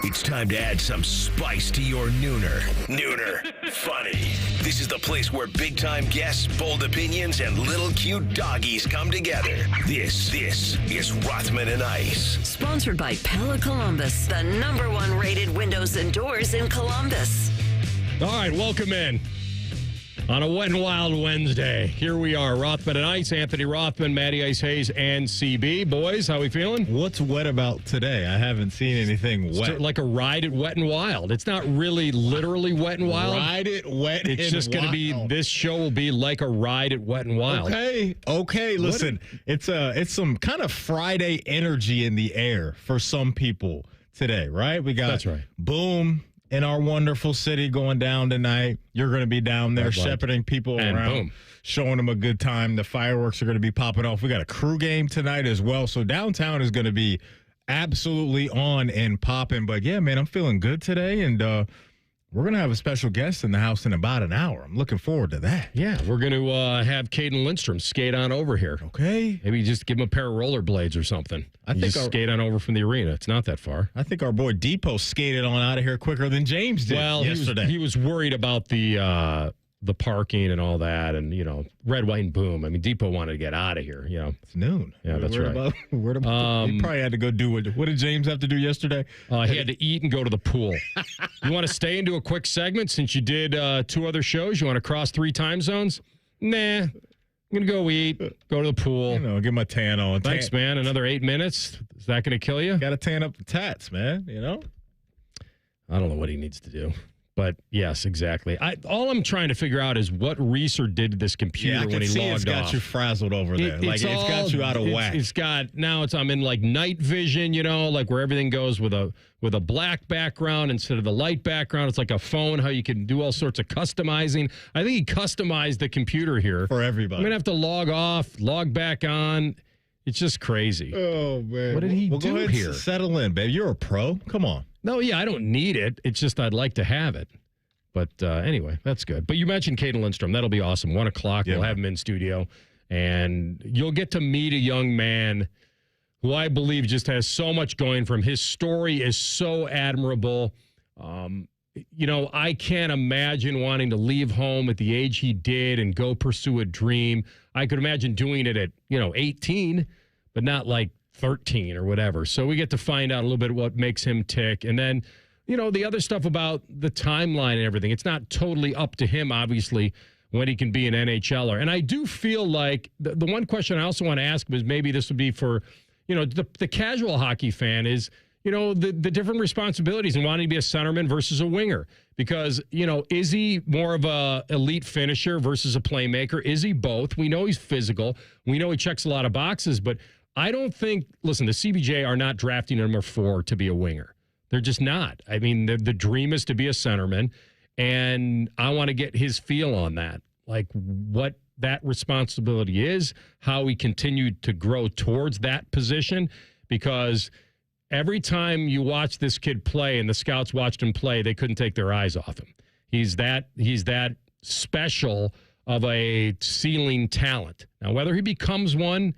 It's time to add some spice to your nooner. Nooner funny. This is the place where big-time guests, bold opinions, and little cute doggies come together. This is Rothman and Ice. Sponsored by Pella Columbus, the #1 rated windows and doors in Columbus. All right, welcome in. On a Wet and Wild Wednesday, here we are, Rothman and Ice, Anthony Rothman, Matty Ice Hayes, and CB. Boys, how we feeling? What's wet about today? I haven't seen anything wet. It's like a ride at Wet and Wild. It's not really literally Wet and Wild. Ride it wet It's and just going to be, this show will be like a ride at Wet and Wild. Okay. Listen, it's some kind of Friday energy in the air for some people today, right? We got That's right. Boom in our wonderful city going down tonight. You're going to be down there shepherding people and around, boom. showing them a good time. The fireworks are going to be popping off. We got a crew game tonight as well. So downtown is going to be absolutely on and popping. But yeah, man, I'm feeling good today. And we're going to have a special guest in the house in about an hour. I'm looking forward to that. Yeah, we're going to have Cayden Lindstrom skate on over here. Okay. Maybe just give him a pair of rollerblades or something. I think just skate on over from the arena. It's not that far. I think our boy Depot skated on out of here quicker than James did yesterday. He was worried about the parking and all that, and red, white, and boom. I mean, Depot wanted to get out of here. It's noon. Yeah, that's right. He probably had to go do what did James have to do yesterday? He had to eat and go to the pool. You want to stay into a quick segment since you did 2 other shows? You want to cross 3 time zones? Nah. I'm going to go eat, go to the pool. Get my tan on. Thanks, man. Another 8 minutes. Is that going to kill you? Got to tan up the tats, man, I don't know what he needs to do. But, yes, exactly. All I'm trying to figure out is what Reeser did to this computer when he logged off. It's got you frazzled over there. It's got you out of whack. I'm in like night vision, like where everything goes with a black background instead of the light background. It's like a phone, how you can do all sorts of customizing. I think he customized the computer here. For everybody. I'm going to have to log off, log back on. It's just crazy. Oh, man. What did he do go ahead here? And settle in, babe. You're a pro. Come on. No, yeah, I don't need it. It's just I'd like to have it. But anyway, that's good. But you mentioned Cayden Lindstrom. That'll be awesome. 1 o'clock, we'll have him in studio. And you'll get to meet a young man who I believe just has so much going for him. His story is so admirable. I can't imagine wanting to leave home at the age he did and go pursue a dream. I could imagine doing it at, 18, but not like 13 or whatever. So we get to find out a little bit what makes him tick. And then, the other stuff about the timeline and everything. It's not totally up to him, obviously, when he can be an NHLer. And I do feel like the one question I also want to ask him is maybe this would be for, the casual hockey fan is, the different responsibilities and wanting to be a centerman versus a winger. Because, is he more of a elite finisher versus a playmaker? Is he both? We know he's physical. We know he checks a lot of boxes, but I don't think, listen, the CBJ are not drafting number 4 to be a winger. They're just not. I mean, the dream is to be a centerman, and I want to get his feel on that, like what that responsibility is, how he continued to grow towards that position, because every time you watch this kid play and the scouts watched him play, they couldn't take their eyes off him. He's that special of a ceiling talent. Now, whether he becomes one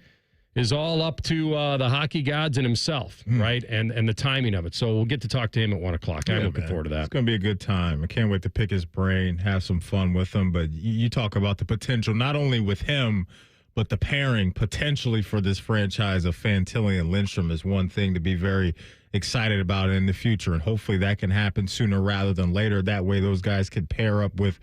is all up to the hockey gods and himself, right? And the timing of it. So we'll get to talk to him at 1 o'clock. I'm looking forward to that. It's going to be a good time. I can't wait to pick his brain, have some fun with him. But you talk about the potential, not only with him, but the pairing potentially for this franchise of Fantilli and Lindstrom is one thing to be very excited about in the future. And hopefully that can happen sooner rather than later. That way those guys can pair up with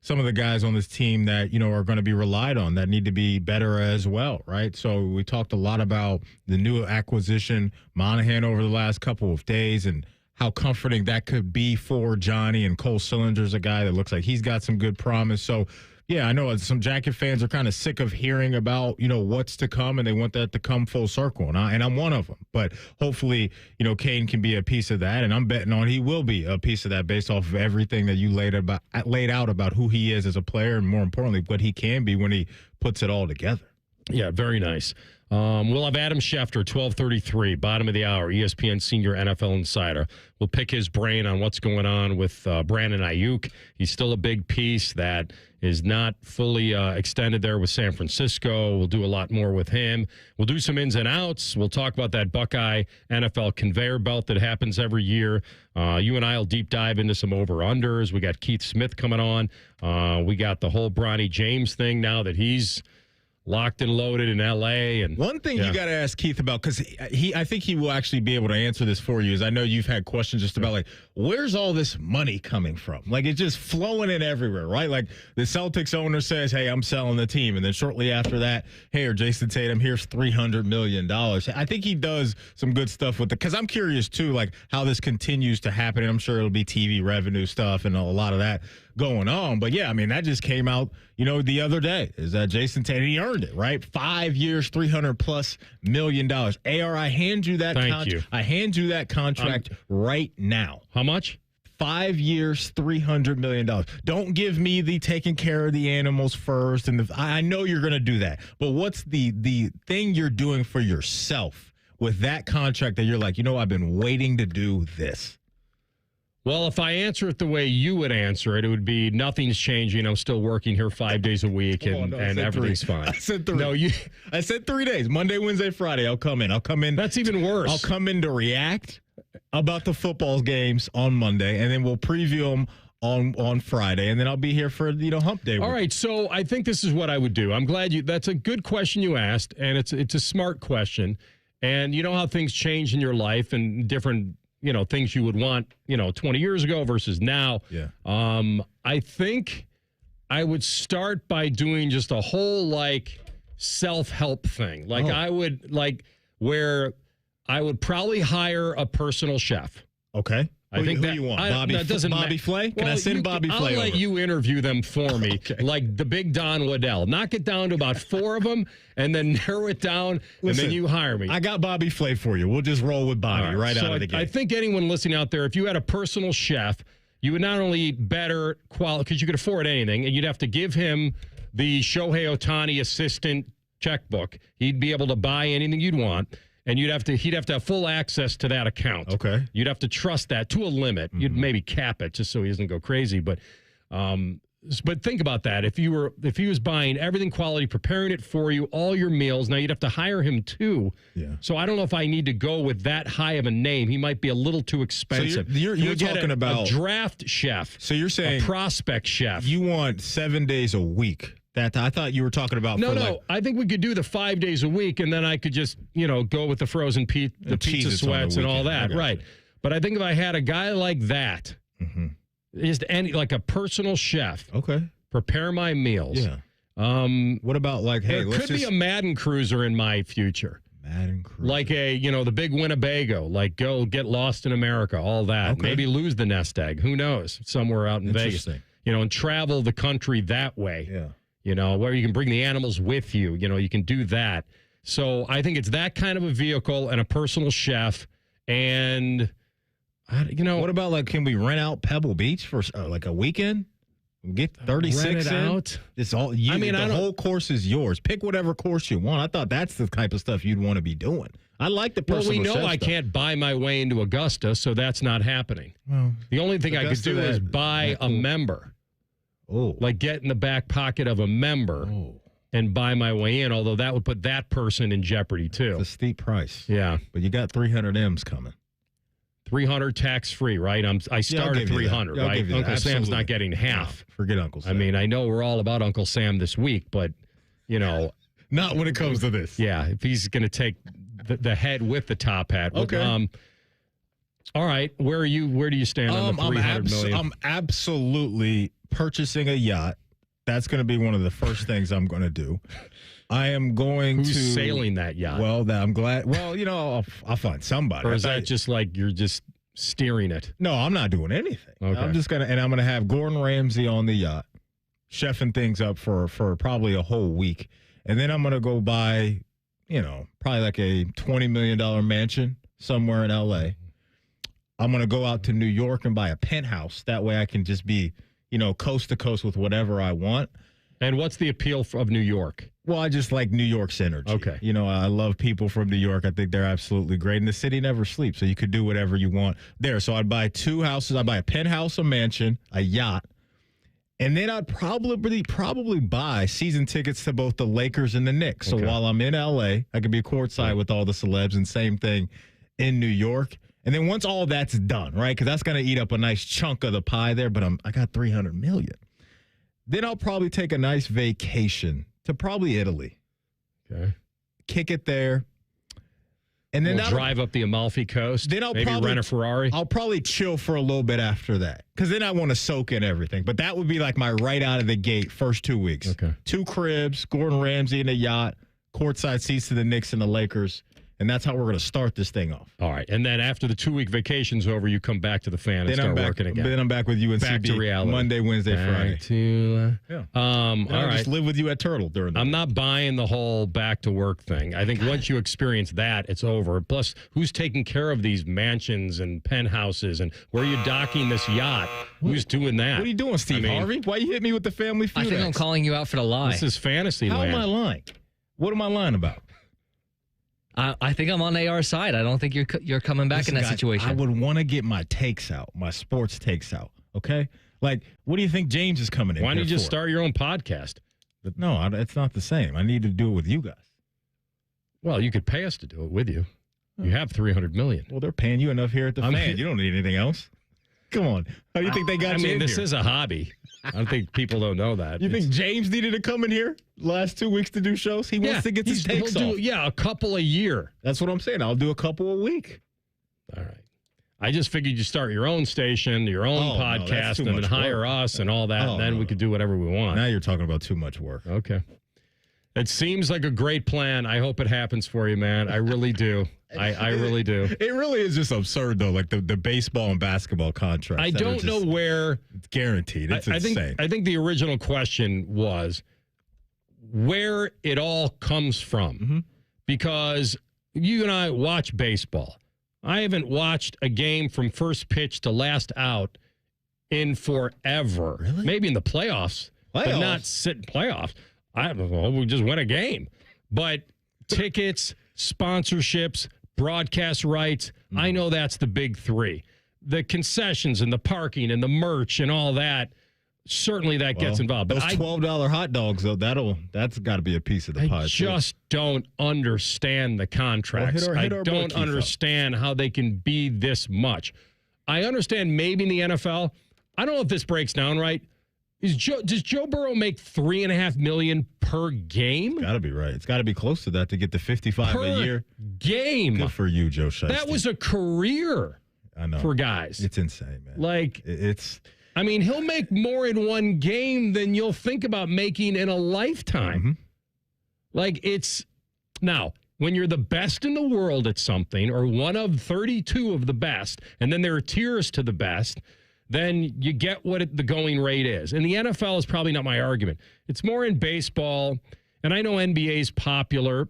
some of the guys on this team that, are going to be relied on that need to be better as well, right? So we talked a lot about the new acquisition, Monahan, over the last couple of days and how comforting that could be for Johnny. And Cole Sillinger's a guy that looks like he's got some good promise. So, yeah, I know some Jacket fans are kind of sick of hearing about, what's to come, and they want that to come full circle. And I'm one of them. But hopefully, Cayden can be a piece of that, and I'm betting on he will be a piece of that based off of everything that you laid out about who he is as a player and, more importantly, what he can be when he puts it all together. Yeah, very nice. We'll have Adam Schefter, 12:33, bottom of the hour, ESPN Senior NFL Insider. We'll pick his brain on what's going on with Brandon Ayuk. He's still a big piece that is not fully extended there with San Francisco. We'll do a lot more with him. We'll do some ins and outs. We'll talk about that Buckeye NFL conveyor belt that happens every year. You and I will deep dive into some over-unders. we got Keith Smith coming on. We got the whole Bronny James thing now that he's locked and loaded in L.A. And one thing you got to ask Keith about, because I think he will actually be able to answer this for you, is I know you've had questions just about, like, where's all this money coming from? Like, it's just flowing in everywhere, right? Like, the Celtics owner says, hey, I'm selling the team. And then shortly after that, hey, Jason Tatum, here's $300 million. I think he does some good stuff with it, because I'm curious, too, like, how this continues to happen. And I'm sure it'll be TV revenue stuff and a lot of that going on. But yeah, I mean, that just came out, the other day, is that Jason Tatum, he earned it, right? 5 years, $300+ million. AR, I hand you that I hand you that contract right now. How much? 5 years, $300 million. Don't give me the taking care of the animals first. And I know you're going to do that. But what's the thing you're doing for yourself with that contract that you're like, I've been waiting to do this? Well, if I answer it the way you would answer it, it would be nothing's changing. I'm still working here 5 days a week, and everything's fine. I said 3. No, I said 3 days. Monday, Wednesday, Friday. I'll come in. That's even worse. I'll come in to react about the football games on Monday, and then we'll preview them on Friday, and then I'll be here for hump day. All right, so I think this is what I would do. I'm glad that's a good question you asked, and it's a smart question. And you know how things change in your life and different things you would want, 20 years ago versus now. Yeah. I think I would start by doing just a whole, self-help thing. I would, where I would probably hire a personal chef. Okay. I think who you want? Bobby Flay? Can I send Bobby Flay I'll let you interview them for me, okay. Like the big Don Waddell. Knock it down to about 4 of them, and then narrow it down, and then you hire me. I got Bobby Flay for you. We'll just roll with Bobby right out of the gate. I think anyone listening out there, if you had a personal chef, you would not only eat better quality, because you could afford anything, and you'd have to give him the Shohei Ohtani assistant checkbook. He'd be able to buy anything you'd want. And he'd have to have full access to that account. Okay. You'd have to trust that to a limit. Mm-hmm. You'd maybe cap it just so he doesn't go crazy. But think about that. If he was buying everything quality, preparing it for you, all your meals, now you'd have to hire him too. Yeah. So I don't know if I need to go with that high of a name. He might be a little too expensive. So you're talking about a draft chef. So you're saying a prospect chef. You want 7 days a week. That I thought you were talking about. No. I think we could do the 5 days a week, and then I could just, go with the frozen the pizza sweats and all that. Right. You. But I think if I had a guy like that, just like a personal chef. Okay. Prepare my meals. Yeah. What about there could be a Madden cruiser in my future. Madden cruiser. Like the big Winnebago, like go get lost in America, all that. Okay. Maybe lose the nest egg. Who knows? Somewhere out in Vegas. And travel the country that way. Yeah. Where you can bring the animals with you. You can do that. So I think it's that kind of a vehicle and a personal chef. And, what about, can we rent out Pebble Beach for, a weekend? Get 36 rent it out? It's all you. The whole course is yours. Pick whatever course you want. I thought that's the type of stuff you'd want to be doing. I like the personal chef. Well, we know I can't buy my way into Augusta, so that's not happening. Well, the only thing I could do is buy a member. Oh. Get in the back pocket of a member and buy my way in, although that would put that person in jeopardy, too. It's a steep price. Yeah. But you got 300 M's coming. 300 tax-free, right? I started 300, right? Uncle Sam's not getting half. No, forget Uncle Sam. I know we're all about Uncle Sam this week, but, not when it comes to this. Yeah, if he's going to take the head with the top hat. Okay. All right, where do you stand on the $300 million? I'm absolutely purchasing a yacht. That's going to be one of the first things I'm going to do. I am going Who's sailing that yacht? Well, I'm glad. Well, I'll find somebody. Or is that just like you're just steering it? No, I'm not doing anything. Okay. I'm going to have Gordon Ramsay on the yacht, chefing things up for probably a whole week. And then I'm going to go buy, probably like a $20 million mansion somewhere in L.A. I'm going to go out to New York and buy a penthouse. That way I can just be, coast to coast with whatever I want. And what's the appeal of New York? Well, I just like New York's energy. Okay. You know, I love people from New York. I think they're absolutely great. And the city never sleeps, so you could do whatever you want there. So I'd buy 2 houses. I'd buy a penthouse, a mansion, a yacht. And then I'd probably buy season tickets to both the Lakers and the Knicks. So while I'm in L.A., I could be courtside with all the celebs, and same thing in New York. And then once all that's done, right, because that's going to eat up a nice chunk of the pie there, but I got $300 million. Then I'll probably take a nice vacation to probably Italy. Okay. Kick it there. And then we'll drive up the Amalfi Coast. Then I'll maybe probably rent a Ferrari. I'll probably chill for a little bit after that, because then I want to soak in everything. But that would be like my right out of the gate first 2 weeks. Okay. 2 cribs, Gordon Ramsay in a yacht, courtside seats to the Knicks and the Lakers. And that's how we're going to start this thing off. All right. And then after the 2-week vacation's over, you come back to the fan and start working again. Then I'm back with you and back to reality. Monday, Wednesday, Friday. All right. Just live with you at Turtle during the I'm not buying the whole back to work thing. I think once you experience that, it's over. Plus, who's taking care of these mansions and penthouses, and where are you docking this yacht? Who's doing that? What are you doing, Steve Harvey? Why you hit me with the Family Feud? I think I'm calling you out for the lie. This is fantasy How land. am I lying? What am I lying about? I think I'm on AR's side. I don't think you're coming back in that situation. I would want to get my takes out, my sports takes out, okay? Like, what do you think James is coming in? Why don't you just start your own podcast? No, it's not the same. I need to do it with you guys. Well, you could pay us to do it with you. You have $300 million. Well, they're paying you enough here at the fan. You don't need anything else. Come on. How do you think they got you in this here? is a hobby. I don't think people don't know that. You think James needed to come in here last 2 weeks to do shows? He wants to get his takes off. A couple a year. That's what I'm saying. I'll do a couple a week. All right. I just figured you start your own station, your own podcast, and then hire us and all that, and then we could do whatever we want. Now you're talking about too much work. Okay. It seems like a great plan. I hope it happens for you, man. I really do. I really do. It really is just absurd, though, like the baseball and basketball contracts. I don't know where. It's guaranteed. It's insane. I think the original question was where it all comes from. Mm-hmm. Because you and I watch baseball. I haven't watched a game from first pitch to last out in forever. Really? Maybe in the playoffs. But not sitting playoffs. I don't know. We just win a game. But tickets, sponsorships, broadcast rights, I know that's the big three. The concessions and the parking and the merch and all that, certainly that gets involved. But those $12 hot dogs, though, that's got to be a piece of the pie. I just don't understand the contracts. Well, I don't understand how they can be this much. I understand maybe in the NFL. I don't know if this breaks down right. Does Joe Burrow make $3.5 million per game? Got to be right. It's got to be close to that to get to 55 per a year. Game. Good for you, Joe Shiesty. That was a career. I know. For guys. It's insane, man. Like it's. I mean, he'll make more in one game than you'll think about making in a lifetime. Mm-hmm. Like it's now. When you're the best in the world at something, or one of 32 of the best, and then there are tiers to the best, then you get what the going rate is. And the NFL is probably not my argument. It's more in baseball, and I know NBA's popular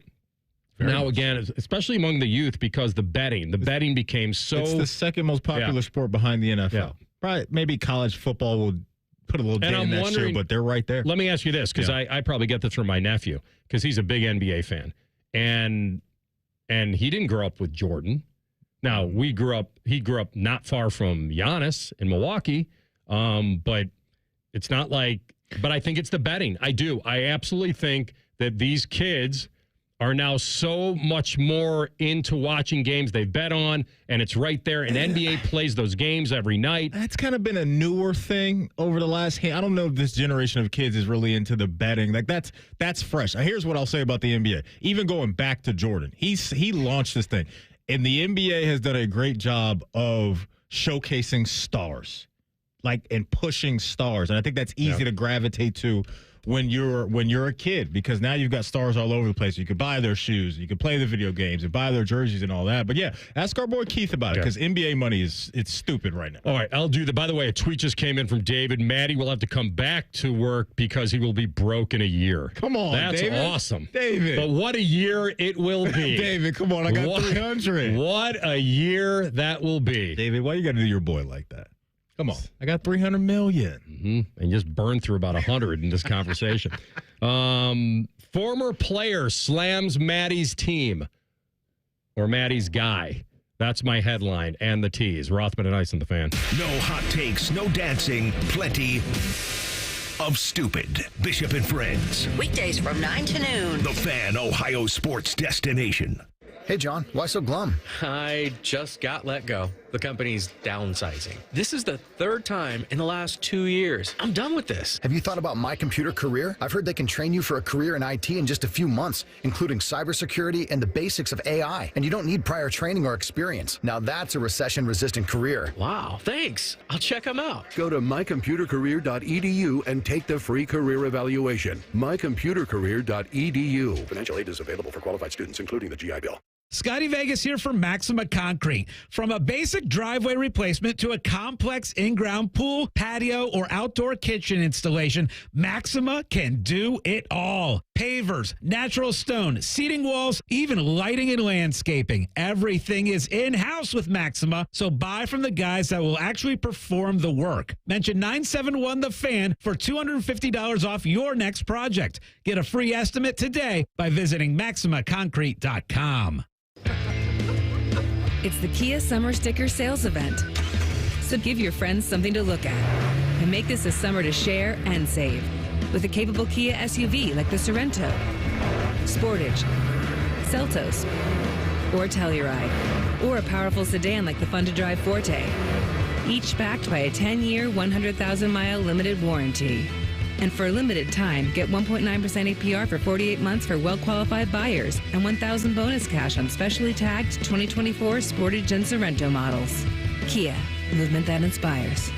now again, especially among the youth, because the betting became so... It's the second most popular sport behind the NFL. Yeah. Probably, maybe college football will put a little dent in that shoe, but they're right there. Let me ask you this, because I probably get this from my nephew, because he's a big NBA fan. And he didn't grow up with Jordan. Now, he grew up not far from Giannis in Milwaukee, but it's not like, but I think it's the betting. I do. I absolutely think that these kids are now so much more into watching games they bet on, and it's right there, and NBA plays those games every night. That's kind of been a newer thing over the last, I don't know if this generation of kids is really into the betting. Like that's fresh. Here's what I'll say about the NBA. Even going back to Jordan, he launched this thing. And the NBA has done a great job of showcasing stars, and pushing stars. And I think that's easy to gravitate to when you're a kid, because now you've got stars all over the place. You could buy their shoes, you could play the video games, and buy their jerseys and all that. But yeah, ask our boy Keith about it, because NBA money it's stupid right now. All right, I'll do that. By the way, a tweet just came in from David. Maddie will have to come back to work because he will be broke in a year. Come on, that's David. Awesome, David. But what a year it will be, David. Come on, I got 300. What a year that will be, David. Why you got to do your boy like that? Come on. I got $300 million. Mm-hmm. And just burned through about 100 in this conversation. Former player slams Maddie's team or Maddie's guy. That's my headline and the tease. Rothman and Ice on the Fan. No hot takes, no dancing, plenty of stupid. Bishop and Friends. Weekdays from 9 to noon. The Fan, Ohio sports destination. Hey, John, why so glum? I just got let go. The company's downsizing. This is the third time in the last 2 years. I'm done with this. Have you thought about My Computer Career? I've heard they can train you for a career in IT in just a few months, including cybersecurity and the basics of AI. And you don't need prior training or experience. Now that's a recession-resistant career. Wow, thanks. I'll check them out. Go to mycomputercareer.edu and take the free career evaluation. mycomputercareer.edu. Financial aid is available for qualified students, including the GI Bill. Scotty Vegas here for Maxima Concrete. From a basic driveway replacement to a complex in-ground pool, patio, or outdoor kitchen installation, Maxima can do it all. Pavers, natural stone, seating walls, even lighting and landscaping. Everything is in-house with Maxima, so buy from the guys that will actually perform the work. Mention 971 The Fan for $250 off your next project. Get a free estimate today by visiting MaximaConcrete.com. It's the Kia Summer Sticker Sales Event. So give your friends something to look at and make this a summer to share and save with a capable Kia SUV like the Sorento, Sportage, Seltos, or Telluride, or a powerful sedan like the fun-to-drive Forte, each backed by a 10-year, 100,000-mile limited warranty. And for a limited time, get 1.9% APR for 48 months for well-qualified buyers and $1,000 bonus cash on specially tagged 2024 Sportage and Sorento models. Kia, movement that inspires.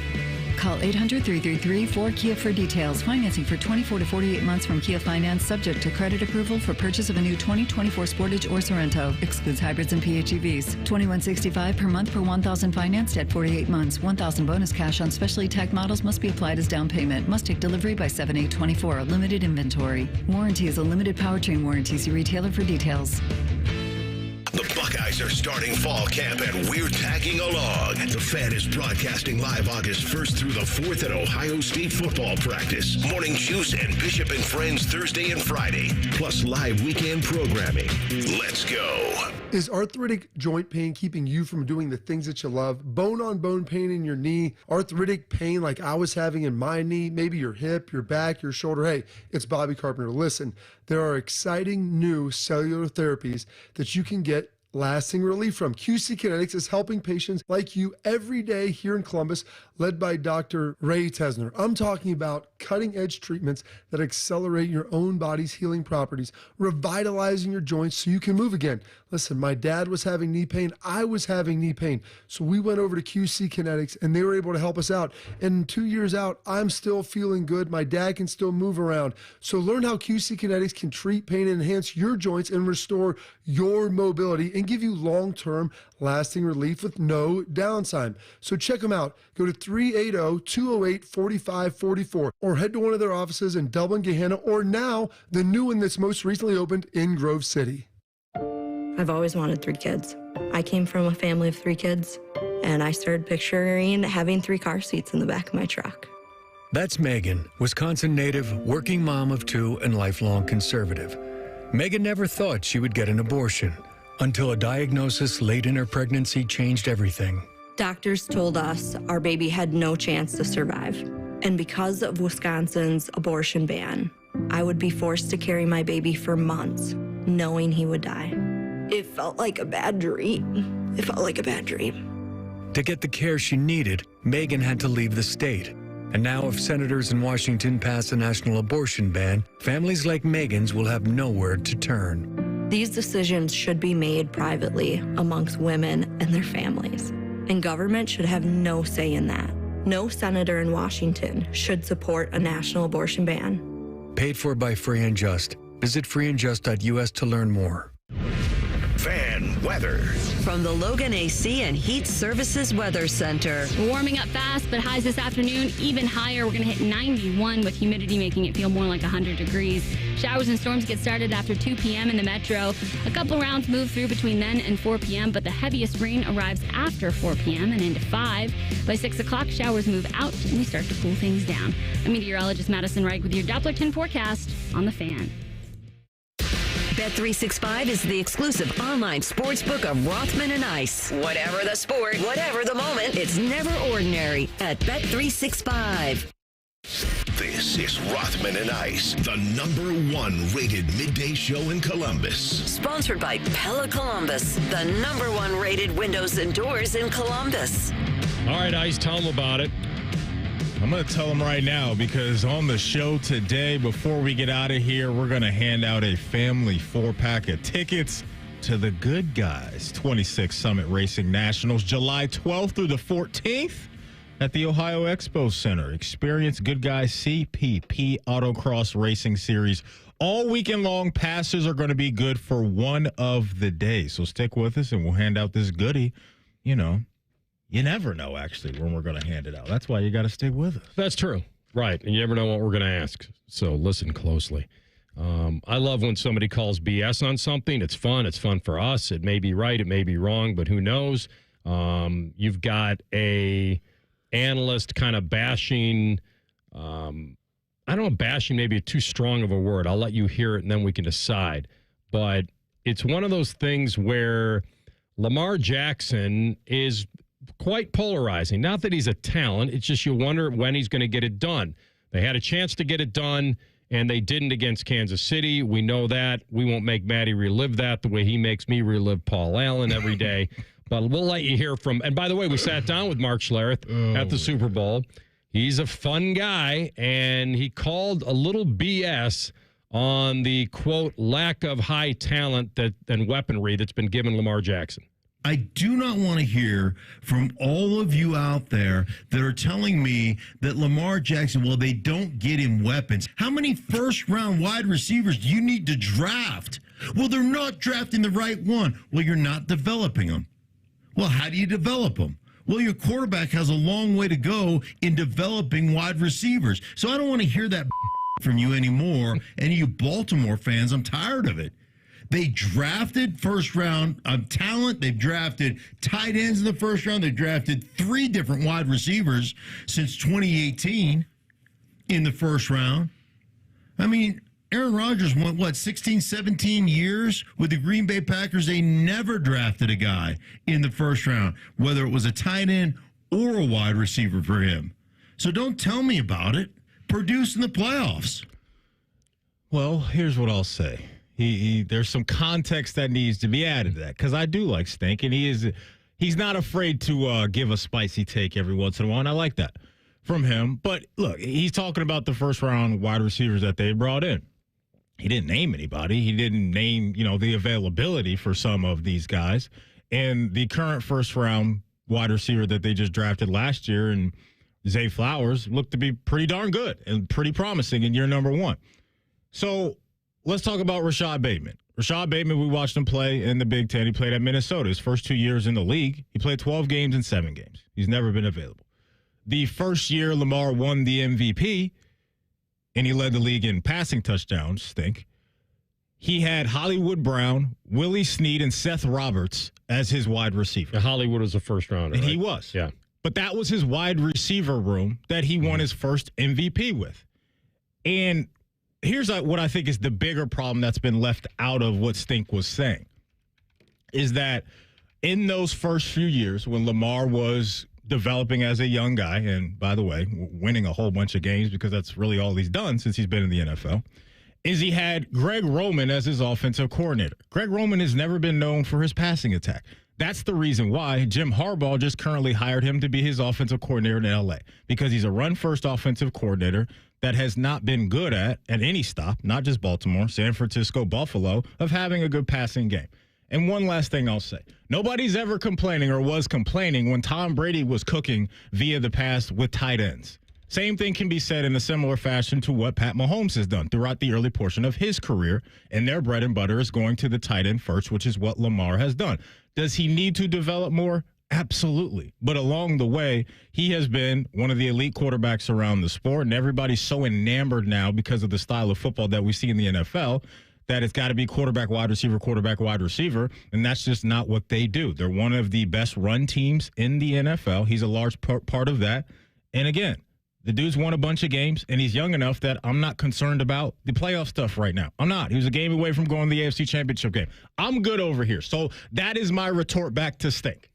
Call 800-333-4KIA for details. Financing for 24 to 48 months from Kia Finance, subject to credit approval for purchase of a new 2024 Sportage or Sorento. Excludes hybrids and PHEVs. $21.65 per month per $1,000 financed at 48 months. $1,000 bonus cash on specially tagged models must be applied as down payment. Must take delivery by 7/8/24. Limited inventory. Warranty is a limited powertrain warranty. See retailer for details. The Buckeyes are starting fall camp and we're tagging along. The Fan is broadcasting live August 1st through the 4th at Ohio State football practice. Morning Juice and Bishop and Friends Thursday and Friday, plus live weekend programming. Let's go. Is arthritic joint pain keeping you from doing the things that you love? Bone-on-bone pain in your knee? Arthritic pain like I was having in my knee? Maybe your hip, your back, your shoulder? Hey, it's Bobby Carpenter. Listen, there are exciting new cellular therapies that you can get lasting relief from. QC Kinetics is helping patients like you every day here in Columbus, led by Dr. Ray Tesner. I'm talking about cutting-edge treatments that accelerate your own body's healing properties, revitalizing your joints so you can move again. Listen, my dad was having knee pain. I was having knee pain. So we went over to QC Kinetics, and they were able to help us out. And 2 years out, I'm still feeling good. My dad can still move around. So learn how QC Kinetics can treat pain and enhance your joints and restore your mobility and give you long-term lasting relief with no downtime. So check them out. Go to 380-208-4544 or head to one of their offices in Dublin, Gahanna, or now the new one that's most recently opened in Grove City. I've always wanted 3 kids. I came from a family of 3 kids, and I started picturing having 3 car seats in the back of my truck. That's Megan, Wisconsin native, working mom of 2 and lifelong conservative. Megan never thought she would get an abortion until a diagnosis late in her pregnancy changed everything. Doctors told us our baby had no chance to survive. And because of Wisconsin's abortion ban, I would be forced to carry my baby for months, knowing he would die. It felt like a bad dream. It felt like a bad dream. To get the care she needed, Megan had to leave the state. And now if senators in Washington pass a national abortion ban, families like Megan's will have nowhere to turn. These decisions should be made privately amongst women and their families. And government should have no say in that. No senator in Washington should support a national abortion ban. Paid for by Free and Just. Visit freeandjust.us to learn more. Fan 1 weather. From the Logan AC and Heat Services Weather Center. We're warming up fast, but highs this afternoon even higher. We're going to hit 91 with humidity making it feel more like 100 degrees. Showers and storms get started after 2 p.m. in the metro. A couple rounds move through between then and 4 p.m., but the heaviest rain arrives after 4 p.m. and into 5. By 6 o'clock, showers move out and we start to cool things down. I'm meteorologist Madison Reich with your Doppler 10 forecast on The Fan. Bet365 is the exclusive online sportsbook of Rothman and Ice. Whatever the sport, whatever the moment, it's never ordinary at Bet365. This is Rothman and Ice, the #1 rated midday show in Columbus. Sponsored by Pella Columbus, the #1 rated windows and doors in Columbus. All right, Ice, tell them about it. I'm going to tell them right now because on the show today, before we get out of here, we're going to hand out a family 4-pack of tickets to the Good Guys 26 Summit Racing Nationals, July 12th through the 14th at the Ohio Expo Center. Experience Good Guys CPP Autocross Racing Series. All weekend long, passes are going to be good for one of the days. So stick with us and we'll hand out this goodie, you know. You never know, actually, when we're going to hand it out. That's why you got to stick with us. That's true. Right. And you never know what we're going to ask. So listen closely. I love when somebody calls BS on something. It's fun. It's fun for us. It may be right. It may be wrong, but who knows? You've got a analyst kind of bashing. I don't know, bashing maybe too strong of a word. I'll let you hear it and then we can decide. But it's one of those things where Lamar Jackson is quite polarizing. Not that he's a talent. It's just you wonder when he's going to get it done. They had a chance to get it done, and they didn't against Kansas City. We know that. We won't make Maddie relive that the way he makes me relive Paul Allen every day. But we'll let you hear from. And by the way, we sat down with Mark Schlereth at the Super Bowl. He's a fun guy, and he called a little BS on the, quote, lack of high talent and weaponry that's been given Lamar Jackson. I do not want to hear from all of you out there that are telling me that Lamar Jackson, well, they don't get him weapons. How many first-round wide receivers do you need to draft? Well, they're not drafting the right one. Well, you're not developing them. Well, how do you develop them? Well, your quarterback has a long way to go in developing wide receivers. So I don't want to hear that from you anymore. And you Baltimore fans, I'm tired of it. They drafted first round talent. They've drafted tight ends in the first round. They've drafted 3 different wide receivers since 2018 in the first round. I mean, Aaron Rodgers went, 16, 17 years with the Green Bay Packers. They never drafted a guy in the first round, whether it was a tight end or a wide receiver for him. So don't tell me about it. Produce in the playoffs. Well, here's what I'll say. There's some context that needs to be added to that because I do like Stink, and he's not afraid to give a spicy take every once in a while, and I like that from him. But look, he's talking about the first round wide receivers that they brought in. He didn't name anybody. He didn't name, the availability for some of these guys. And the current first round wide receiver that they just drafted last year, and Zay Flowers, looked to be pretty darn good and pretty promising in year number 1. So let's talk about Rashad Bateman. Rashad Bateman, we watched him play in the Big Ten. He played at Minnesota his first 2 years in the league. He played 12 games in 7 games. He's never been available. The first year Lamar won the MVP, and he led the league in passing touchdowns, Stink. He had Hollywood Brown, Willie Snead, and Seth Roberts as his wide receiver. Hollywood was a first rounder, and right? he was. Yeah. But that was his wide receiver room that he won his first MVP with. And here's what I think is the bigger problem that's been left out of what Stink was saying, is that in those first few years when Lamar was developing as a young guy, and by the way, winning a whole bunch of games because that's really all he's done since he's been in the NFL, is he had Greg Roman as his offensive coordinator. Greg Roman has never been known for his passing attack. That's the reason why Jim Harbaugh just currently hired him to be his offensive coordinator in L.A., because he's a run-first offensive coordinator that has not been good at any stop, not just Baltimore, San Francisco, Buffalo, of having a good passing game. And one last thing I'll say. Nobody's ever complaining or was complaining when Tom Brady was cooking via the pass with tight ends. Same thing can be said in a similar fashion to what Pat Mahomes has done throughout the early portion of his career, and their bread and butter is going to the tight end first, which is what Lamar has done. Does he need to develop more? Absolutely. But along the way, he has been one of the elite quarterbacks around the sport, and everybody's so enamored now because of the style of football that we see in the NFL that it's got to be quarterback, wide receiver, and that's just not what they do. They're one of the best run teams in the NFL. He's a large part of that. And again, the dude's won a bunch of games, and he's young enough that I'm not concerned about the playoff stuff right now. I'm not. He was a game away from going to the AFC Championship game. I'm good over here. So that is my retort back to Stink.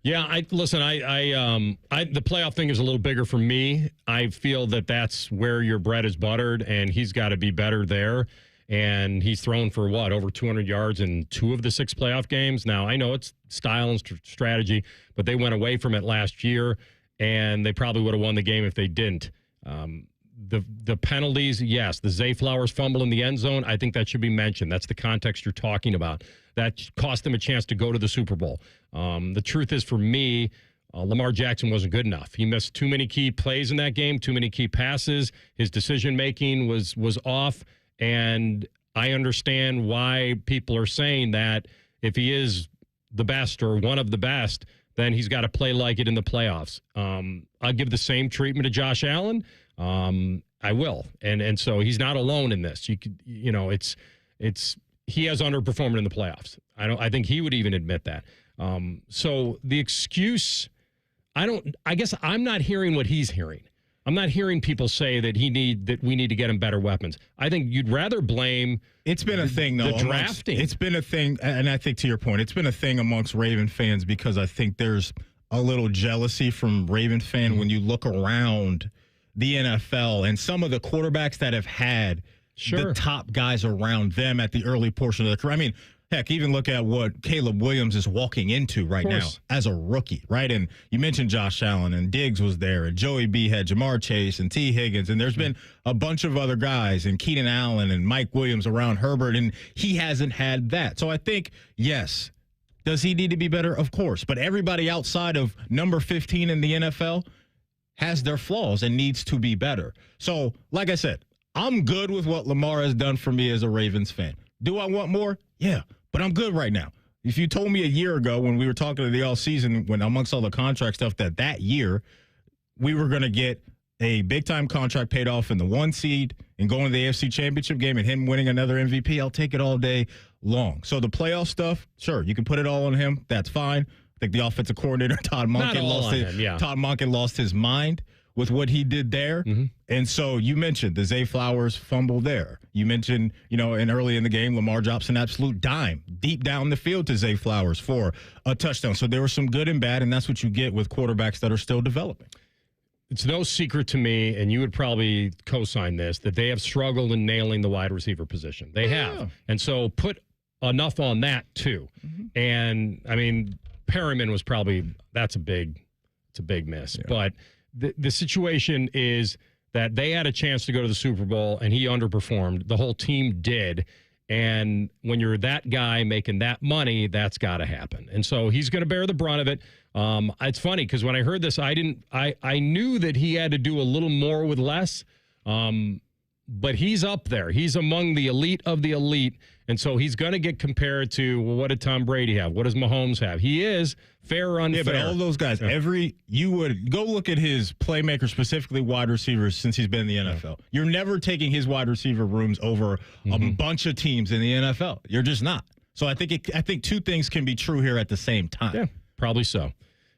Yeah, the playoff thing is a little bigger for me. I feel that that's where your bread is buttered, and he's got to be better there. And he's thrown for, over 200 yards in 2 of the 6 playoff games. Now, I know it's style and strategy, but they went away from it last year, and they probably would have won the game if they didn't. The penalties, yes. The Zay Flowers fumble in the end zone, I think that should be mentioned. That's the context you're talking about. That cost them a chance to go to the Super Bowl. The truth is, for me, Lamar Jackson wasn't good enough. He missed too many key plays in that game, too many key passes. His decision-making was off, and I understand why people are saying that if he is the best or one of the best, then he's got to play like it in the playoffs. I'll give the same treatment to Josh Allen. I will, and so he's not alone in this. It's he has underperformed in the playoffs. I think he would even admit that. So the excuse, I guess I'm not hearing what he's hearing. I'm not hearing people say that we need to get him better weapons. I think you'd rather blame. It's been a thing, though. The drafting. It's been a thing, and I think to your point, it's been a thing amongst Raven fans because I think there's a little jealousy from Raven fan when you look around the NFL and some of the quarterbacks that have had the top guys around them at the early portion of the career. I mean, heck, even look at what Caleb Williams is walking into right now as a rookie, right? And you mentioned Josh Allen, and Diggs was there, and Joey B had Jamar Chase and T. Higgins, and there's been a bunch of other guys, and Keenan Allen and Mike Williams around Herbert, and he hasn't had that. So I think, yes, does he need to be better? Of course. But everybody outside of number 15 in the NFL has their flaws and needs to be better. So, like I said, I'm good with what Lamar has done for me as a Ravens fan. Do I want more? Yeah. But I'm good right now. If you told me a year ago when we were talking to the offseason, when amongst all the contract stuff, that year we were going to get a big-time contract paid off in the 1 seed and going to the AFC Championship game and him winning another MVP, I'll take it all day long. So the playoff stuff, sure, you can put it all on him. That's fine. I think the offensive coordinator, Todd Monken, lost his mind with what he did there. Mm-hmm. And so you mentioned the Zay Flowers fumble there. You mentioned, and early in the game, Lamar drops an absolute dime deep down the field to Zay Flowers for a touchdown. So there was some good and bad, and that's what you get with quarterbacks that are still developing. It's no secret to me, and you would probably co-sign this, that they have struggled in nailing the wide receiver position. They have. And so put enough on that, too. Mm-hmm. And, I mean, Perriman was probably, it's a big miss. Yeah. But the situation is that they had a chance to go to the Super Bowl, and he underperformed. The whole team did. And when you're that guy making that money, that's got to happen. And so he's going to bear the brunt of it. It's funny because when I heard this, I knew that he had to do a little more with less. But he's up there. He's among the elite of the elite. And so he's going to get compared to, well, what did Tom Brady have? What does Mahomes have? He is fair or unfair. Yeah, but all those guys, you would go look at his playmakers, specifically wide receivers, since he's been in the NFL. Yeah. You're never taking his wide receiver rooms over a bunch of teams in the NFL. You're just not. So I think two things can be true here at the same time. Yeah, probably so.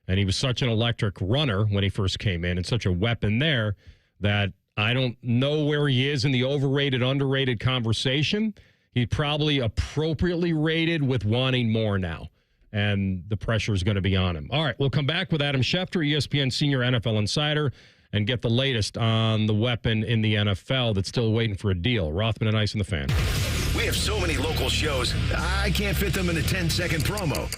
And he was such an electric runner when he first came in and such a weapon there that I don't know where he is in the overrated, underrated conversation. He's probably appropriately rated with wanting more now, and the pressure is going to be on him. All right, we'll come back with Adam Schefter, ESPN Senior NFL Insider, and get the latest on the weapon in the NFL that's still waiting for a deal. Rothman and Ice and the Fan. We have so many local shows, I can't fit them in a 10-second promo.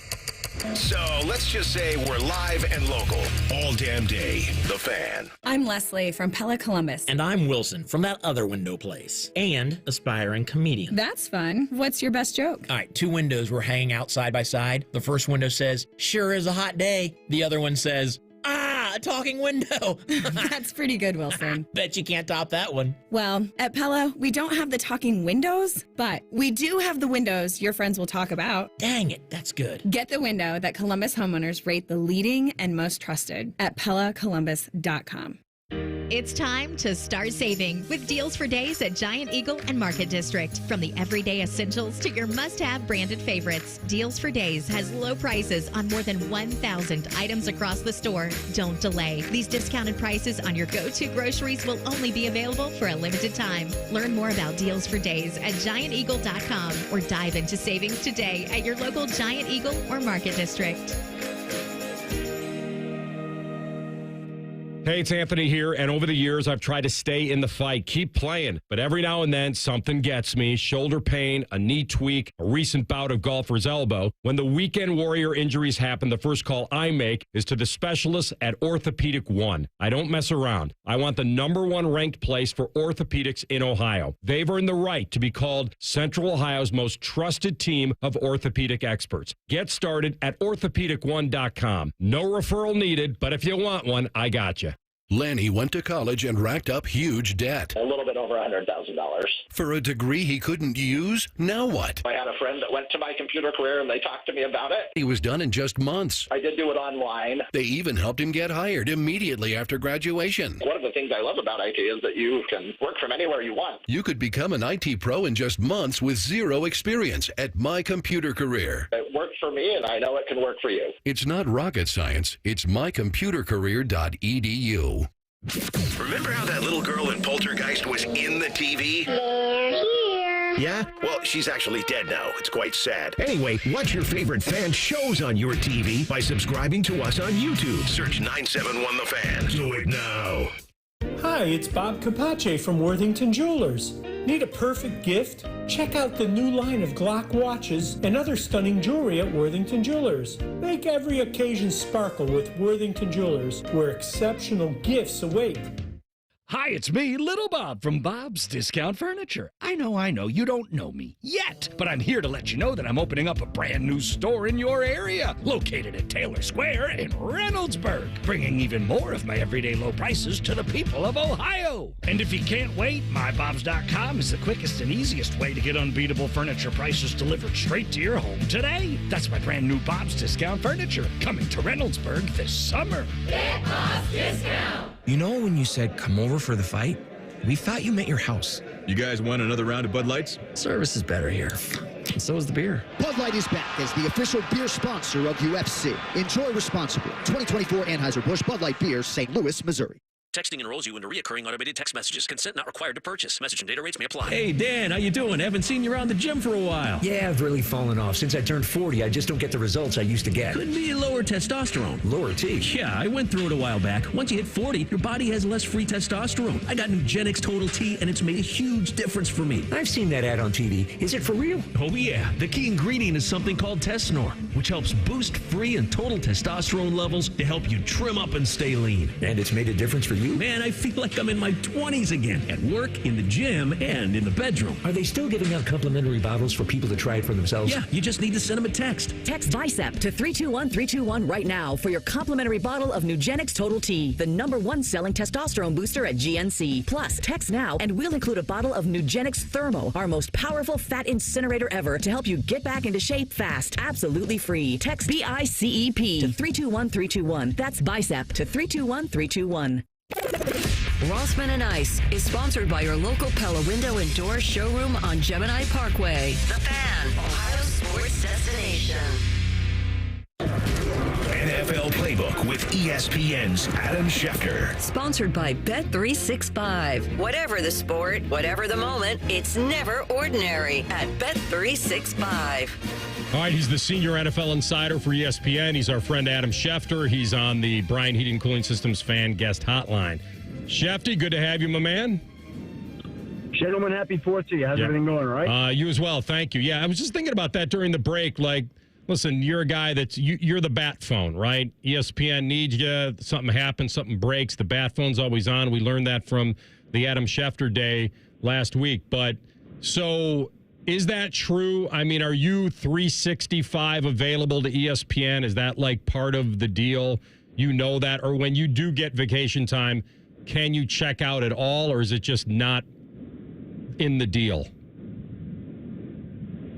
So let's just say we're live and local all damn day. The Fan. I'm Leslie from Pella Columbus. And I'm Wilson from that other window place. And aspiring comedian. That's fun. What's your best joke? All right, 2 windows were hanging out side by side. The first window says, "Sure is a hot day." The other one says, "Ah, a talking window. That's pretty good, Wilson. Bet you can't top that one. Well, at Pella, we don't have the talking windows, but we do have the windows your friends will talk about. Dang it, that's good. Get the window that Columbus homeowners rate the leading and most trusted at PellaColumbus.com. It's time to start saving with deals for days at Giant Eagle and Market District. From the everyday essentials to your must-have branded favorites, Deals for Days has low prices on more than 1,000 items across the store. Don't delay. These discounted prices on your go-to groceries will only be available for a limited time. Learn more about Deals for Days at GiantEagle.com or dive into savings today at your local Giant Eagle or Market District. Hey, it's Anthony here, and over the years, I've tried to stay in the fight, keep playing, but every now and then, something gets me, shoulder pain, a knee tweak, a recent bout of golfer's elbow. When the weekend warrior injuries happen, the first call I make is to the specialists at Orthopedic One. I don't mess around. I want the #1 ranked place for orthopedics in Ohio. They've earned the right to be called Central Ohio's most trusted team of orthopedic experts. Get started at orthopedic1.com. No referral needed, but if you want one, I got you. Lanny went to college and racked up huge debt. A little bit over $100,000. For a degree he couldn't use? Now what? I had a friend that went to my computer career and they talked to me about it. He was done in just months. I did do it online. They even helped him get hired immediately after graduation. One of the things I love about IT is that you can work from anywhere you want. You could become an IT pro in just months with zero experience at My Computer Career. It worked for me and I know it can work for you. It's not rocket science. It's mycomputercareer.edu. Remember how that little girl in Poltergeist was in the TV? They're here. Yeah? Well, she's actually dead now. It's quite sad. Anyway, watch your favorite fan shows on your TV by subscribing to us on YouTube. Search 971 The Fan. Do it now. Hi, it's Bob Capace from Worthington Jewelers. Need a perfect gift? Check out the new line of Glock watches and other stunning jewelry at Worthington Jewelers. Make every occasion sparkle with Worthington Jewelers, where exceptional gifts await. Hi, it's me, Little Bob from Bob's Discount Furniture. I know, you don't know me yet, but I'm here to let you know that I'm opening up a brand new store in your area, located at Taylor Square in Reynoldsburg, bringing even more of my everyday low prices to the people of Ohio. And if you can't wait, MyBobs.com is the quickest and easiest way to get unbeatable furniture prices delivered straight to your home today. That's my brand new Bob's Discount Furniture, coming to Reynoldsburg this summer. Get Bob's Discount. You know when you said come over for the fight? We thought you meant your house. You guys want another round of Bud Lights? Service is better here. And so is the beer. Bud Light is back as the official beer sponsor of UFC. Enjoy responsibly. 2024 Anheuser-Busch Bud Light Beer, St. Louis, Missouri. Texting enrolls you into recurring automated text messages. Consent not required to purchase. Message and data rates may apply. Hey, Dan, how you doing? Haven't seen you around the gym for a while. Yeah, I've really fallen off. Since I turned 40, I just don't get the results I used to get. Could be lower testosterone. Lower T? Yeah, I went through it a while back. Once you hit 40, your body has less free testosterone. I got Nugenix Total T, and it's made a huge difference for me. I've seen that ad on TV. Is it for real? Oh, yeah. The key ingredient is something called Tesnor, which helps boost free and total testosterone levels to help you trim up and stay lean. And it's made a difference for you? Man, I feel like I'm in my 20s again, at work, in the gym, and in the bedroom. Are they still giving out complimentary bottles for people to try it for themselves? Yeah, you just need to send them a text. Text BICEP to 321-321 right now for your complimentary bottle of Nugenix Total T, the #1 selling testosterone booster at GNC. Plus, text now and we'll include a bottle of Nugenix Thermo, our most powerful fat incinerator ever, to help you get back into shape fast, absolutely free. Text BICEP to 321-321. That's BICEP to 321-321. Rothman and Ice is sponsored by your local Pella Window and Door showroom on Gemini Parkway. The Fan, Ohio's sports destination. NFL Playbook with ESPN's Adam Schefter. Sponsored by Bet365. Whatever the sport, whatever the moment, it's never ordinary at Bet365. All right, he's the senior NFL insider for ESPN. He's our friend Adam Schefter. He's on the Bryan Heating and Cooling Systems fan guest hotline. Shefty, good to have you, my man. Gentlemen, happy 4th to you. How's everything going, all right? You as well, thank you. Yeah, I was just thinking about that during the break. Like, listen, you're a guy that's, you're the bat phone, right? ESPN needs you. Something happens, something breaks. The bat phone's always on. We learned that from the Adam Schefter day last week. But, so, is that true? I mean, are you 365 available to ESPN? Is that like part of the deal? you know that? Or when you do get vacation time, can you check out at all, or is it just not in the deal?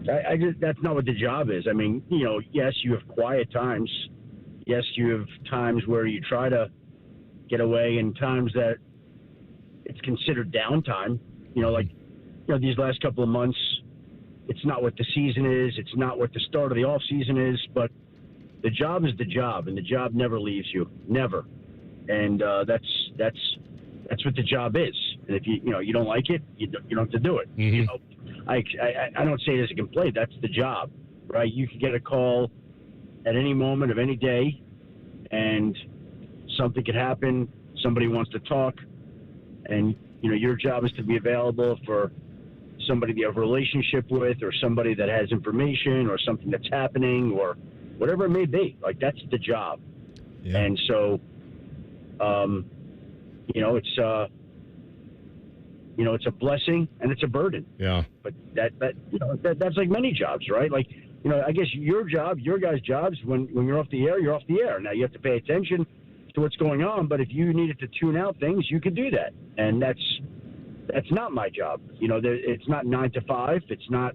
That's not what the job is. I mean, yes, you have quiet times. Yes, you have times where you try to get away, and times that it's considered downtime. These last couple of months, it's not what the season is. It's not what the start of the off season is. But the job is the job, and the job never leaves you, never. And that's what the job is. And if you don't like it, you don't have to do it. Mm-hmm. I don't say it as a complaint. That's the job, right? You can get a call at any moment of any day, and something could happen. Somebody wants to talk, and your job is to be available for somebody you have a relationship with, or somebody that has information, or something that's happening, or whatever it may be. Like, that's the job. Yeah. And so, it's a blessing and it's a burden. Yeah. But that's like many jobs, right? Like, I guess your guys' jobs, when you're off the air, you're off the air. Now you have to pay attention to what's going on, but if you needed to tune out things, you could do that. And that's not my job. It's not 9 to 5. It's not,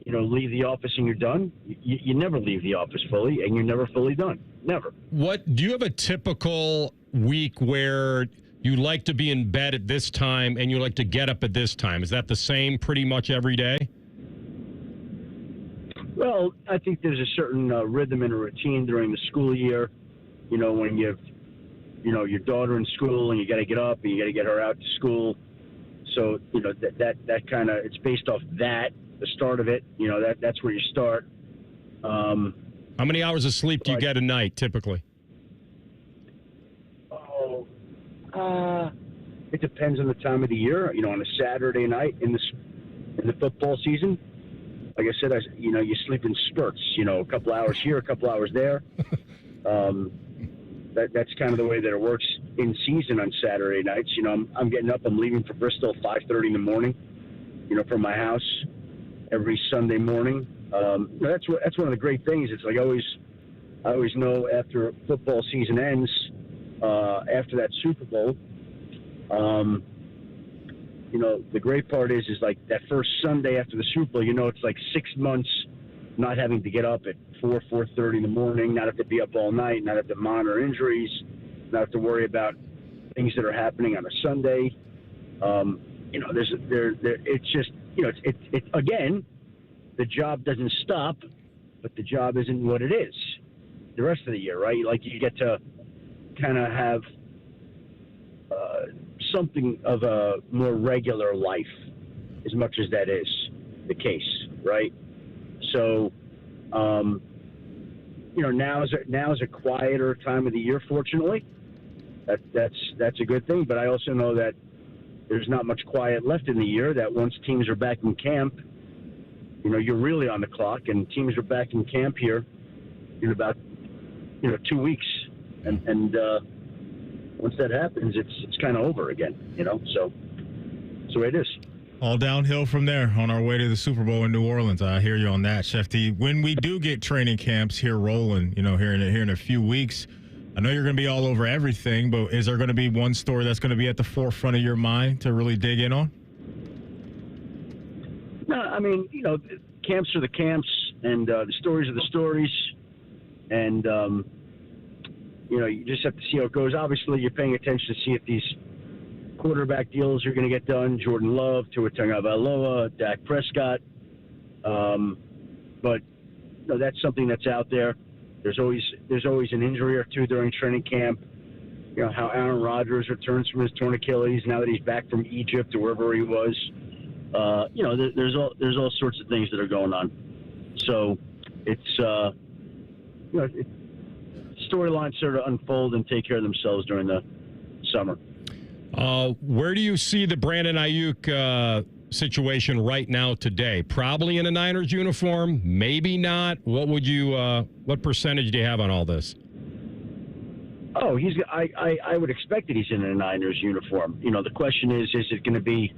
leave the office and you're done. You never leave the office fully, and you're never fully done. Never. Do you have a typical week where you like to be in bed at this time and you like to get up at this time? Is that the same pretty much every day? Well, I think there's a certain rhythm and a routine during the school year. When you have, your daughter in school and you got to get up and you got to get her out to school. So, that kind of, it's based off that, the start of it, that's where you start. How many hours of sleep do you get a night typically? It depends on the time of the year. On a Saturday night in the football season, like I said, you sleep in spurts. A couple hours here, a couple hours there. That's kind of the way that it works in season on Saturday nights. I'm getting up. I'm leaving for Bristol at 5:30 in the morning. From my house every Sunday morning. That's one of the great things. It's like I always know after football season ends. After that Super Bowl, the great part is like that first Sunday after the Super Bowl, it's like 6 months not having to get up at 4:30 in the morning, not have to be up all night, not have to monitor injuries, not have to worry about things that are happening on a Sunday. It's just, again, the job doesn't stop, but the job isn't what it is the rest of the year, right? Like, you get to kind of have something of a more regular life, as much as that is the case, right? So, now is a quieter time of the year. Fortunately, that's a good thing. But I also know that there's not much quiet left in the year. That once teams are back in camp, you're really on the clock, and teams are back in camp here in about 2 weeks. And once that happens, it's kind of over again, So that's the way it is. All downhill from there on our way to the Super Bowl in New Orleans. I hear you on that, Schefter. When we do get training camps here rolling, here in a few weeks, I know you're going to be all over everything, but is there going to be one story that's going to be at the forefront of your mind to really dig in on? No, I mean, camps are the camps, and the stories are the stories, and you just have to see how it goes. Obviously, you're paying attention to see if these quarterback deals are going to get done. Jordan Love, Tua Tagovailoa, Dak Prescott. But that's something that's out there. There's always an injury or two during training camp. How Aaron Rodgers returns from his torn Achilles now that he's back from Egypt or wherever he was. There's all sorts of things that are going on. So it's storylines sort of unfold and take care of themselves during the summer. Where do you see the Brandon Ayuk situation right now today? Probably in a Niners uniform, maybe not. What percentage do you have on all this? Oh, I would expect that he's in a Niners uniform. The question is it going to be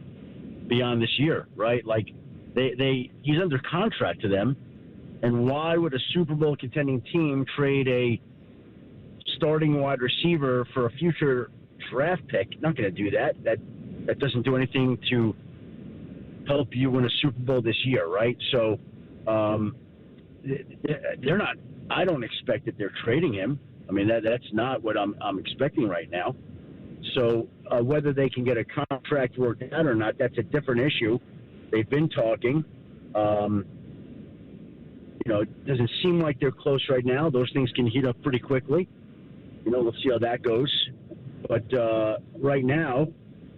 beyond this year, right? Like he's under contract to them, and why would a Super Bowl contending team trade a starting wide receiver for a future draft pick. Not going to do that. That doesn't do anything to help you win a Super Bowl this year, right? So they're not. I don't expect that they're trading him. I mean, that's not what I'm expecting right now. So whether they can get a contract worked out or not, that's a different issue. They've been talking. It doesn't seem like they're close right now. Those things can heat up pretty quickly. We'll see how that goes. But right now,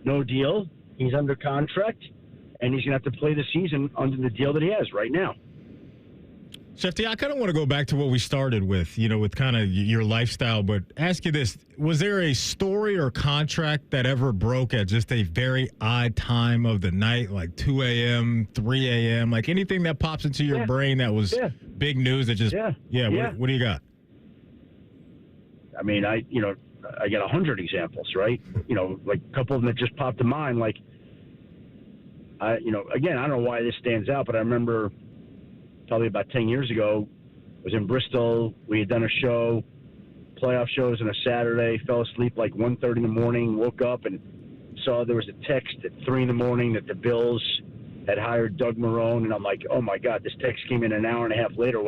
no deal. He's under contract, and he's going to have to play the season under the deal that he has right now. Schefter, I kind of want to go back to what we started with, with kind of your lifestyle, but ask you this. Was there a story or contract that ever broke at just a very odd time of the night, like 2 a.m., 3 a.m., like anything that pops into your brain that was big news that just, what do you got? I mean, I got 100 examples, right? Like a couple of them that just popped to mind. Like, again, I don't know why this stands out, but I remember probably about 10 years ago, I was in Bristol. We had done a show, playoff shows on a Saturday, fell asleep like 1:30 in the morning, woke up and saw there was a text at 3 in the morning that the Bills had hired Doug Marrone. And I'm like, oh my God, this text came in an hour and a half earlier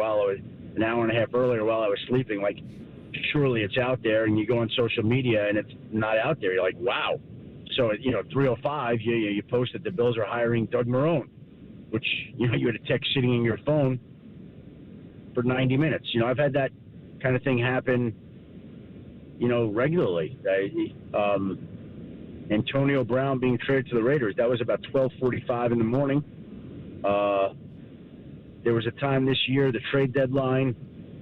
while I was sleeping. Like, surely it's out there. And you go on social media and it's not out there. You're like, wow. So at 3:05, you post that the Bills are hiring Doug Marrone, which, you had a text sitting in your phone for 90 minutes. I've had that kind of thing happen, regularly. Antonio Brown being traded to the Raiders, that was about 12:45 in the morning. There was a time this year, the trade deadline,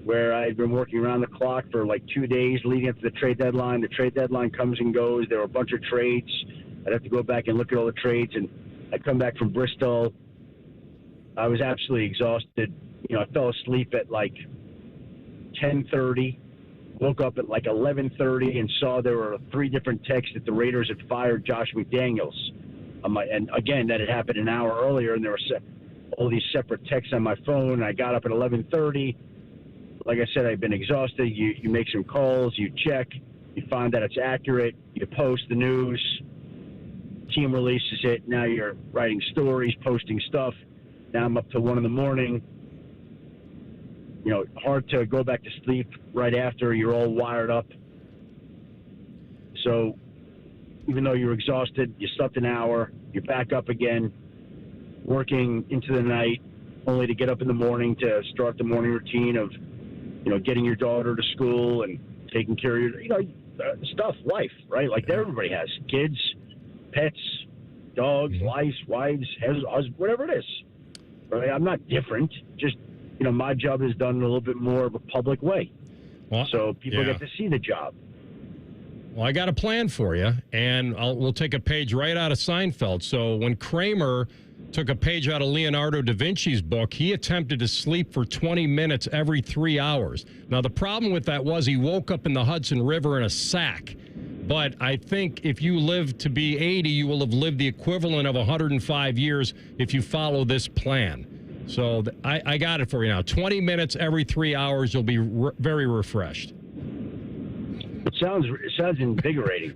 where I had been working around the clock for like 2 days leading up to the trade deadline. The trade deadline comes and goes. There were a bunch of trades. I'd have to go back and look at all the trades, and I'd come back from Bristol. I was absolutely exhausted. I fell asleep at like 10:30, woke up at like 11:30 and saw there were 3 different texts that the Raiders had fired Josh McDaniels. And again, that had happened an hour earlier, and there were all these separate texts on my phone. I got up at 11:30. Like I said, I've been exhausted. You make some calls, you check, you find that it's accurate, you post the news, team releases it. Now you're writing stories, posting stuff. Now I'm up to 1 in the morning. Hard to go back to sleep right after. You're all wired up. So even though you're exhausted, you slept an hour, you're back up again, working into the night, only to get up in the morning to start the morning routine of, getting your daughter to school and taking care of your, stuff, life, right? Like everybody has kids, pets, dogs, wives, husbands, whatever it is. Right? I'm not different. Just, my job is done in a little bit more of a public way. Well, so people get to see the job. Well, I got a plan for you, and we'll take a page right out of Seinfeld. So when Kramer took a page out of Leonardo da Vinci's book, he attempted to sleep for 20 minutes every 3 hours. Now, the problem with that was he woke up in the Hudson River in a sack. But I think if you live to be 80, you will have lived the equivalent of 105 years if you follow this plan. So I got it for you now. 20 minutes every 3 hours, you'll be very refreshed. It sounds invigorating.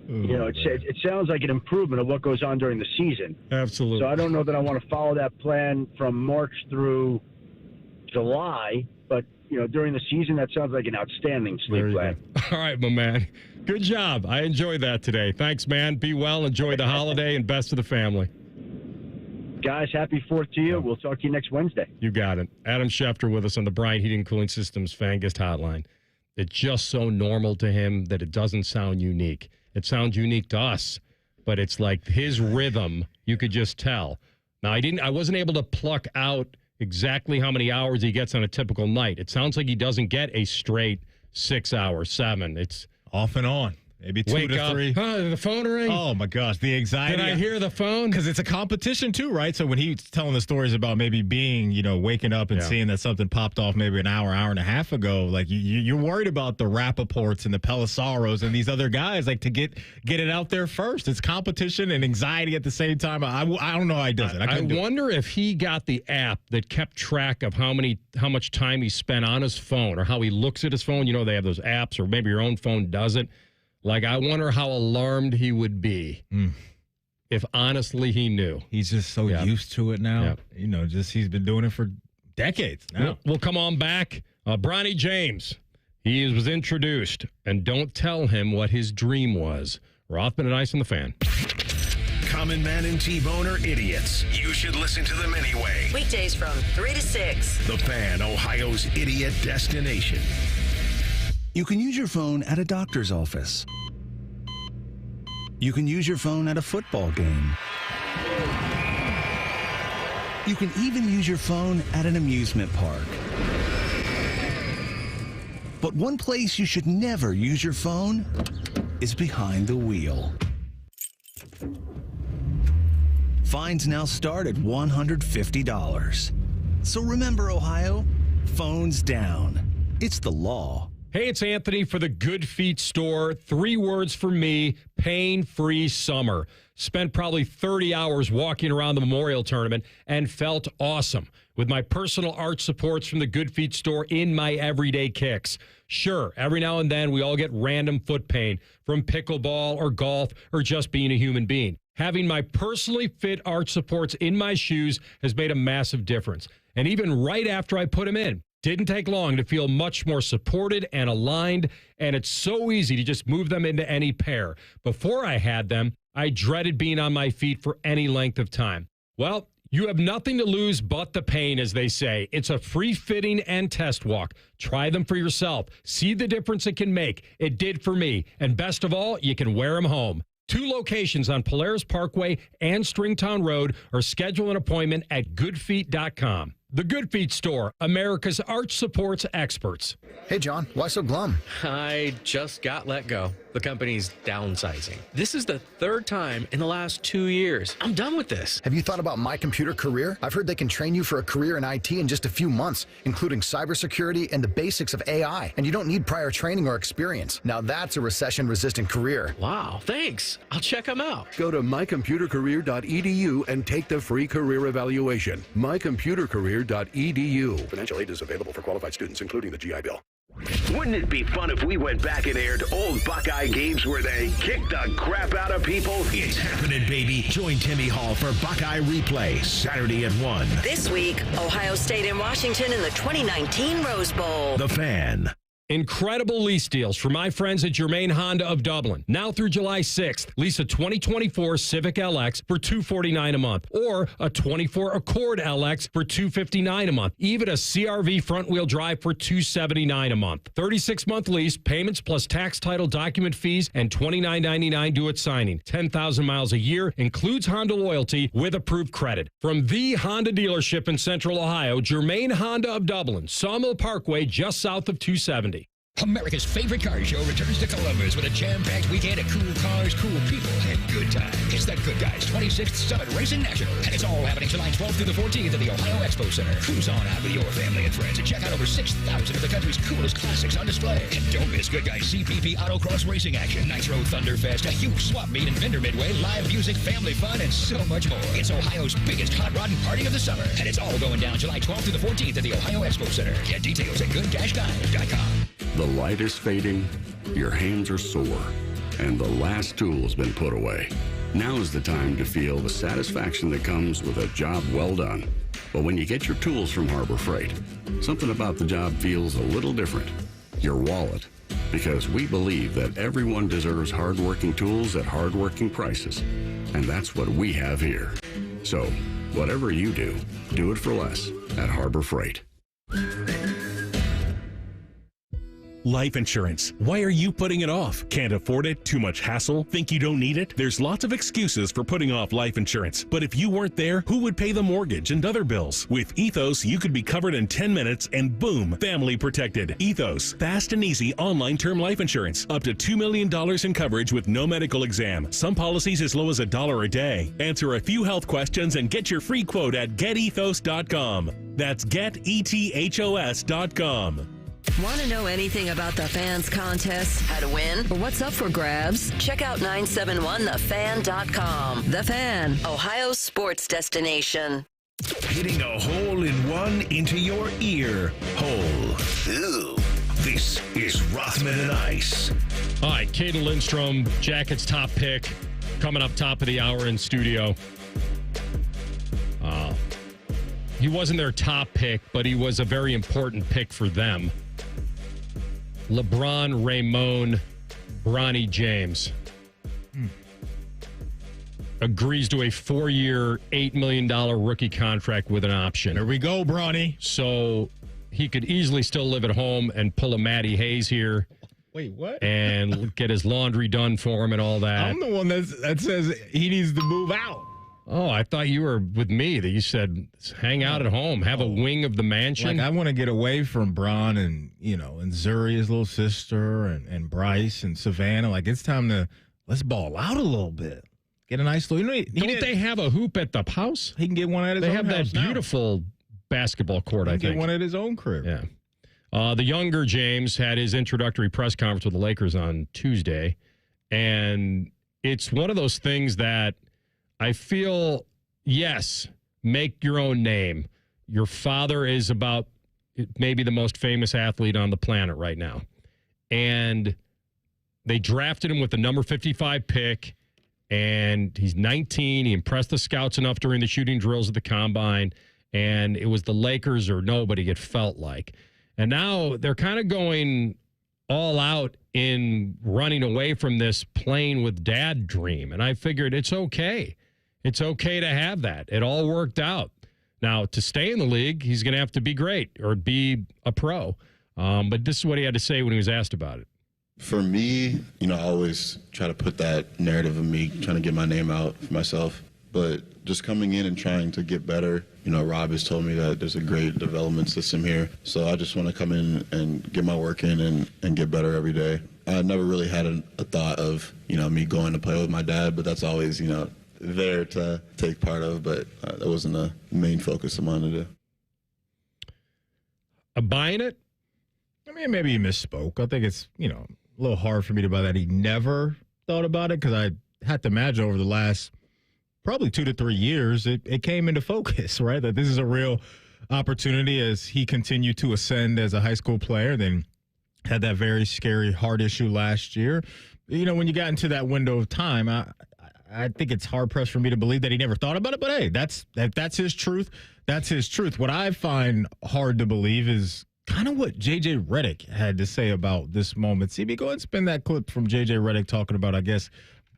It sounds like an improvement of what goes on during the season. Absolutely. So I don't know that I want to follow that plan from March through July, but during the season, that sounds like an outstanding sleep plan. All right, my man. Good job. I enjoyed that today. Thanks, man. Be well. Enjoy the holiday, and best to the family. Guys, happy 4th to you. We'll talk to you next Wednesday. You got it. Adam Schefter with us on the Bryant Heating and Cooling Systems Fan Guest Hotline. It's just so normal to him that it doesn't sound unique. It sounds unique to us, but it's like his rhythm, you could just tell. Now, I wasn't able to pluck out exactly how many hours he gets on a typical night. It sounds like he doesn't get a straight 6 hours, 7. It's off and on. maybe 2 Wake to up. 3. The phone ring? Oh, my gosh. The anxiety. Did I hear the phone? Because it's a competition, too, right? So when he's telling the stories about maybe being, waking up and seeing that something popped off maybe an hour and a half ago, like you're worried about the Rappaports and the Pelisaros and these other guys, like to get it out there first. It's competition and anxiety at the same time. I don't know how he does it. I wonder if he got the app that kept track of how much time he spent on his phone or how he looks at his phone. They have those apps, or maybe your own phone doesn't. Like, I wonder how alarmed he would be if honestly he knew. He's just so used to it now. He's been doing it for decades now. We'll come on back. Bronny James, he was introduced, and don't tell him what his dream was. Rothman and Ice on the Fan. Common Man and T-Bone are idiots. You should listen to them anyway. Weekdays from 3 to 6. The Fan, Ohio's idiot destination. You can use your phone at a doctor's office. You can use your phone at a football game. You can even use your phone at an amusement park. But one place you should never use your phone is behind the wheel. Fines now start at $150. So remember, Ohio, phones down. It's the law. Hey, it's Anthony for the Good Feet store. 3 words for me: pain-free summer. Spent probably 30 hours walking around the Memorial Tournament and felt awesome with my personal arch supports from the Good Feet store in my everyday kicks. Sure, every now and then we all get random foot pain from pickleball or golf or just being a human being. Having my personally fit arch supports in my shoes has made a massive difference. And even right after I put them in, didn't take long to feel much more supported and aligned, and it's so easy to just move them into any pair. Before I had them, I dreaded being on my feet for any length of time. Well, you have nothing to lose but the pain, as they say. It's a free fitting and test walk. Try them for yourself. See the difference it can make. It did for me. And best of all, you can wear them home. 2 locations on Polaris Parkway and Stringtown Road, or schedule an appointment at goodfeet.com. The Good Feet store, America's arch supports experts. Hey, John, why so glum? I just got let go. The company's downsizing. This is the 3rd time in the last 2 years. I'm done with this. Have you thought about My Computer Career? I've heard they can train you for a career in IT in just a few months, including cybersecurity and the basics of AI. And you don't need prior training or experience. Now that's a recession-resistant career. Wow, thanks. I'll check them out. Go to mycomputercareer.edu and take the free career evaluation. mycomputercareer.edu. Financial aid is available for qualified students, including the GI Bill. Wouldn't it be fun if we went back and aired old Buckeye games where they kicked the crap out of people? It's happening, baby. Join Timmy Hall for Buckeye Replay, Saturday at 1. This week, Ohio State and Washington in the 2019 Rose Bowl. The Fan. Incredible lease deals for my friends at Germain Honda of Dublin. Now through July 6th, lease a 2024 Civic LX for $249 a month, or a 24 Accord LX for $259 a month, even a CRV front-wheel drive for $279 a month. 36-month lease, payments plus tax, title, document fees, and $29.99 due at signing. 10,000 miles a year, includes Honda loyalty with approved credit. From the Honda dealership in Central Ohio, Germain Honda of Dublin, Sawmill Parkway, just south of 270. America's favorite car show returns to Columbus with a jam-packed weekend of cool cars, cool people, and good times. It's the Good Guys 26th Summit Racing National, and it's all happening July 12th through the 14th at the Ohio Expo Center. Cruise on out with your family and friends and check out over 6,000 of the country's coolest classics on display. And don't miss Good Guys CPP Autocross Racing action, Nitro Thunderfest, a huge swap meet and vendor midway, live music, family fun, and so much more. It's Ohio's biggest hot rod and party of the summer, and it's all going down July 12th through the 14th at the Ohio Expo Center. Get details at good-guys.com. The light is fading, your hands are sore, and the last tool has been put away. Now is the time to feel the satisfaction that comes with a job well done. But when you get your tools from Harbor Freight, something about the job feels a little different. Your wallet. Because we believe that everyone deserves hardworking tools at hardworking prices. And that's what we have here. So, whatever you do it for less at Harbor Freight. Life insurance. Why are you putting it off? Can't afford it? Too much hassle? Think you don't need it? There's lots of excuses for putting off life insurance. But if you weren't there, who would pay the mortgage and other bills? With Ethos, you could be covered in 10 minutes and boom, family protected. Ethos, fast and easy online term life insurance. Up to $2 million in coverage with no medical exam. Some policies as low as $1 a day. Answer a few health questions and get your free quote at getethos.com. That's getethos.com. Want to know anything about the Fans contest, how to win, or what's up for grabs? Check out 971thefan.com. The Fan, Ohio's sports destination. Hitting a hole in one into your ear hole. Ew. This is Rothman and Ice. All right, Cayden Lindstrom, Jackets top pick, coming up top of the hour in studio. He wasn't their top pick, but he was a very important pick for them. LeBron Ramon Bronny James agrees to a 4-year, $8 million rookie contract with an option. There we go, Bronny. So he could easily still live at home and pull a Matty Hayes here. Wait, what? And get his laundry done for him and all that. I'm the one that says he needs to move out. Oh, I thought you were with me, that you said hang out at home, have a wing of the mansion. Like, I want to get away from Bron and Zuri, his little sister, and Bryce and Savannah. Like, it's time to let's ball out a little bit. Get a nice little. Don't they have a hoop at the house? He can get one at his own house. They have that beautiful basketball court, I think. Get one at his own crib. Yeah. The younger James had his introductory press conference with the Lakers on Tuesday, and it's one of those things that I feel, yes, make your own name. Your father is about maybe the most famous athlete on the planet right now. And they drafted him with the number 55 pick, and he's 19. He impressed the scouts enough during the shooting drills at the combine, and it was the Lakers or nobody, it felt like. And now they're kind of going all out in running away from this playing with dad dream. And I figured it's okay. It's okay to have that. It all worked out. Now, to stay in the league, he's going to have to be great or be a pro. But this is what he had to say when he was asked about it. For me, I always try to put that narrative of me trying to get my name out for myself. But just coming in and trying to get better, Rob has told me that there's a great development system here. So I just want to come in and get my work in and get better every day. I never really had a thought of, me going to play with my dad, but that's always, there to take part of, but that wasn't a main focus of mine to do. Buying it? I mean, maybe he misspoke. I think it's, a little hard for me to buy that he never thought about it, because I had to imagine over the last probably 2 to 3 years, it came into focus, right? That this is a real opportunity as he continued to ascend as a high school player, then had that very scary heart issue last year. When you got into that window of time, I think it's hard-pressed for me to believe that he never thought about it, but hey, that's his truth. That's his truth. What I find hard to believe is kind of what J.J. Redick had to say about this moment. CB, go ahead and spin that clip from J.J. Redick talking about, I guess,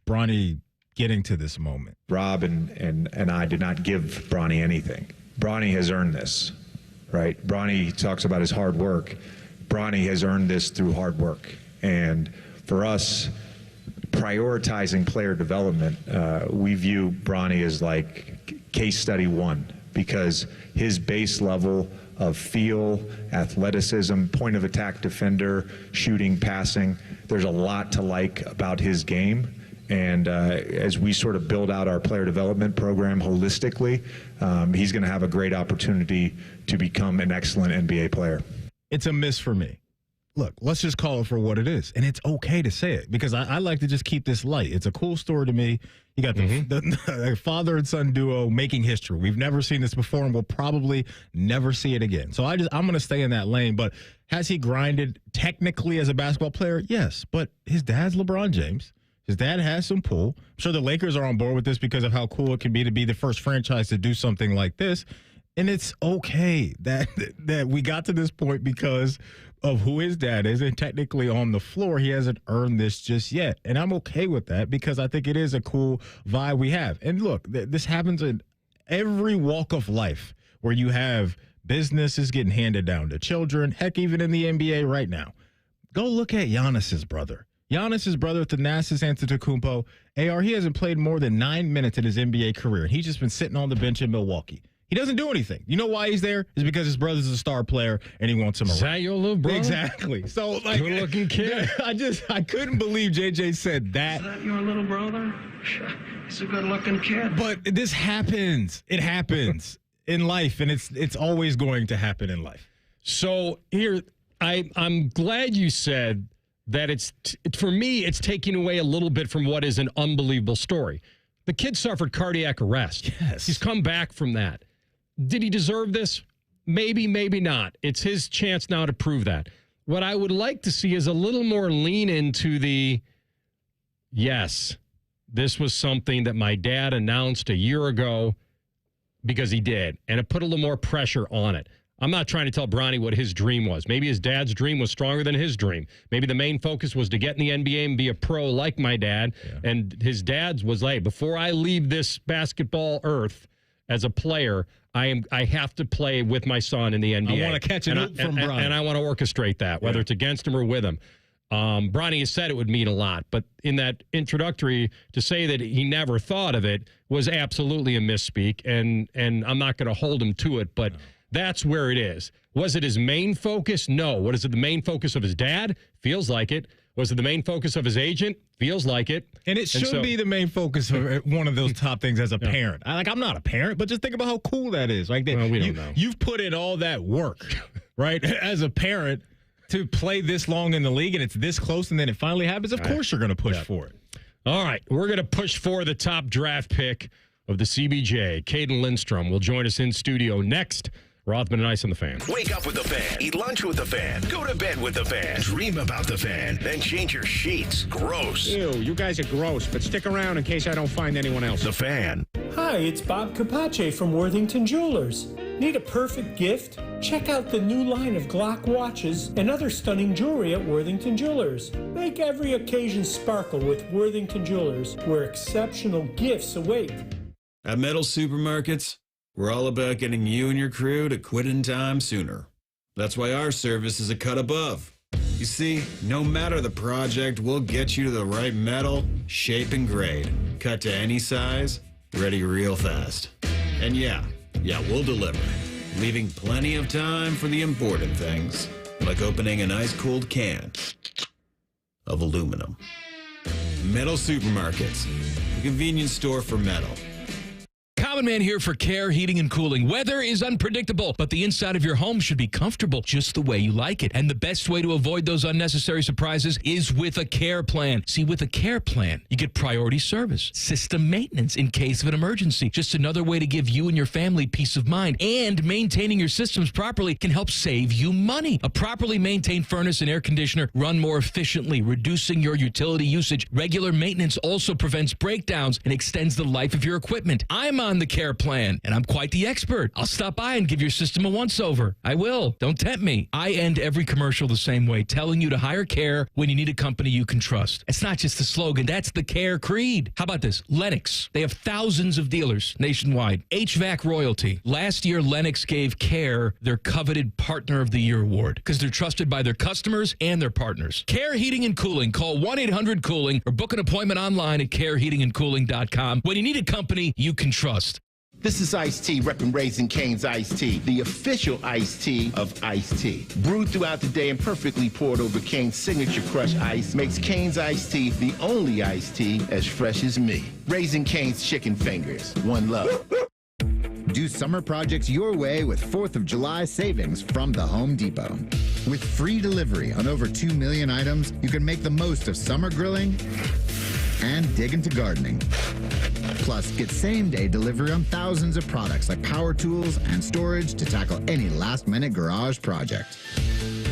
Bronny getting to this moment. Rob and I did not give Bronny anything. Bronny has earned this, right? Bronny talks about his hard work. Bronny has earned this through hard work. And for us, prioritizing player development, we view Bronny as like case study 1, because his base level of feel, athleticism, point of attack defender, shooting, passing, there's a lot to like about his game. And as we sort of build out our player development program holistically, he's going to have a great opportunity to become an excellent NBA player. It's a miss for me. Look, let's just call it for what it is. And it's okay to say it, because I like to just keep this light. It's a cool story to me. You got the father and son duo making history. We've never seen this before, and we'll probably never see it again. So I'm going to stay in that lane. But has he grinded technically as a basketball player? Yes. But his dad's LeBron James. His dad has some pull. I'm sure the Lakers are on board with this because of how cool it can be to be the first franchise to do something like this. And it's okay that we got to this point because of who his dad is, and technically on the floor, he hasn't earned this just yet. And I'm okay with that, because I think it is a cool vibe we have. And look, this happens in every walk of life where you have businesses getting handed down to children, heck, even in the NBA right now. Go look at Giannis's brother. Giannis's brother, Thanasis Antetokounmpo, AR, he hasn't played more than 9 minutes in his NBA career, and he's just been sitting on the bench in Milwaukee. He doesn't do anything. You know why he's there? It's because his brother's a star player, and he wants him around. Is that your little brother? Exactly. So, like, good-looking kid. I couldn't believe JJ said that. Is that your little brother? He's a good-looking kid. But this happens. It happens in life, and it's always going to happen in life. So here, I'm glad you said that for me, it's taking away a little bit from what is an unbelievable story. The kid suffered cardiac arrest. Yes. He's come back from that. Did he deserve this? Maybe, maybe not. It's his chance now to prove that. What I would like to see is a little more lean into yes, this was something that my dad announced a year ago because he did, and it put a little more pressure on it. I'm not trying to tell Bronny what his dream was. Maybe his dad's dream was stronger than his dream. Maybe the main focus was to get in the NBA and be a pro like my dad. Yeah. And his dad's was like, before I leave this basketball earth as a player, I have to play with my son in the NBA. I want to catch it up from Bronny. And I want to orchestrate that, whether it's against him or with him. Bronny has said it would mean a lot, but in that introductory, to say that he never thought of it was absolutely a misspeak, and I'm not going to hold him to it, but that's where it is. Was it his main focus? No. What is it, the main focus of his dad? Feels like it. Was it the main focus of his agent? Feels like it. And it should be the main focus of one of those top things as a parent. I'm not a parent, but just think about how cool that is. Like, well, we don't know. You've put in all that work, right, as a parent to play this long in the league, and it's this close, and then it finally happens. Of course you're going to push for it. All right. We're going to push for the top draft pick of the CBJ. Cayden Lindstrom will join us in studio next. Rothman and Ice on the Fan. Wake up with the Fan. Eat lunch with the Fan. Go to bed with the Fan. Dream about the Fan. Then change your sheets. Gross. Ew, you guys are gross, but stick around in case I don't find anyone else. The Fan. Hi, it's Bob Capace from Worthington Jewelers. Need a perfect gift? Check out the new line of Glock watches and other stunning jewelry at Worthington Jewelers. Make every occasion sparkle with Worthington Jewelers, where exceptional gifts await. At Metal Supermarkets, we're all about getting you and your crew to quit in time sooner. That's why our service is a cut above. You see, no matter the project, we'll get you to the right metal, shape, and grade. Cut to any size, ready real fast. And yeah, we'll deliver, leaving plenty of time for the important things, like opening an ice-cold can of aluminum. Metal Supermarkets, the convenience store for metal. Common Man here for Care Heating and Cooling. Weather is unpredictable, but the inside of your home should be comfortable just the way you like it. And the best way to avoid those unnecessary surprises is with a care plan. See, with a care plan, you get priority service, system maintenance in case of an emergency. Just another way to give you and your family peace of mind. And maintaining your systems properly can help save you money. A properly maintained furnace and air conditioner run more efficiently, reducing your utility usage. Regular maintenance also prevents breakdowns and extends the life of your equipment. I'm on the care plan, and I'm quite the expert. I'll stop by and give your system a once-over. I will. Don't tempt me. I end every commercial the same way, telling you to hire Care when you need a company you can trust. It's not just the slogan. That's the Care creed. How about this? Lennox. They have thousands of dealers nationwide. HVAC royalty. Last year, Lennox gave Care their coveted Partner of the Year award because they're trusted by their customers and their partners. Care Heating and Cooling. Call 1-800-COOLING or book an appointment online at careheatingandcooling.com when you need a company you can trust. This is Ice-T, repping Raising Cane's Iced Tea, the official iced tea of iced tea. Brewed throughout the day and perfectly poured over Cane's signature crushed ice makes Cane's Iced Tea the only iced tea as fresh as me. Raising Cane's Chicken Fingers. One love. Do summer projects your way with 4th of July savings from the Home Depot. With free delivery on over 2 million items, you can make the most of summer grilling and dig into gardening. Plus, get same-day delivery on thousands of products like power tools and storage to tackle any last-minute garage project.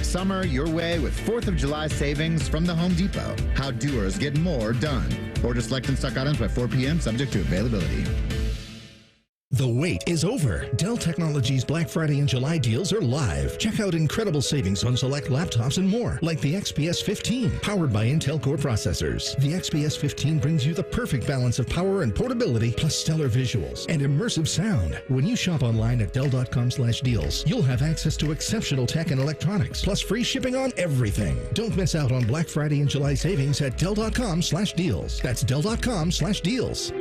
Summer your way with 4th of July savings from the Home Depot. How doers get more done. Order select and stock items by 4 p.m. subject to availability. The wait is over. Dell Technologies Black Friday and July deals are live. Check out incredible savings on select laptops and more, like the XPS 15, powered by Intel Core processors. The XPS 15 brings you the perfect balance of power and portability, plus stellar visuals and immersive sound. When you shop online at Dell.com/deals, you'll have access to exceptional tech and electronics, plus free shipping on everything. Don't miss out on Black Friday and July savings at Dell.com/deals. That's Dell.com/deals.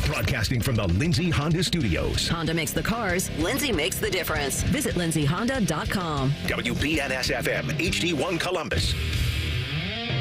Broadcasting from the Lindsay Honda Studios. Honda makes the cars. Lindsay makes the difference. Visit lindsayhonda.com. WBNS-FM, HD1 Columbus.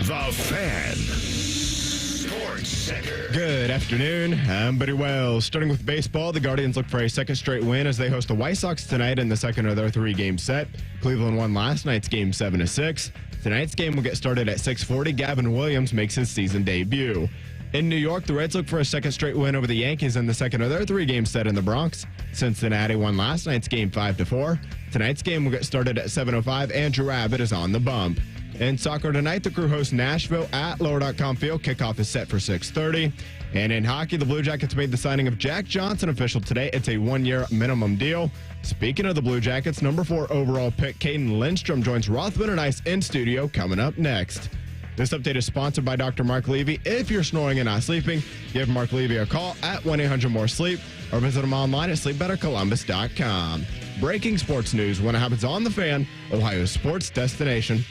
The Fan. Sports Center. Good afternoon. I'm Buddy Wells. Starting with baseball, the Guardians look for a second straight win as they host the White Sox tonight in the second of their three-game set. Cleveland won last night's game 7-6. Tonight's game will get started at 6:40. Gavin Williams makes his season debut. In New York, the Reds look for a second straight win over the Yankees in the second of their three-game set in the Bronx. Cincinnati won last night's game 5-4. Tonight's game will get started at 7:05. Andrew Abbott is on the bump. In soccer tonight, the Crew hosts Nashville at Lower.com Field. Kickoff is set for 6:30. And in hockey, the Blue Jackets made the signing of Jack Johnson official today. It's a one-year minimum deal. Speaking of the Blue Jackets, number 4 overall pick Cayden Lindstrom joins Rothman and Ice in studio coming up next. This update is sponsored by Dr. Mark Levy. If you're snoring and not sleeping, give Mark Levy a call at 1-800-MORE-SLEEP or visit him online at sleepbettercolumbus.com. Breaking sports news when it happens on The Fan, Ohio's sports destination.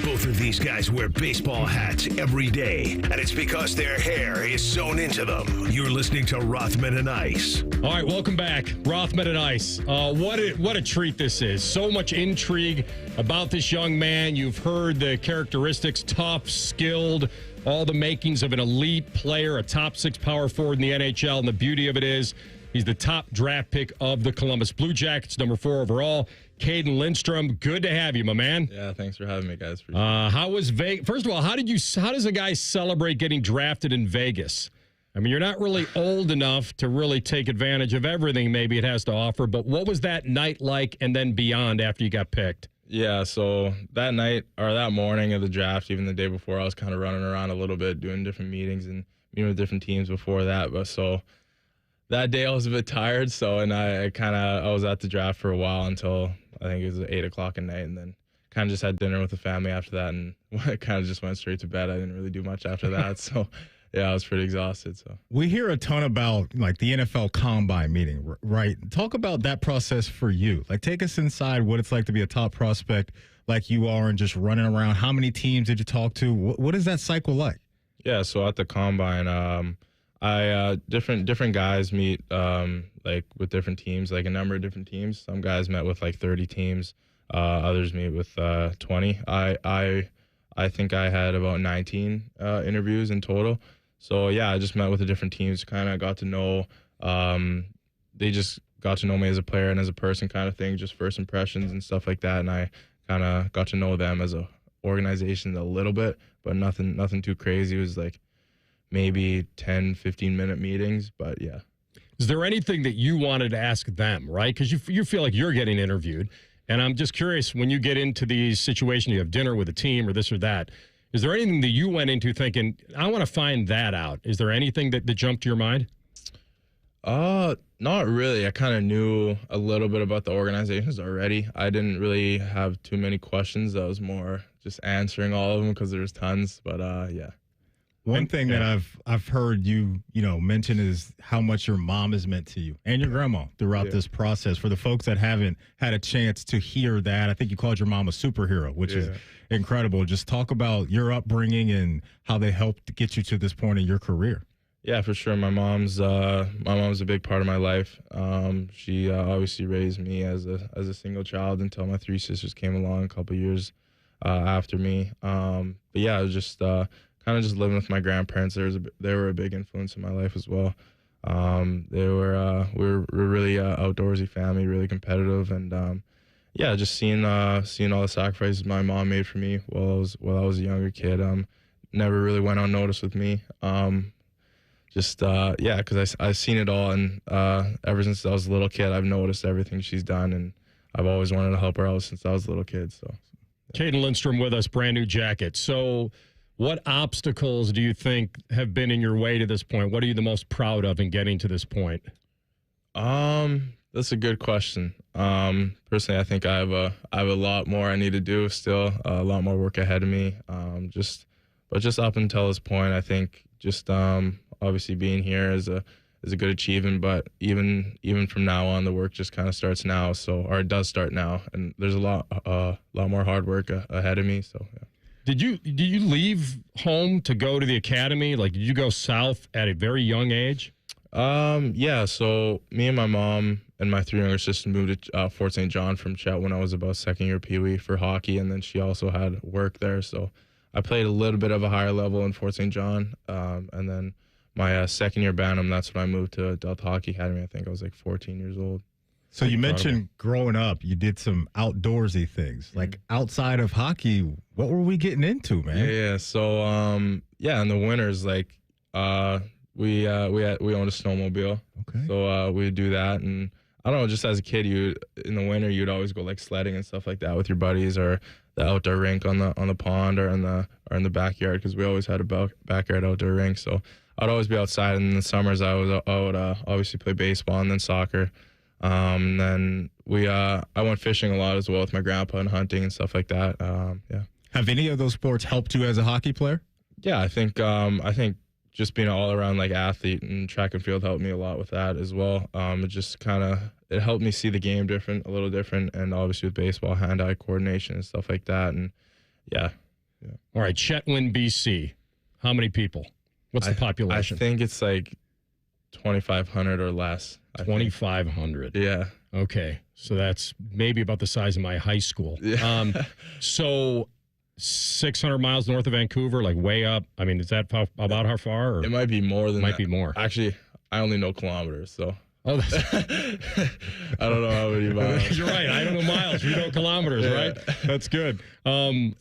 Both of these guys wear baseball hats every day, and it's because their hair is sewn into them. You're listening to Rothman and Ice. All right, welcome back. Rothman and Ice. What a treat this is. So much intrigue about this young man. You've heard the characteristics: tough, skilled, all the makings of an elite player, a top 6 power forward in the NHL. And the beauty of it is he's the top draft pick of the Columbus Blue Jackets, number 4 overall. Cayden Lindstrom, good to have you, my man. Yeah, thanks for having me, guys. How was Vegas? First of all, how does a guy celebrate getting drafted in Vegas? I mean, you're not really old enough to really take advantage of everything maybe it has to offer, but what was that night like and then beyond after you got picked? Yeah, so that night or that morning of the draft, even the day before, I was kind of running around a little bit, doing different meetings and meeting with different teams before that. But so that day I was a bit tired, and I was at the draft for a while until I think it was 8 o'clock at night, and then kind of just had dinner with the family after that, and I kind of just went straight to bed. I didn't really do much after that, so yeah, I was pretty exhausted. So we hear a ton about like the NFL Combine meeting, right? Talk about that process for you. Like, take us inside what it's like to be a top prospect like you are, and just running around. How many teams did you talk to? What is that cycle like? Yeah, so at the Combine, I different guys meet like with different teams, like a number of different teams. Some guys met with like 30 teams, others meet with 20. I think I had about 19 interviews in total. So yeah, I just met with the different teams, kind of got to know. They just got to know me as a player and as a person, kind of thing, just first impressions and stuff like that. And I kind of got to know them as a organization a little bit, but nothing too crazy. It was like maybe 10, 15-minute meetings, but yeah. Is there anything that you wanted to ask them, right? Because you feel like you're getting interviewed, and I'm just curious, when you get into these situations, you have dinner with a team or this or that, is there anything that you went into thinking, I want to find that out? Is there anything that jumped to your mind? Not really. I kind of knew a little bit about the organizations already. I didn't really have too many questions. I was more just answering all of them because there's tons, but yeah. One thing that I've heard you mention is how much your mom has meant to you and your grandma throughout this process. For the folks that haven't had a chance to hear that, I think you called your mom a superhero, which is incredible. Just talk about your upbringing and how they helped get you to this point in your career. Yeah, for sure. My mom's a big part of my life. She obviously raised me as a single child until my 3 sisters came along a couple years after me. But yeah, I was just kind of just living with my grandparents. They were a big influence in my life as well. We were really outdoorsy family, really competitive, and yeah, just seeing all the sacrifices my mom made for me while I was a younger kid. Never really went unnoticed with me. Yeah, because I've seen it all, and ever since I was a little kid, I've noticed everything she's done, and I've always wanted to help her out since I was a little kid. So, Cayden Lindstrom with us, brand new jacket. So, What obstacles do you think have been in your way to this point? What are you the most proud of in getting to this point? That's a good question. Personally, I think I have a lot more I need to do still, a lot more work ahead of me. But just up until this point, I think just obviously being here is a good achievement. But even from now on, the work just kind of starts now. Or it does start now, and there's a lot more hard work ahead of me. So yeah. Did you leave home to go to the academy? Like, did you go south at a very young age? Yeah. So me and my mom and my 3 younger sisters moved to Fort St. John from Chet when I was about second year Pee Wee for hockey, and then she also had work there. So I played a little bit of a higher level in Fort St. John, and then my second year Bantam, that's when I moved to Delta Hockey Academy. I think I was like 14 years old. So you mentioned growing up, you did some outdoorsy things. Like outside of hockey, what were we getting into, man? Yeah. So in the winters, like we owned a snowmobile. Okay. So we'd do that, and I don't know, just as a kid, in the winter you'd always go like sledding and stuff like that with your buddies, or the outdoor rink on the pond or in the backyard, because we always had a backyard outdoor rink. So I'd always be outside. And in the summers I would obviously play baseball and then soccer. Then I went fishing a lot as well with my grandpa and hunting and stuff like that. Yeah. Have any of those sports helped you as a hockey player? Yeah, I think just being an all around like athlete and track and field helped me a lot with that as well. It just it helped me see the game a little different, and obviously with baseball, hand-eye coordination and stuff like that. And yeah. All right, Chetwynd, BC. How many people? What's the population? I think it's like 2,500 or less. 2,500. Yeah. Okay. So that's maybe about the size of my high school. Yeah. So 600 miles north of Vancouver, like way up. I mean, is that about how far? Or? It might be more than that. Might be more. Actually, I only know kilometers, so. Oh, that's I don't know how many miles. You're right. I don't know miles. You know kilometers, right? That's good.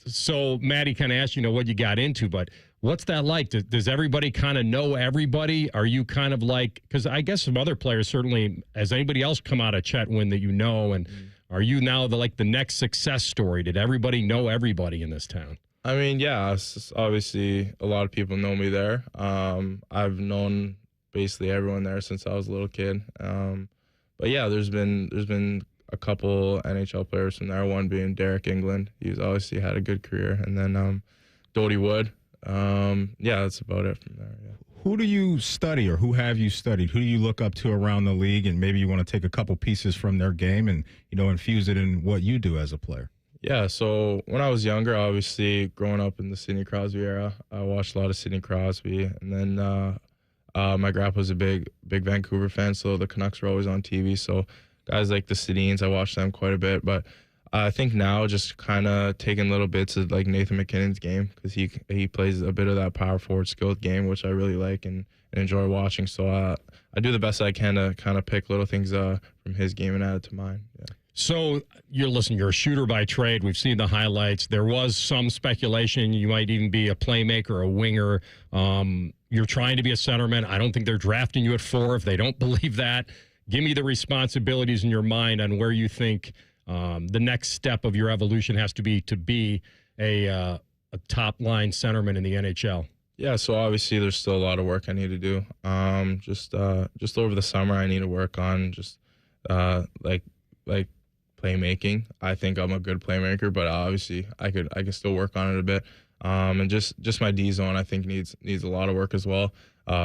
So Maddie kind of asked, what you got into, but what's that like? Does everybody kind of know everybody? Are you kind of like, because I guess some other players certainly, has anybody else come out of Chetwynd that you know, and are you now the next success story? Did everybody know everybody in this town? I mean, yeah, obviously a lot of people know me there. I've known basically everyone there since I was a little kid. But yeah, there's been a couple NHL players from there, one being Derek England. He's obviously had a good career. And then Dodie Wood. Yeah, that's about it from there. Yeah. Who do you study, or who have you studied? Who do you look up to around the league, and maybe you want to take a couple pieces from their game and, infuse it in what you do as a player? Yeah, so when I was younger, obviously growing up in the Sidney Crosby era, I watched a lot of Sidney Crosby. And then my grandpa was a big Vancouver fan, so the Canucks were always on TV. So guys like the Sedins, I watched them quite a bit. But I think now just kind of taking little bits of like Nathan McKinnon's game, because he plays a bit of that power forward skilled game, which I really like and enjoy watching. So I do the best I can to kind of pick little things from his game and add it to mine. Yeah. So you're a shooter by trade. We've seen the highlights. There was some speculation you might even be a playmaker, a winger. You're trying to be a centerman. I don't think they're drafting you at 4 if they don't believe that. Give me the responsibilities in your mind on where you think the next step of your evolution has to be a top-line centerman in the NHL. Yeah, so obviously there's still a lot of work I need to do. Just over the summer, I need to work on just like playmaking. I think I'm a good playmaker, but obviously I can still work on it a bit. And just my D zone, I think needs a lot of work as well.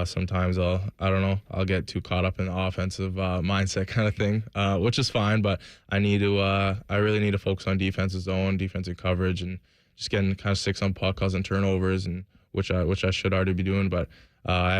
Sometimes I'll get too caught up in the offensive mindset kind of thing, which is fine. But I really need to focus on defensive zone, defensive coverage, and just getting kind of 6 on puck, causing turnovers, and which I should already be doing. But I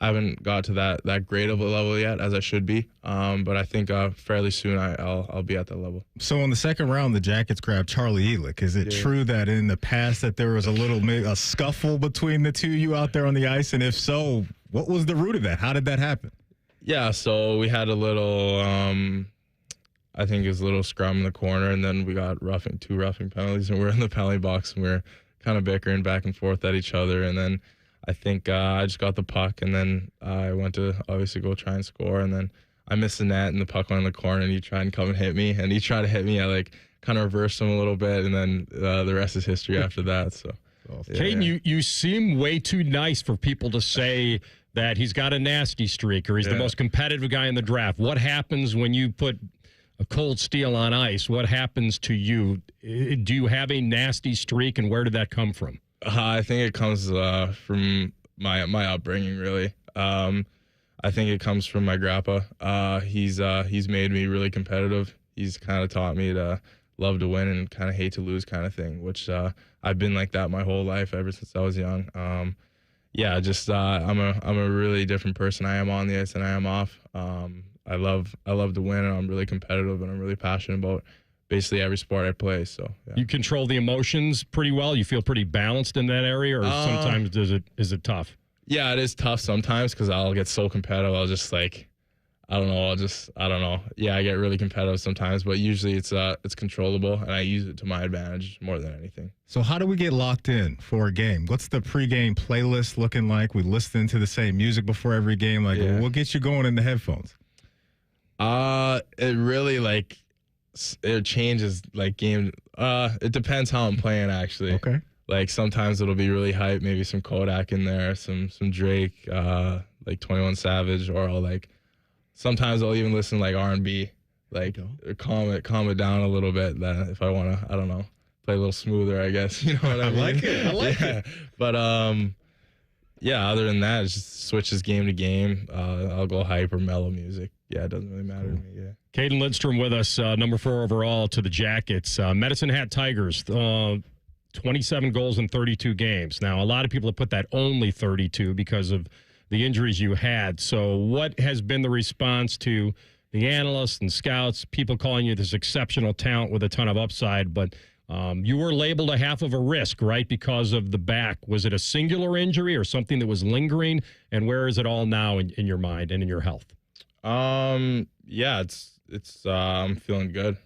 haven't got to that great of a level yet as I should be. But I think fairly soon I'll be at that level. So in the second round, the Jackets grabbed Charlie Elick. Is it true that in the past that there was a scuffle between the two of you out there on the ice? And if so, what was the root of that? How did that happen? Yeah, so we had a little, I think it was a little scrum in the corner, and then we got two roughing penalties, and we're in the penalty box, and we're kind of bickering back and forth at each other. And then I think I just got the puck, and then I went to obviously go try and score, and then I missed the net, and the puck went in the corner, and he tried and come and hit me, and he tried to hit me at like reversed him a little bit, and then the rest is history after that. So, Cayden, you seem way too nice for people to say that he's got a nasty streak or he's the most competitive guy in the draft. What happens when you put a cold steel on ice? What happens to you? Do you have a nasty streak, and where did that come from? I think it comes from my upbringing, really. I think it comes from my grandpa. He's made me really competitive. He's kind of taught me to love to win and kind of hate to lose kind of thing, which I've been like that my whole life ever since I was young. I'm a really different person. I am on the ice and I am off. I love to win, and I'm really competitive, and I'm really passionate about basically every sport I play. So you control the emotions pretty well. You feel pretty balanced in that area, or sometimes is it tough? Yeah, it is tough sometimes because I'll get so competitive. I'll just I don't know. Yeah, I get really competitive sometimes, but usually it's controllable, and I use it to my advantage more than anything. So how do we get locked in for a game? What's the pregame playlist looking like? We listen to the same music before every game. What gets you going in the headphones? It really it changes game. It depends how I'm playing actually. Okay. Sometimes it'll be really hype, maybe some Kodak in there, some Drake, 21 Savage, or sometimes I'll even listen to R&B, calm it down a little bit. That if I want to, I don't know, play a little smoother, I guess. You know what I mean? I like it. But other than that, it just switches game to game. I'll go hype or mellow music. Yeah, it doesn't really matter to me. Yeah. Cayden Lindstrom with us, number 4 overall to the Jackets. Medicine Hat Tigers, 27 goals in 32 games. Now, a lot of people have put that only 32 because of the injuries you had. So what has been the response to the analysts and scouts, people calling you this exceptional talent with a ton of upside, but you were labeled a half of a risk, right, because of the back. Was it a singular injury or something that was lingering? And where is it all now in your mind and in your health? Yeah, it's I'm feeling good.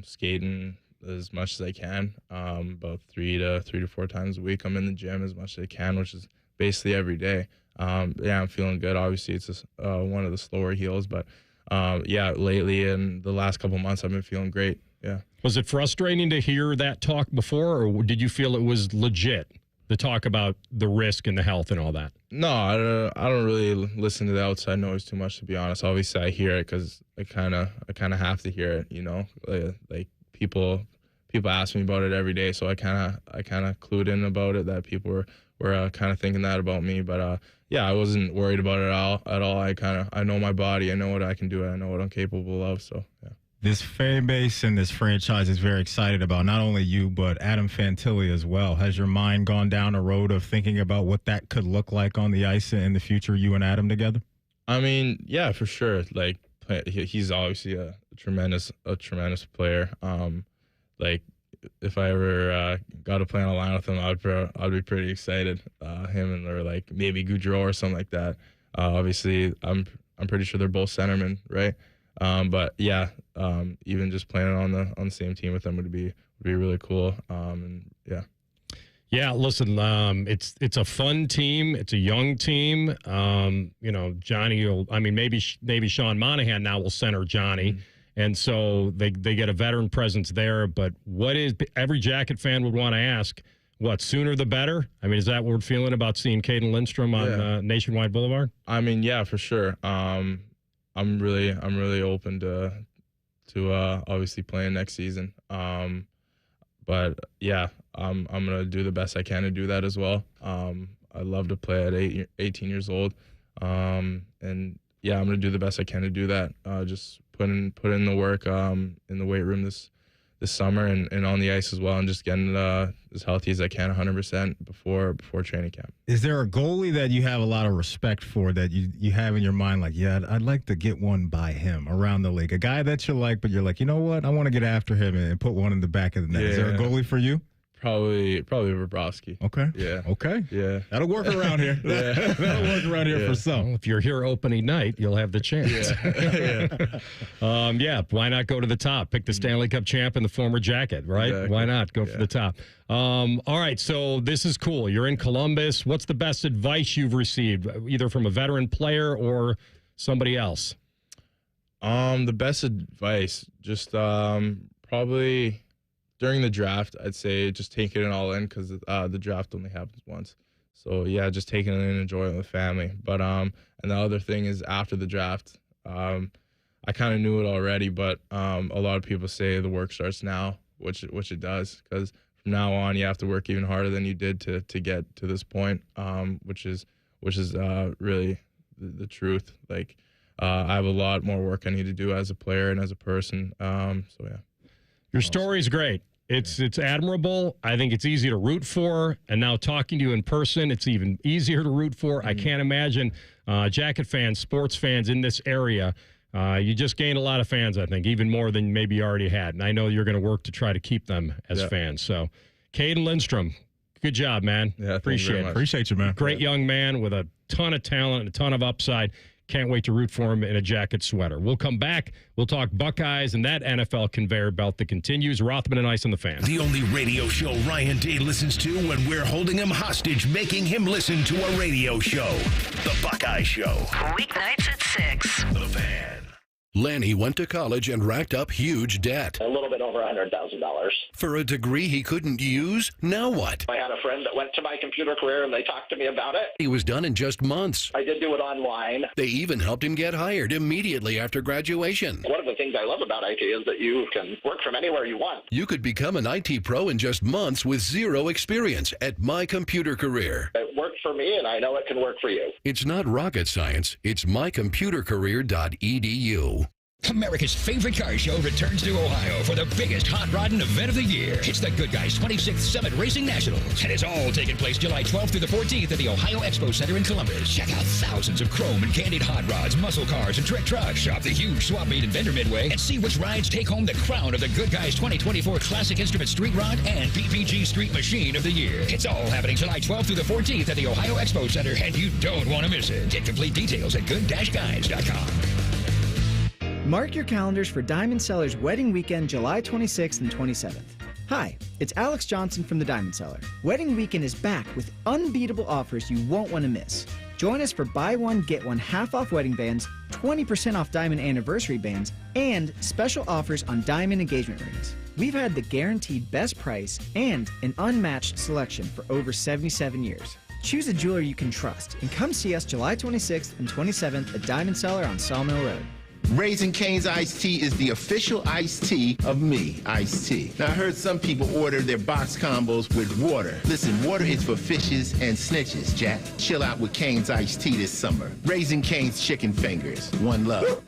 Skating as much as I can. About 3 to 4 times a week. I'm in the gym as much as I can, which is basically every day. I'm feeling good. Obviously, it's one of the slower heals, but lately in the last couple months, I've been feeling great. Yeah. Was it frustrating to hear that talk before, or did you feel it was legit, the talk about the risk and the health and all that? No, I don't really listen to the outside noise too much, to be honest. Obviously, I hear it because I kind of have to hear it. You know, people ask me about it every day, so I kind of clued in about it that people were kind of thinking that about me. But I wasn't worried about it at all. I know my body. I know what I can do. I know what I'm capable of. So yeah. This fan base and this franchise is very excited about not only you, but Adam Fantilli as well. Has your mind gone down a road of thinking about what that could look like on the ice in the future, you and Adam together? I mean, yeah, for sure. He's obviously a tremendous player. If I ever got to play on a line with him, I'd be pretty excited. Him or maybe Goudreau or something like that. Obviously, I'm pretty sure they're both centermen, right? But yeah, even just playing on the same team with them would be really cool. Yeah, listen, it's a fun team. It's a young team. Johnny maybe Sean Monahan now will center Johnny. Mm-hmm. And so they get a veteran presence there. But every Jacket fan would want to ask, what, sooner the better? I mean, is that what we're feeling about seeing Cayden Lindstrom on Nationwide Boulevard? I mean, yeah, for sure. I'm really open to obviously playing next season. But yeah, I'm gonna do the best I can to do that as well. I love to play at 18 years old. And yeah, I'm gonna do the best I can to do that. Just put in the work in the weight room this summer and on the ice as well, and just getting as healthy as I can 100% before training camp. Is there a goalie that you have a lot of respect for that you have in your mind, I'd like to get one by him around the league? A guy that you like, but you're like, you know what? I want to get after him and put one in the back of the net. Yeah. Is there a goalie for you? Probably Bobrovsky. Okay. Yeah. Okay. Yeah. That'll work around here. Yeah. That'll work around here for some. Well, if you're here opening night, you'll have the chance. Yeah. Why not go to the top? Pick the Stanley Cup champ and the former Jacket, right? Exactly. Why not go for the top? All right, so this is cool. You're in Columbus. What's the best advice you've received, either from a veteran player or somebody else? The best advice, just probably during the draft, I'd say just taking it all in because the draft only happens once. So yeah, just taking it in and enjoying it with family. But and the other thing is after the draft, I kind of knew it already, but a lot of people say the work starts now, which it does, because from now on you have to work even harder than you did to get to this point, which is really the truth. Like I have a lot more work I need to do as a player and as a person. So yeah, your story's great. It's admirable. I think it's easy to root for, and now talking to you in person, it's even easier to root for. I can't imagine Jacket fans, sports fans in this area. You just gained a lot of fans, I think, even more than maybe you already had. And I know you're going to work to try to keep them as fans. So, Cayden Lindstrom, good job, man. Yeah, appreciate it. Appreciate you, man. Great young man with a ton of talent and a ton of upside. Can't wait to root for him in a Jacket sweater. We'll come back. We'll talk Buckeyes and that NFL conveyor belt that continues. Rothman and Ice on the Fan. The only radio show Ryan Day listens to when we're holding him hostage, making him listen to a radio show. The Buckeye Show. Weeknights at 6. The Fan. Lanny went to college and racked up huge debt. A little bit over $100,000. For a degree he couldn't use? Now what? I had a friend that went to my computer career and they talked to me about it. He was done in just months. I did do it online. They even helped him get hired immediately after graduation. One of the things I love about IT is that you can work from anywhere you want. You could become an IT pro in just months with zero experience at My Computer Career. It worked for me and I know it can work for you. It's not rocket science. It's mycomputercareer.edu. America's favorite car show returns to Ohio for the biggest hot rodding event of the year. It's the Good Guys 26th Summit Racing Nationals, and it's all taking place July 12th through the 14th at the Ohio Expo Center in Columbus. Check out thousands of chrome and candied hot rods, muscle cars, and trick trucks. Shop the huge swap meet and vendor midway and see which rides take home the crown of the Good Guys 2024 Classic Instrument Street Rod and PPG Street Machine of the Year. It's all happening July 12th through the 14th at the Ohio Expo Center, and you don't want to miss it. Get complete details at good-guys.com. Mark your calendars for Diamond Seller's wedding weekend, July 26th and 27th. Hi, it's Alex Johnson from the Diamond Seller. Wedding weekend is back with unbeatable offers you won't want to miss. Join us for buy one, get one half off wedding bands, 20% off diamond anniversary bands, and special offers on diamond engagement rings. We've had the guaranteed best price and an unmatched selection for over 77 years. Choose a jeweler you can trust and come see us July 26th and 27th at Diamond Seller on Sawmill Road. Raising Cane's iced tea is the official iced tea of me, iced tea. Now, I heard some people order their box combos with water. Listen, water is for fishes and snitches, Jack. Chill out with Cane's iced tea this summer. Raising Cane's chicken fingers. One love.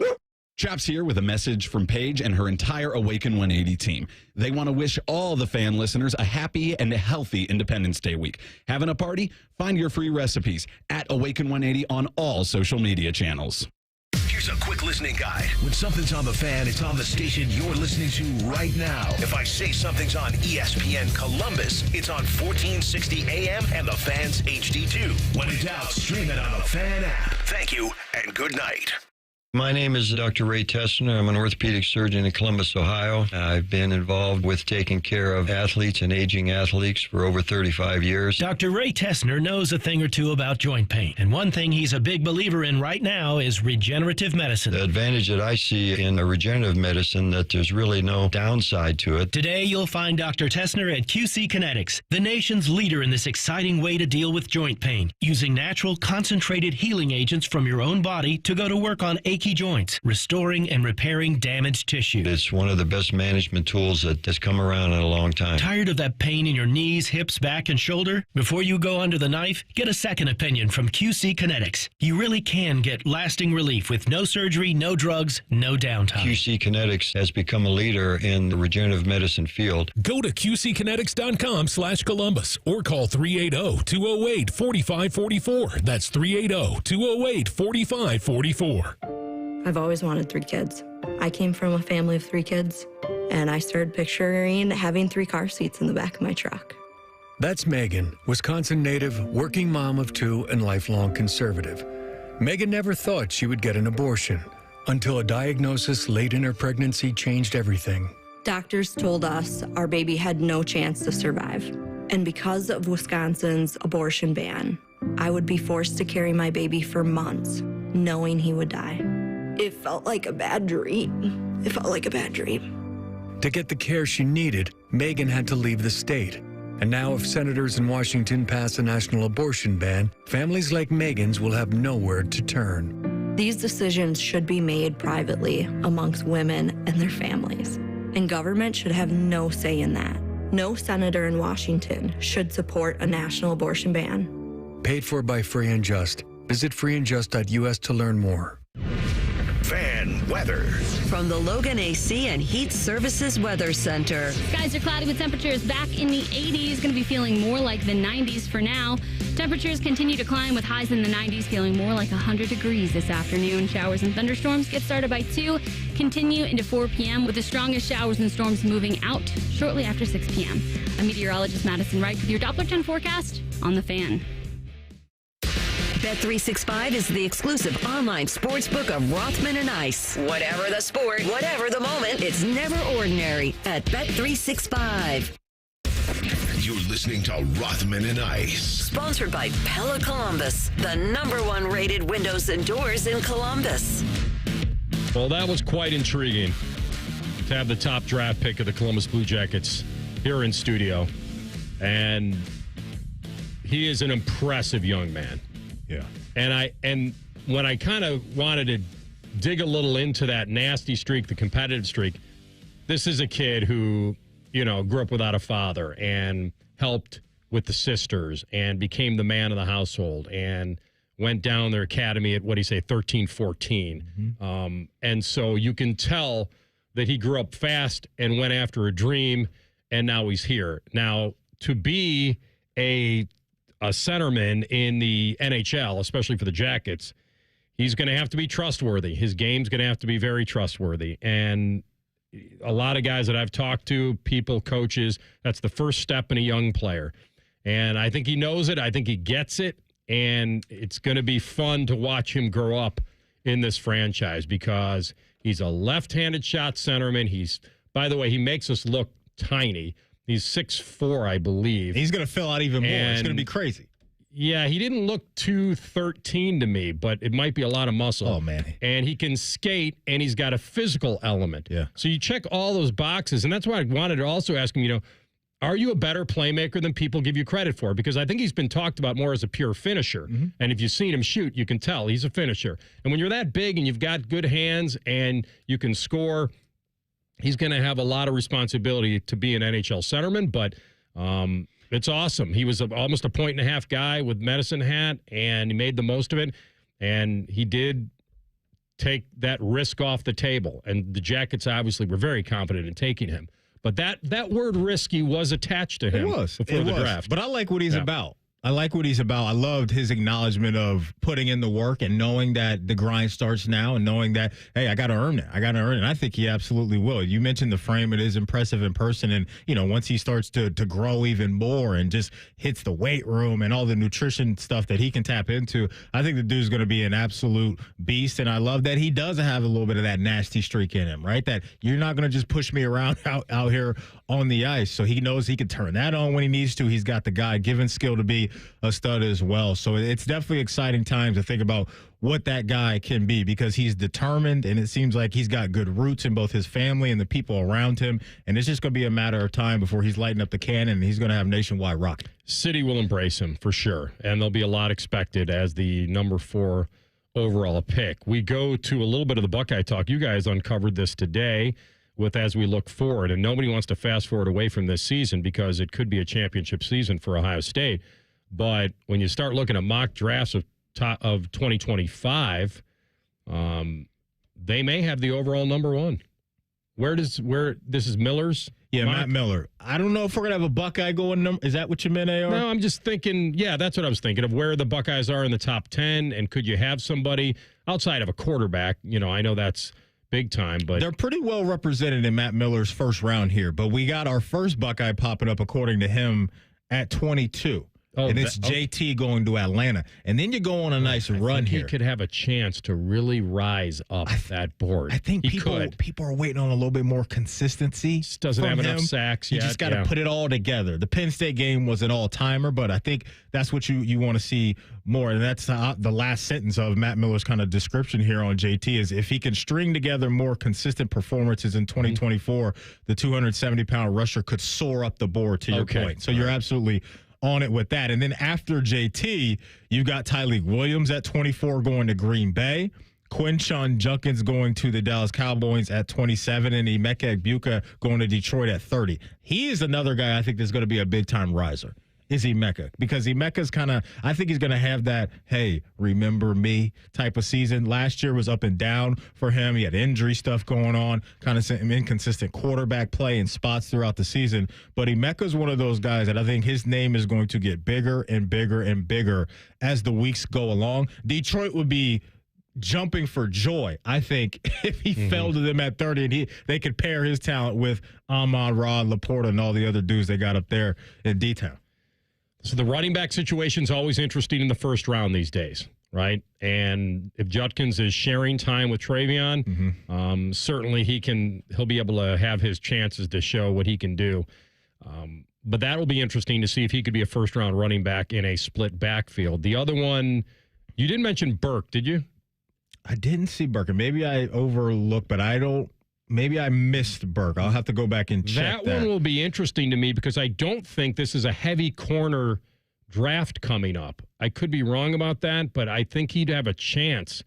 Chaps here with a message from Paige and her entire Awaken 180 team. They want to wish all the fan listeners a happy and healthy Independence Day week. Having a party? Find your free recipes at Awaken 180 on all social media channels. Here's a quick listening guide. When something's on the fan, it's on the station you're listening to right now. If I say something's on ESPN Columbus, it's on 1460 AM and the Fan's HD2. When in doubt, stream it on the Fan app. Thank you and good night. My name is Dr. Ray Tessner. I'm an orthopedic surgeon in Columbus, Ohio. I've been involved with taking care of athletes and aging athletes for over 35 years. Dr. Ray Tessner knows a thing or two about joint pain, and one thing he's a big believer in right now is regenerative medicine. The advantage that I see in a regenerative medicine that there's really no downside to it. Today, you'll find Dr. Tessner at QC Kinetics, the nation's leader in this exciting way to deal with joint pain, using natural, concentrated healing agents from your own body to go to work on achy joints, restoring and repairing damaged tissue. It's one of the best management tools that has come around in a long time. Tired of that pain in your knees, hips, back, and shoulder? Before you go under the knife, get a second opinion from QC Kinetics. You really can get lasting relief with no surgery, no drugs, no downtime. QC Kinetics has become a leader in the regenerative medicine field. Go to QCkinetics.com/Columbus or call 380-208-4544. That's 380-208-4544. I've always wanted 3 kids. I came from a family of 3 kids, and I started picturing having 3 car seats in the back of my truck. That's Megan, Wisconsin native, working mom of 2 and lifelong conservative. Megan never thought she would get an abortion until a diagnosis late in her pregnancy changed everything. Doctors told us our baby had no chance to survive. And because of Wisconsin's abortion ban, I would be forced to carry my baby for months, knowing he would die. It felt like a bad dream. To get the care she needed, Megan had to leave the state. And now if senators in Washington pass a national abortion ban, families like Megan's will have nowhere to turn. These decisions should be made privately amongst women and their families. And government should have no say in that. No senator in Washington should support a national abortion ban. Paid for by Free and Just. Visit freeandjust.us to learn more. Fan weather. From the Logan AC and Heat Services Weather Center. Skies are cloudy with temperatures back in the 80s. Going to be feeling more like the 90s for now. Temperatures continue to climb with highs in the 90s, feeling more like 100 degrees this afternoon. Showers and thunderstorms get started by 2, continue into 4 p.m. with the strongest showers and storms moving out shortly after 6 p.m. I'm meteorologist Madison Wright with your Doppler 10 forecast on The Fan. Bet365 is the exclusive online sportsbook of Rothman and Ice. Whatever the sport, whatever the moment, it's never ordinary at Bet365. You're listening to Rothman and Ice. Sponsored by Pella Columbus, the #1 rated windows and doors in Columbus. Well, that was quite intriguing to have the top draft pick of the Columbus Blue Jackets here in studio. And he is an impressive young man. Yeah. And when I kind of wanted to dig a little into that nasty streak, the competitive streak, this is a kid who, grew up without a father and helped with the sisters and became the man of the household and went down their academy at, 13, 14. Mm-hmm. And so you can tell that he grew up fast and went after a dream, and now he's here. Now, to be a centerman in the NHL, especially for the Jackets, he's going to have to be trustworthy. His game's going to have to be very trustworthy. And a lot of guys that I've talked to, people, coaches, that's the first step in a young player. And I think he knows it. I think he gets it. And it's going to be fun to watch him grow up in this franchise because he's a left-handed shot centerman. By the way, he makes us look tiny. He's 6'4", I believe. He's going to fill out even more. It's going to be crazy. Yeah, he didn't look 213 to me, but it might be a lot of muscle. Oh, man. And he can skate, and he's got a physical element. Yeah. So you check all those boxes, and that's why I wanted to also ask him, are you a better playmaker than people give you credit for? Because I think he's been talked about more as a pure finisher. Mm-hmm. And if you've seen him shoot, you can tell he's a finisher. And when you're that big and you've got good hands and you can score, he's going to have a lot of responsibility to be an NHL centerman, but it's awesome. He was almost a point-and-a-half guy with medicine hat, and he made the most of it, and he did take that risk off the table, and the Jackets obviously were very confident in taking him. But that word risky was attached to him before the draft. But I like what he's about. I like what he's about. I loved his acknowledgement of putting in the work and knowing that the grind starts now and knowing that, hey, I got to earn it. And I think he absolutely will. You mentioned the frame. It is impressive in person. And, once he starts to grow even more and just hits the weight room and all the nutrition stuff that he can tap into, I think the dude's going to be an absolute beast. And I love that he does have a little bit of that nasty streak in him, right? That you're not going to just push me around out here on the ice. So he knows he can turn that on when he needs to. He's got the God-given skill to be a stud as well. So it's definitely exciting time to think about what that guy can be because he's determined and it seems like he's got good roots in both his family and the people around him. And it's just going to be a matter of time before he's lighting up the cannon and he's going to have nationwide rock. City will embrace him for sure. And there'll be a lot expected as the number 4 overall pick. We go to a little bit of the Buckeye talk. You guys uncovered this today as we look forward. And nobody wants to fast forward away from this season because it could be a championship season for Ohio State. But when you start looking at mock drafts of 2025, they may have the overall number 1. Where this is Miller's? Yeah, mock? Matt Miller. I don't know if we're going to have a Buckeye going number. Is that what you meant, AR? No, I'm just thinking, that's what I was thinking of where the Buckeyes are in the top 10. And could you have somebody outside of a quarterback? I know that's big time, but they're pretty well represented in Matt Miller's first round here. But we got our first Buckeye popping up, according to him, at 22. and it's JT going to Atlanta. And then you go on a nice run here. He could have a chance to really rise up that board. I think people are waiting on a little bit more consistency. Just doesn't have enough sacks yet. You just got to put it all together. The Penn State game was an all-timer, but I think that's what you want to see more. And that's the last sentence of Matt Miller's kind of description here on JT is if he can string together more consistent performances in 2024, the 270-pound rusher could soar up the board, to your point. So you're absolutely on it with that. And then after JT, you got Tyleik Williams at 24 going to Green Bay. Quinshon Judkins going to the Dallas Cowboys at 27, and Emeka Egbuka going to Detroit at 30. He is another guy I think that's going to be a big-time riser, is Emeka. Because Emeka's kind of, I think he's going to have that, hey, remember me type of season. Last year was up and down for him. He had injury stuff going on, kind of some inconsistent quarterback play in spots throughout the season. But Emeka's one of those guys that I think his name is going to get bigger and bigger and bigger as the weeks go along. Detroit would be jumping for joy, I think, if he fell to them at 30 and they could pair his talent with Amon-Ra, Laporta, and all the other dudes they got up there in D-Town. So the running back situation is always interesting in the first round these days, right? And if Judkins is sharing time with Travion, certainly he'll be able to have his chances to show what he can do. But that'll be interesting to see if he could be a first-round running back in a split backfield. The other one, you didn't mention Burke, did you? I didn't see Burke, and maybe I overlooked, but maybe I missed Burke. I'll have to go back and check that. That one will be interesting to me because I don't think this is a heavy corner draft coming up. I could be wrong about that, but I think he'd have a chance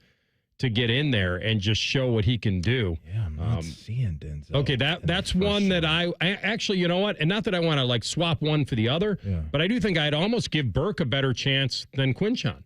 to get in there and just show what he can do. Yeah, I'm not seeing Denzel. Okay, that's one that I actually, you know what? And not that I want to like swap one for the other, but I do think I'd almost give Burke a better chance than Quinshon.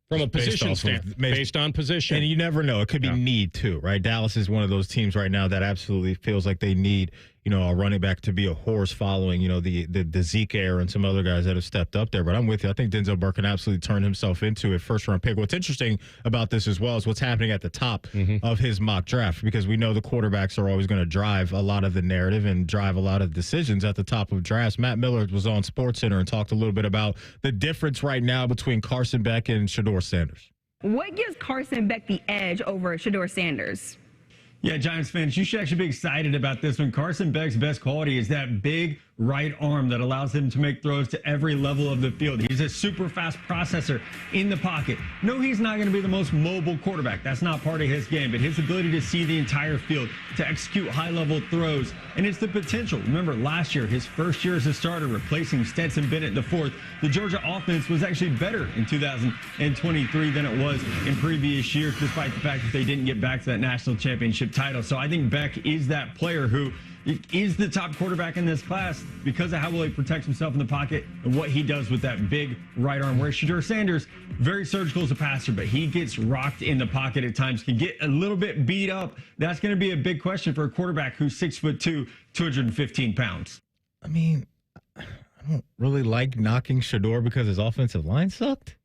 From a position standpoint, based on position. And you never know. It could be need, too, right? Dallas is one of those teams right now that absolutely feels like they need, a running back to be a horse following, the Zeke era and some other guys that have stepped up there. But I'm with you. I think Denzel Burke can absolutely turn himself into a first-round pick. What's interesting about this as well is what's happening at the top of his mock draft, because we know the quarterbacks are always going to drive a lot of the narrative and drive a lot of decisions at the top of drafts. Matt Miller was on SportsCenter and talked a little bit about the difference right now between Carson Beck and Shedeur Sanders. What gives Carson Beck the edge over Shedeur Sanders? Yeah, Giants fans, you should actually be excited about this one. Carson Beck's best quality is that big right arm that allows him to make throws to every level of the field. He's a super fast processor in the pocket. No, he's not going to be the most mobile quarterback. That's not part of his game, but his ability to see the entire field, to execute high-level throws, and it's the potential. Remember, last year, his first year as a starter, replacing Stetson Bennett IV, the Georgia offense was actually better in 2023 than it was in previous years, despite the fact that they didn't get back to that national championship title. So I think Beck is that player who is the top quarterback in this class because of how well he protects himself in the pocket and what he does with that big right arm. Whereas Shedeur Sanders, very surgical as a passer, but he gets rocked in the pocket at times, can get a little bit beat up. That's going to be a big question for a quarterback who's 6'2", 215 pounds. I mean, I don't really like knocking Shedeur because his offensive line sucked.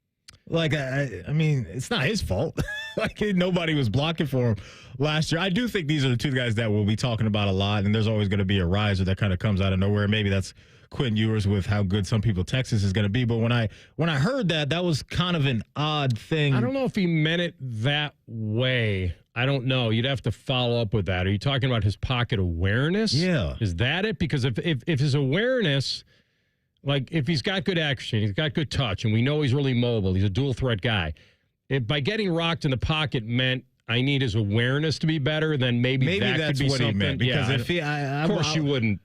Like, I mean, it's not his fault. Like, nobody was blocking for him last year. I do think these are the two guys that we'll be talking about a lot, and there's always going to be a riser that kind of comes out of nowhere. Maybe that's Quinn Ewers with how good some people Texas is going to be. But when I heard that was kind of an odd thing. I don't know if he meant it that way. I don't know. You'd have to follow up with that. Are you talking about his pocket awareness? Yeah. Is that it? Because if his awareness... Like, if he's got good action, he's got good touch, and we know he's really mobile, he's a dual-threat guy. If by getting rocked in the pocket meant I need his awareness to be better, then maybe that that's could be what something. He meant. Because if he, of course you wouldn't.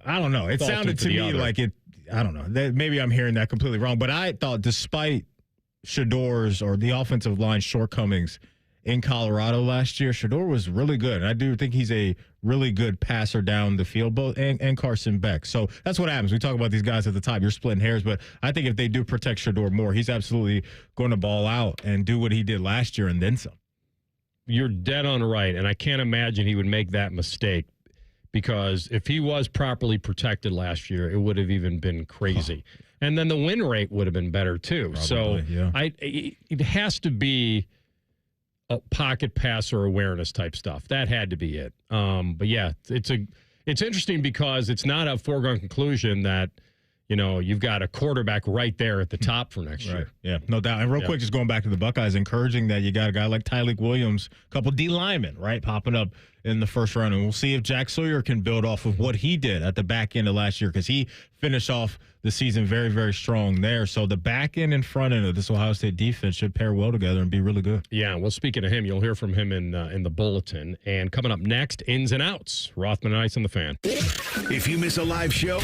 I don't know. It sounded to me like it. I don't know. Maybe I'm hearing that completely wrong. But I thought, despite Shedeur's or the offensive line shortcomings in Colorado last year, Shedeur was really good. And I do think he's a really good passer down the field, both and Carson Beck. So that's what happens. We talk about these guys at the top. You're splitting hairs, but I think if they do protect Shedeur more, he's absolutely going to ball out and do what he did last year and then some. You're dead on right, and I can't imagine he would make that mistake because if he was properly protected last year, it would have even been crazy. And then the win rate would have been better too. Probably, so it has to be a pocket passer awareness type stuff. That had to be it. But yeah, it's interesting because it's not a foregone conclusion that you've got a quarterback right there at the top for next year. Yeah, no doubt. And real quick, just going back to the Buckeyes, encouraging that you got a guy like Tyleik Williams, a couple D linemen, right, popping up in the first round. And we'll see if Jack Sawyer can build off of what he did at the back end of last year, because he finished off the season very, very strong there. So the back end and front end of this Ohio State defense should pair well together and be really good. Yeah, well, speaking of him, you'll hear from him in the bulletin. And coming up next, Ins and Outs. Rothman and Ice on the Fan. If you miss a live show,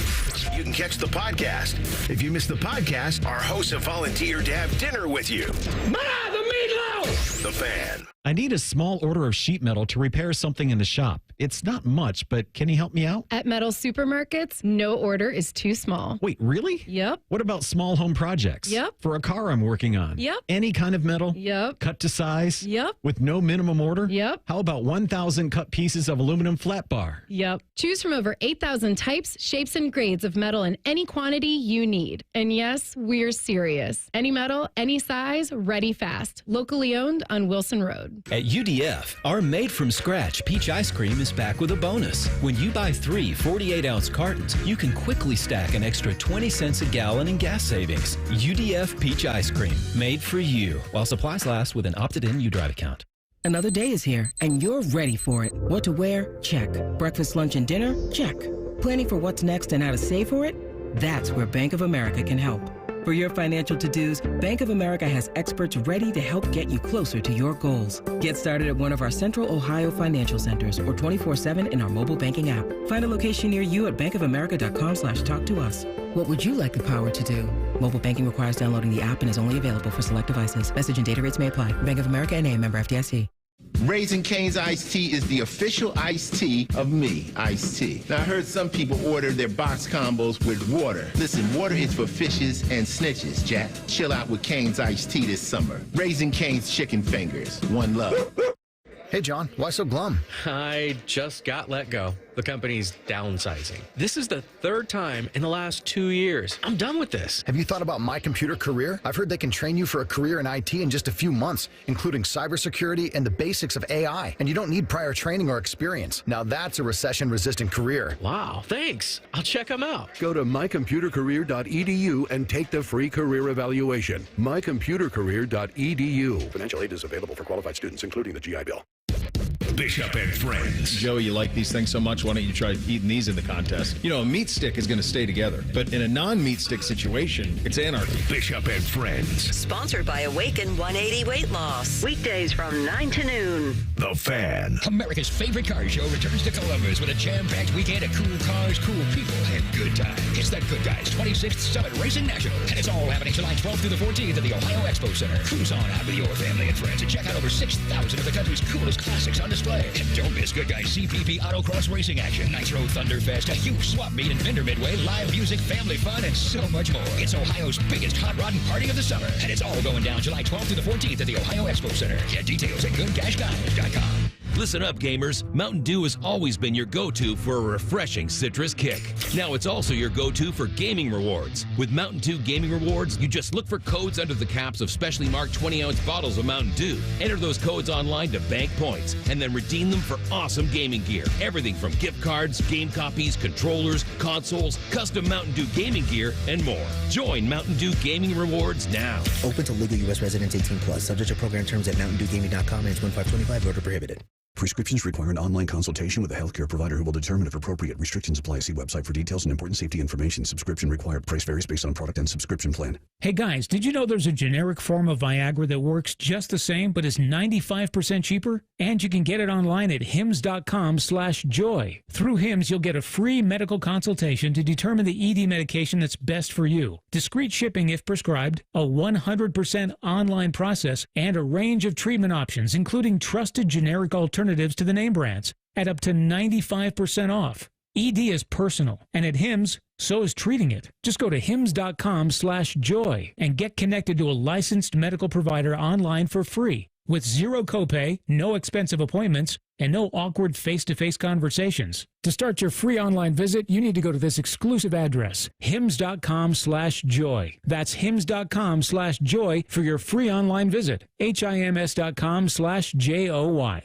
you can catch the podcast. If you miss the podcast, our hosts have volunteered to have dinner with you. Ma, the meatloaf! The Fan. I need a small order of sheet metal to repair something in the shop. It's not much, but can you help me out? At metal supermarkets, no order is too small. Wait, really? Yep. What about small home projects? Yep. For a car I'm working on? Yep. Any kind of metal? Yep. Cut to size? Yep. With no minimum order? Yep. How about 1,000 cut pieces of aluminum flat bar? Yep. Choose from over 8,000 types, shapes, and grades of metal in any quantity you need. And yes, we're serious. Any metal, any size, ready fast. Locally owned on Wilson Road. At UDF, our made-from-scratch peach ice cream is back with a bonus. When you buy 3 48-ounce cartons, you can quickly stack an extra 20 cents a gallon in gas savings. UDF peach ice cream, made for you. While supplies last with an opted-in UDrive account. Another day is here, and you're ready for it. What to wear? Check. Breakfast, lunch, and dinner? Check. Planning for what's next and how to save for it? That's where Bank of America can help. For your financial to-dos, Bank of America has experts ready to help get you closer to your goals. Get started at one of our Central Ohio financial centers or 24/7 in our mobile banking app. Find a location near you at bankofamerica.com/talktous. What would you like the power to do? Mobile banking requires downloading the app and is only available for select devices. Message and data rates may apply. Bank of America N.A., member FDIC. Raising Cane's iced tea is the official iced tea of me, iced tea. Now, I heard some people order their box combos with water. Listen, water is for fishes and snitches, Jack. Chill out with Cane's iced tea this summer. Raising Cane's chicken fingers. One love. Hey, John, why so glum? I just got let go. The company's downsizing. This is the third time in the last 2 years. I'm done with this. Have you thought about My Computer Career? I've heard they can train you for a career in IT in just a few months, including cybersecurity and the basics of AI. And you don't need prior training or experience. Now that's a recession-resistant career. Wow, thanks. I'll check them out. Go to mycomputercareer.edu and take the free career evaluation. mycomputercareer.edu. Financial aid is available for qualified students, including the GI Bill. Bishop and Friends. Joey, you like these things so much, why don't you try eating these in the contest? A meat stick is going to stay together, but in a non-meat stick situation, it's anarchy. Bishop and Friends. Sponsored by Awaken 180 Weight Loss. Weekdays from 9 to noon. The Fan. America's favorite car show returns to Columbus with a jam-packed weekend of cool cars, cool people, and good time. It's the Good Guys 26th Summit Racing National, and it's all happening July 12th through the 14th at the Ohio Expo Center. Cruise on out with your family and friends and check out over 6,000 of the country's coolest classics on display. And don't miss Good Guys CPP Autocross Racing action, Nitro Thunderfest, a huge swap meet and vendor midway, live music, family fun, and so much more. It's Ohio's biggest hot rod and party of the summer, and it's all going down July 12th through the 14th at the Ohio Expo Center. Get details at good-guys.com. Listen up, gamers. Mountain Dew has always been your go-to for a refreshing citrus kick. Now it's also your go-to for gaming rewards. With Mountain Dew Gaming Rewards, you just look for codes under the caps of specially marked 20-ounce bottles of Mountain Dew. Enter those codes online to bank points, and then redeem them for awesome gaming gear. Everything from gift cards, game copies, controllers, consoles, custom Mountain Dew gaming gear, and more. Join Mountain Dew Gaming Rewards now. Open to legal U.S. residents 18+. Subject to program terms at MountainDewGaming.com and 1525. Voter prohibited. Prescriptions require an online consultation with a healthcare provider who will determine if appropriate. Restrictions apply. See website for details and important safety information. Subscription required. Price varies based on product and subscription plan. Hey guys, did you know there's a generic form of Viagra that works just the same but is 95% cheaper? And you can get it online at hims.com/joy. Through Hims, you'll get a free medical consultation to determine the ED medication that's best for you. Discreet shipping if prescribed, a 100% online process, and a range of treatment options, including trusted generic alternatives to the name brands at up to 95% off. ED is personal, and at Hims, so is treating it. Just go to hims.com/joy and get connected to a licensed medical provider online for free with zero copay, no expensive appointments, and no awkward face-to-face conversations. To start your free online visit, you need to go to this exclusive address, hims.com/joy. That's hims.com/joy for your free online visit, hims.com/joy.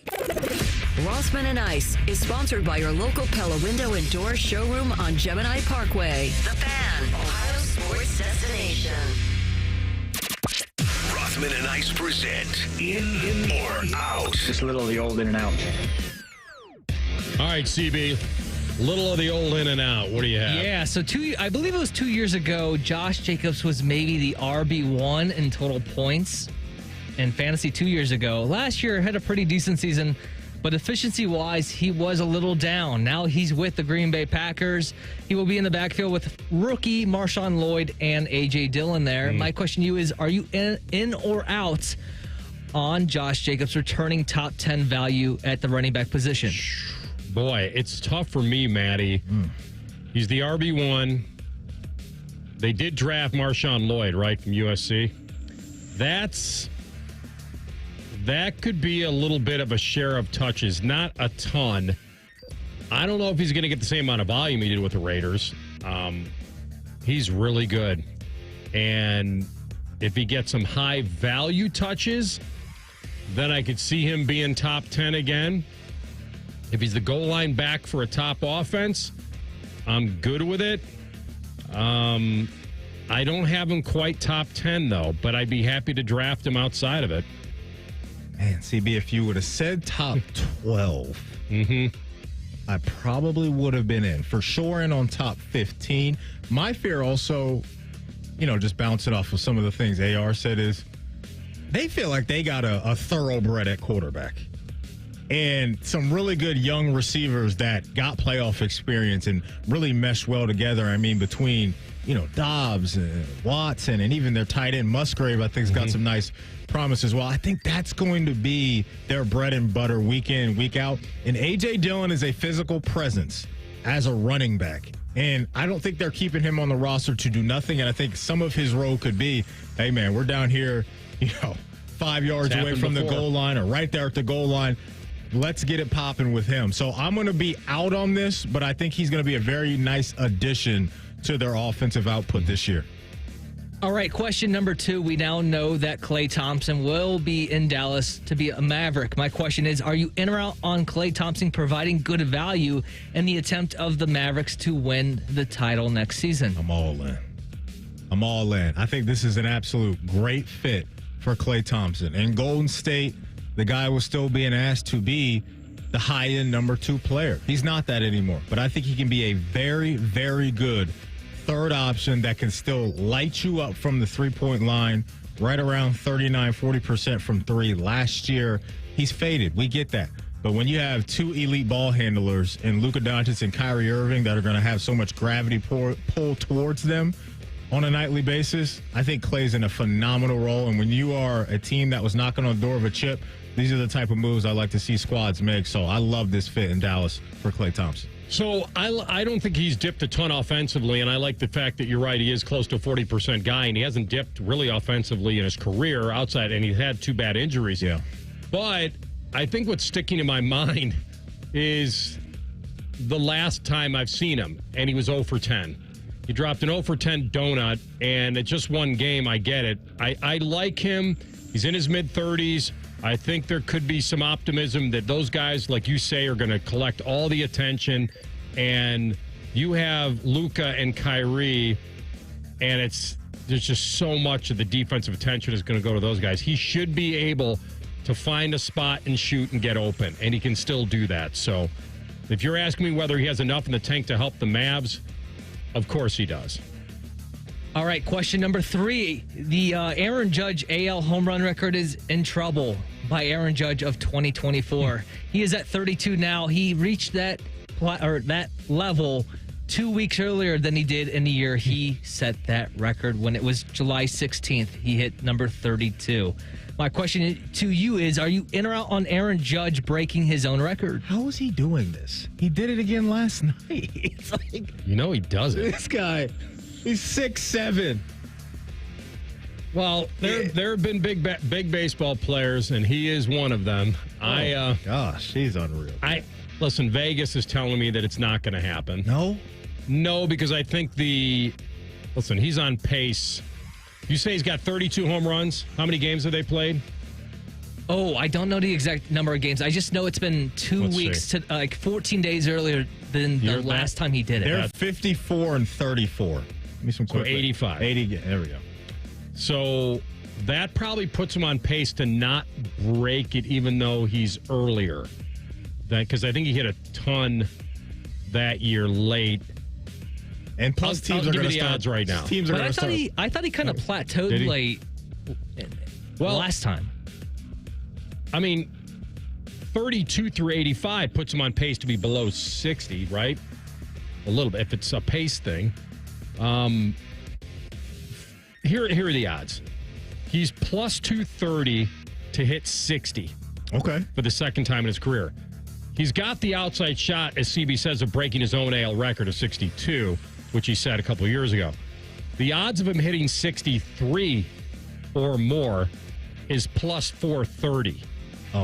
Rothman and Ice is sponsored by your local Pella Window and Door showroom on Gemini Parkway. The Fan, Ohio sports destination. Rothman and Ice present In or Out. Just a little of the old in and out. All right, CB. Little of the old in and out. What do you have? Yeah, so I believe it was 2 years ago, Josh Jacobs was maybe the RB1 in total points in fantasy 2 years ago. Last year had a pretty decent season, but efficiency-wise, he was a little down. Now he's with the Green Bay Packers. He will be in the backfield with rookie Marshawn Lloyd and A.J. Dillon there. My question to you is, are you in or out on Josh Jacobs returning top 10 value at the running back position? Boy, it's tough for me, Matty. He's the RB1. They did draft Marshawn Lloyd, right, from USC. That could be a little bit of a share of touches, not a ton. I don't know if he's going to get the same amount of volume he did with the Raiders. He's really good. And if he gets some high value touches, then I could see him being top 10 again. If he's the goal line back for a top offense, I'm good with it. I don't have him quite top 10, though, but I'd be happy to draft him outside of it. Man, CB, if you would have said top 12, I probably would have been in. For sure in on top 15. My fear also, just bouncing off of some of the things AR said is they feel like they got a thoroughbred at quarterback. And some really good young receivers that got playoff experience and really meshed well together. I mean, between, Dobbs and Watson and even their tight end Musgrave, I think, has got some nice promise as well. I think that's going to be their bread and butter week in, week out. And A.J. Dillon is a physical presence as a running back. And I don't think they're keeping him on the roster to do nothing. And I think some of his role could be, hey, man, we're down here, 5 yards away from the goal line or right there at the goal line. Let's get it popping with him. So I'm going to be out on this, but I think he's going to be a very nice addition to their offensive output this year. All right, question number 2. We now know that Klay Thompson will be in Dallas to be a Maverick. My question is, are you in or out on Klay Thompson providing good value in the attempt of the Mavericks to win the title next season? I'm all in. I think this is an absolute great fit for Klay Thompson. In Golden State, the guy was still being asked to be the high-end number 2 player. He's not that anymore, but I think he can be a very, very good third option that can still light you up from the three-point line, right around 39-40% from three. Last year, he's faded. We get that. But when you have 2 elite ball handlers in Luka Doncic and Kyrie Irving that are going to have so much gravity pull towards them on a nightly basis, I think Klay's in a phenomenal role. And when you are a team that was knocking on the door of a chip, these are the type of moves I like to see squads make. So I love this fit in Dallas for Klay Thompson. So I don't think he's dipped a ton offensively, and I like the fact that you're right. He is close to a 40% guy, and he hasn't dipped really offensively in his career outside, and he's had 2 bad injuries. Yeah. But I think what's sticking in my mind is the last time I've seen him, and he was 0 for 10. He dropped an 0 for 10 donut, and it's just one game. I get it. I like him. He's in his mid-30s. I think there could be some optimism that those guys, like you say, are going to collect all the attention. And you have Luka and Kyrie, and there's just so much of the defensive attention is going to go to those guys. He should be able to find a spot and shoot and get open, and he can still do that. So if you're asking me whether he has enough in the tank to help the Mavs, of course he does. All right, question number 3. The Aaron Judge AL home run record is in trouble by Aaron Judge of 2024. He is at 32 now. He reached that level 2 weeks earlier than he did in the year he set that record when it was July 16th. He hit number 32. My question to you is, are you in or out on Aaron Judge breaking his own record? How is he doing this? He did it again last night. It's like, he does it. This guy, he's 6'7". Well, there have been big baseball players, and he is one of them. Gosh, he's unreal. Listen, Vegas is telling me that it's not going to happen. No, because I think he's on pace. You say he's got 32 home runs. How many games have they played? Oh, I don't know the exact number of games. I just know it's been 2 weeks to 14 days earlier than the last time he did it. They're 54 and 34. Give me some quick. 85. 80. There we go. So that probably puts him on pace to not break it, even though he's earlier. Because I think he hit a ton that year late. And plus, teams are going to start odds right now. Teams are going to start. I thought he kind of plateaued late. Well, last time. I mean, 32 through 85 puts him on pace to be below 60, right? A little bit, if it's a pace thing. Here are the odds. He's plus 230 to hit 60. Okay. For the second time in his career. He's got the outside shot, as CB says, of breaking his own AL record of 62, which he set a couple of years ago. The odds of him hitting 63 or more is plus 430.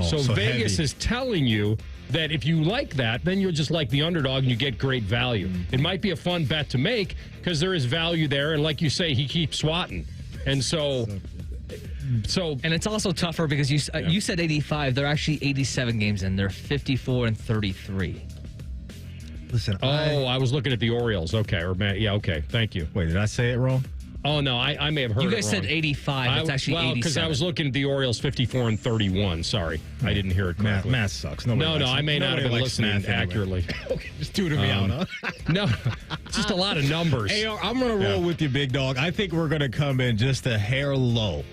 So Vegas heavy. is telling you that if you like that, then you'll just like the underdog and you get great value. It might be a fun bet to make because there is value there. And like you say, he keeps swatting. And so and it's also tougher because you said 85. They're actually 87 games in. They're 54 and 33. Listen, I was looking at the Orioles. Okay. Okay. Thank you. Wait, did I say it wrong? Oh, no, I may have heard it wrong. You guys said 85. It's actually 87. because I was looking at the Orioles 54 and 31. Sorry. I didn't hear it correctly. Math sucks. No, I may not have been listening accurately. Okay, just tuning me out, huh? No, just a lot of numbers. Hey, I'm going to roll with you, big dog. I think we're going to come in just a hair low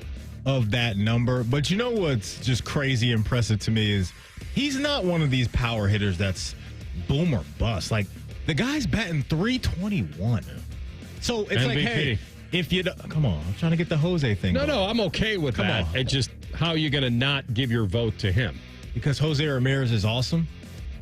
of that number. But you know what's just crazy impressive to me is he's not one of these power hitters that's boom or bust. Like, the guy's batting 321. So it's MVP. like, hey, if you come on, I'm trying to get the Jose thing. No, I'm okay with that. It's just how are you going to not give your vote to him? Because Jose Ramirez is awesome,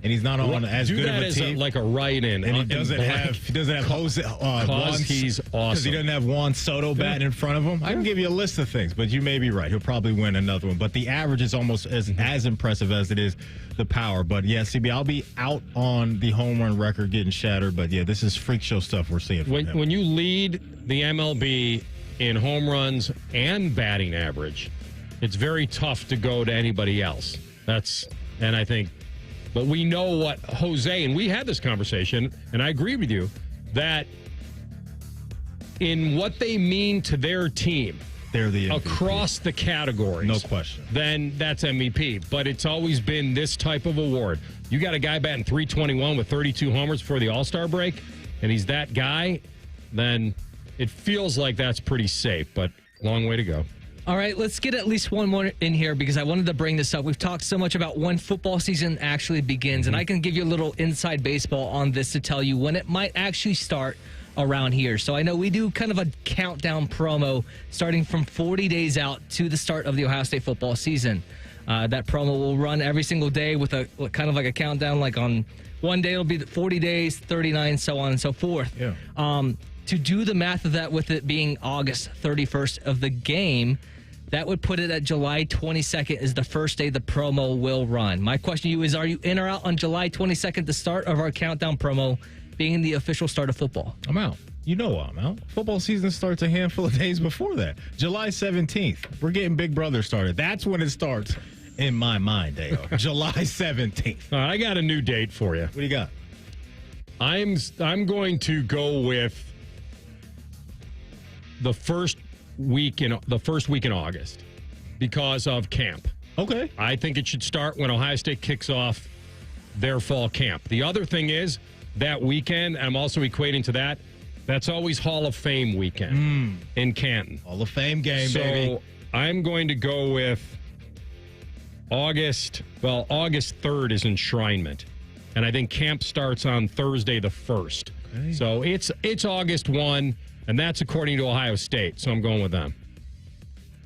and he's not on as good of a team. Like a write-in, and he doesn't have Jose. He's awesome because he doesn't have Juan Soto batting in front of him. I can give you a list of things, but you may be right. He'll probably win another one. But the average is almost as impressive as it is the power. But yeah, CB, I'll be out on the home run record getting shattered. But yeah, this is freak show stuff we're seeing. When you lead the MLB in home runs and batting average, it's very tough to go to anybody else. And I think, but we know what Jose, and we had this conversation, and I agree with you, that in what they mean to their team, they're the MVP. Across the categories. No question. Then that's MVP. But it's always been this type of award. You got a guy batting 321 with 32 homers before the All-Star break, and he's that guy, then it feels like that's pretty safe, but long way to go. All right, let's get at least one more in here because I wanted to bring this up. We've talked so much about when football season actually begins, and I can give you a little inside baseball on this to tell you when it might actually start around here. So I know we do kind of a countdown promo starting from 40 days out to the start of the Ohio State football season. That promo will run every single day with a kind of like a countdown, like on one day it'll be 40 days, 39, so on and so forth. Yeah. To do the math of that with it being August 31st of the game, that would put it at July 22nd is the first day the promo will run. My question to you is, are you in or out on July 22nd, the start of our countdown promo, being the official start of football? I'm out. You know I'm out. Football season starts a handful of days before that. July 17th. We're getting Big Brother started. That's when it starts in my mind, Dale. July 17th. All right, I got a new date for you. What do you got? I'm going to go with the first week in August because of camp. Okay. I think it should start when Ohio State kicks off their fall camp. The other thing is that weekend, I'm also equating to that, that's always Hall of Fame weekend in Canton. Hall of Fame game, baby. So I'm going to go with August 3rd is enshrinement. And I think camp starts on Thursday the 1st. Okay. So it's August 1, and that's according to Ohio State. So I'm going with them.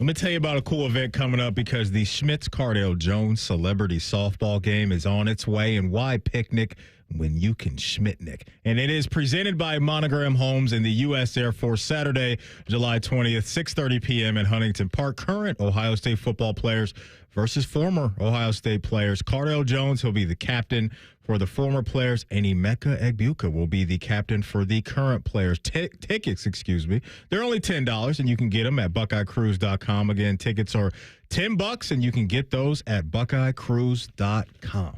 Let me tell you about a cool event coming up because the Schmitz Cardale Jones Celebrity Softball Game is on its way, and why picnic when you can Schmitnick. And it is presented by Monogram Homes in the U.S. Air Force, Saturday, July 20th, 6:30 p.m. in Huntington Park. Current Ohio State football players versus former Ohio State players. Cardale Jones, he'll be the captain for the former players, and Emeka Egbuka will be the captain for the current players. Tickets, they're only $10, and you can get them at BuckeyeCruise.com. Again, tickets are $10, and you can get those at BuckeyeCruise.com.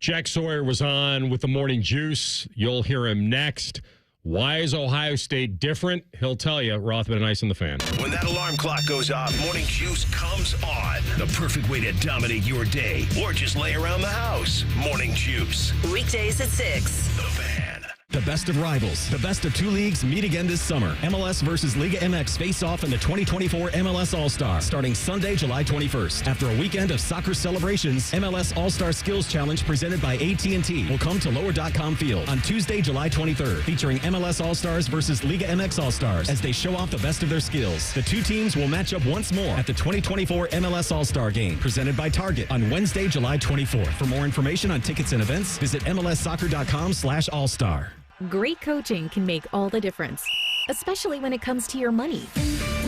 Jack Sawyer was on with the Morning Juice. You'll hear him next. Why is Ohio State different? He'll tell you. Rothman and Ice on the Fan. When that alarm clock goes off, Morning Juice comes on. The perfect way to dominate your day or just lay around the house. Morning Juice. Weekdays at 6. The Fan. The best of rivals, the best of two leagues meet again this summer. MLS versus Liga MX face off in the 2024 MLS All-Star, starting Sunday, July 21st. After a weekend of soccer celebrations, MLS All-Star Skills Challenge presented by AT&T will come to Lower.com Field on Tuesday, July 23rd, featuring MLS All-Stars versus Liga MX All-Stars as they show off the best of their skills. The two teams will match up once more at the 2024 MLS All-Star Game, presented by Target on Wednesday, July 24th. For more information on tickets and events, visit MLSsoccer.com/All-Star. Great coaching can make all the difference, especially when it comes to your money.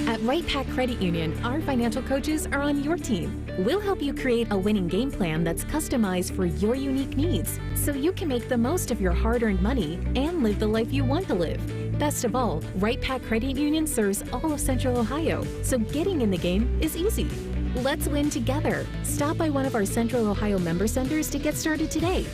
At Right Pac Credit Union, our financial coaches are on your team. We'll help you create a winning game plan that's customized for your unique needs, so you can make the most of your hard-earned money and live the life you want to live. Best of all, Right Pac Credit Union serves all of Central Ohio, so getting in the game is easy. Let's win together. Stop by one of our Central Ohio member centers to get started today.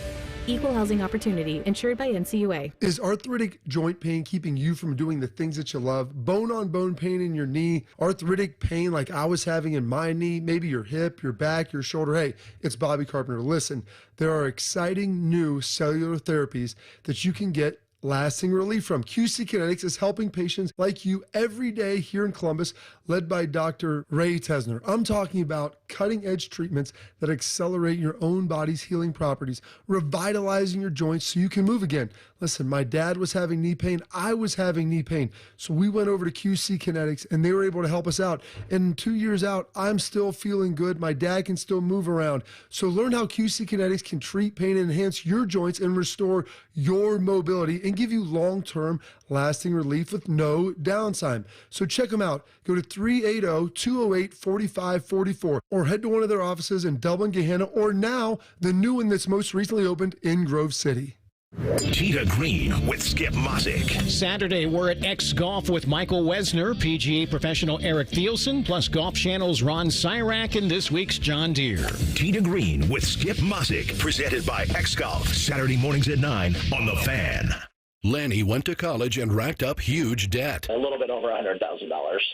Equal housing opportunity, insured by NCUA. Is arthritic joint pain keeping you from doing the things that you love? Bone-on-bone pain in your knee, arthritic pain like I was having in my knee, maybe your hip, your back, your shoulder. Hey, it's Bobby Carpenter. Listen, there are exciting new cellular therapies that you can get lasting relief from. QC Kinetics is helping patients like you every day here in Columbus, led by Dr. Ray Tesner. I'm talking about cutting-edge treatments that accelerate your own body's healing properties, revitalizing your joints so you can move again. Listen, my dad was having knee pain. I was having knee pain. So we went over to QC Kinetics, and they were able to help us out. And 2 years out, I'm still feeling good. My dad can still move around. So learn how QC Kinetics can treat pain and enhance your joints and restore your mobility and give you long-term lasting relief with no downtime. So check them out. Go to 380-208-4544 or head to one of their offices in Dublin, Gehanna, or now the new one that's most recently opened in Grove City. Tita Green with Skip Mosick. Saturday, we're at X Golf with Michael Wesner, PGA professional Eric Thielsen, plus Golf Channel's Ron Syrak, and this week's John Deere. Tita Green with Skip Mosick, presented by X Golf. Saturday mornings at 9 on The Fan. Lanny went to college and racked up huge debt. A little bit over $100,000.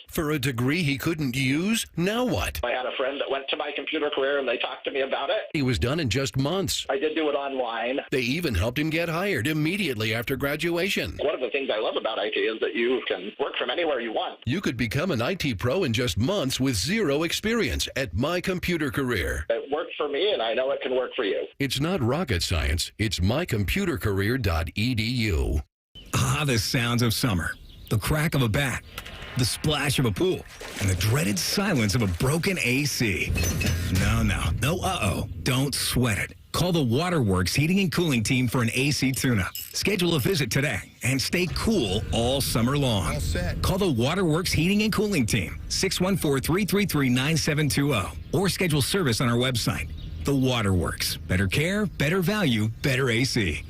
For a degree he couldn't use? Now what? I had a friend that went to my computer career and they talked to me about it. He was done in just months. I did do it online. They even helped him get hired immediately after graduation. One of the things I love about IT is that you can work from anywhere you want. You could become an IT pro in just months with zero experience at My Computer Career. It worked for me and I know it can work for you. It's not rocket science. It's mycomputercareer.edu. Ah, the sounds of summer. The crack of a bat, the splash of a pool, and the dreaded silence of a broken AC. No, don't sweat it. Call the Waterworks Heating and Cooling Team for an AC tune-up. Schedule a visit today and stay cool all summer long. Call the Waterworks Heating and Cooling Team, 614-333-9720, or schedule service on our website. The Waterworks. Better care, better value, better AC.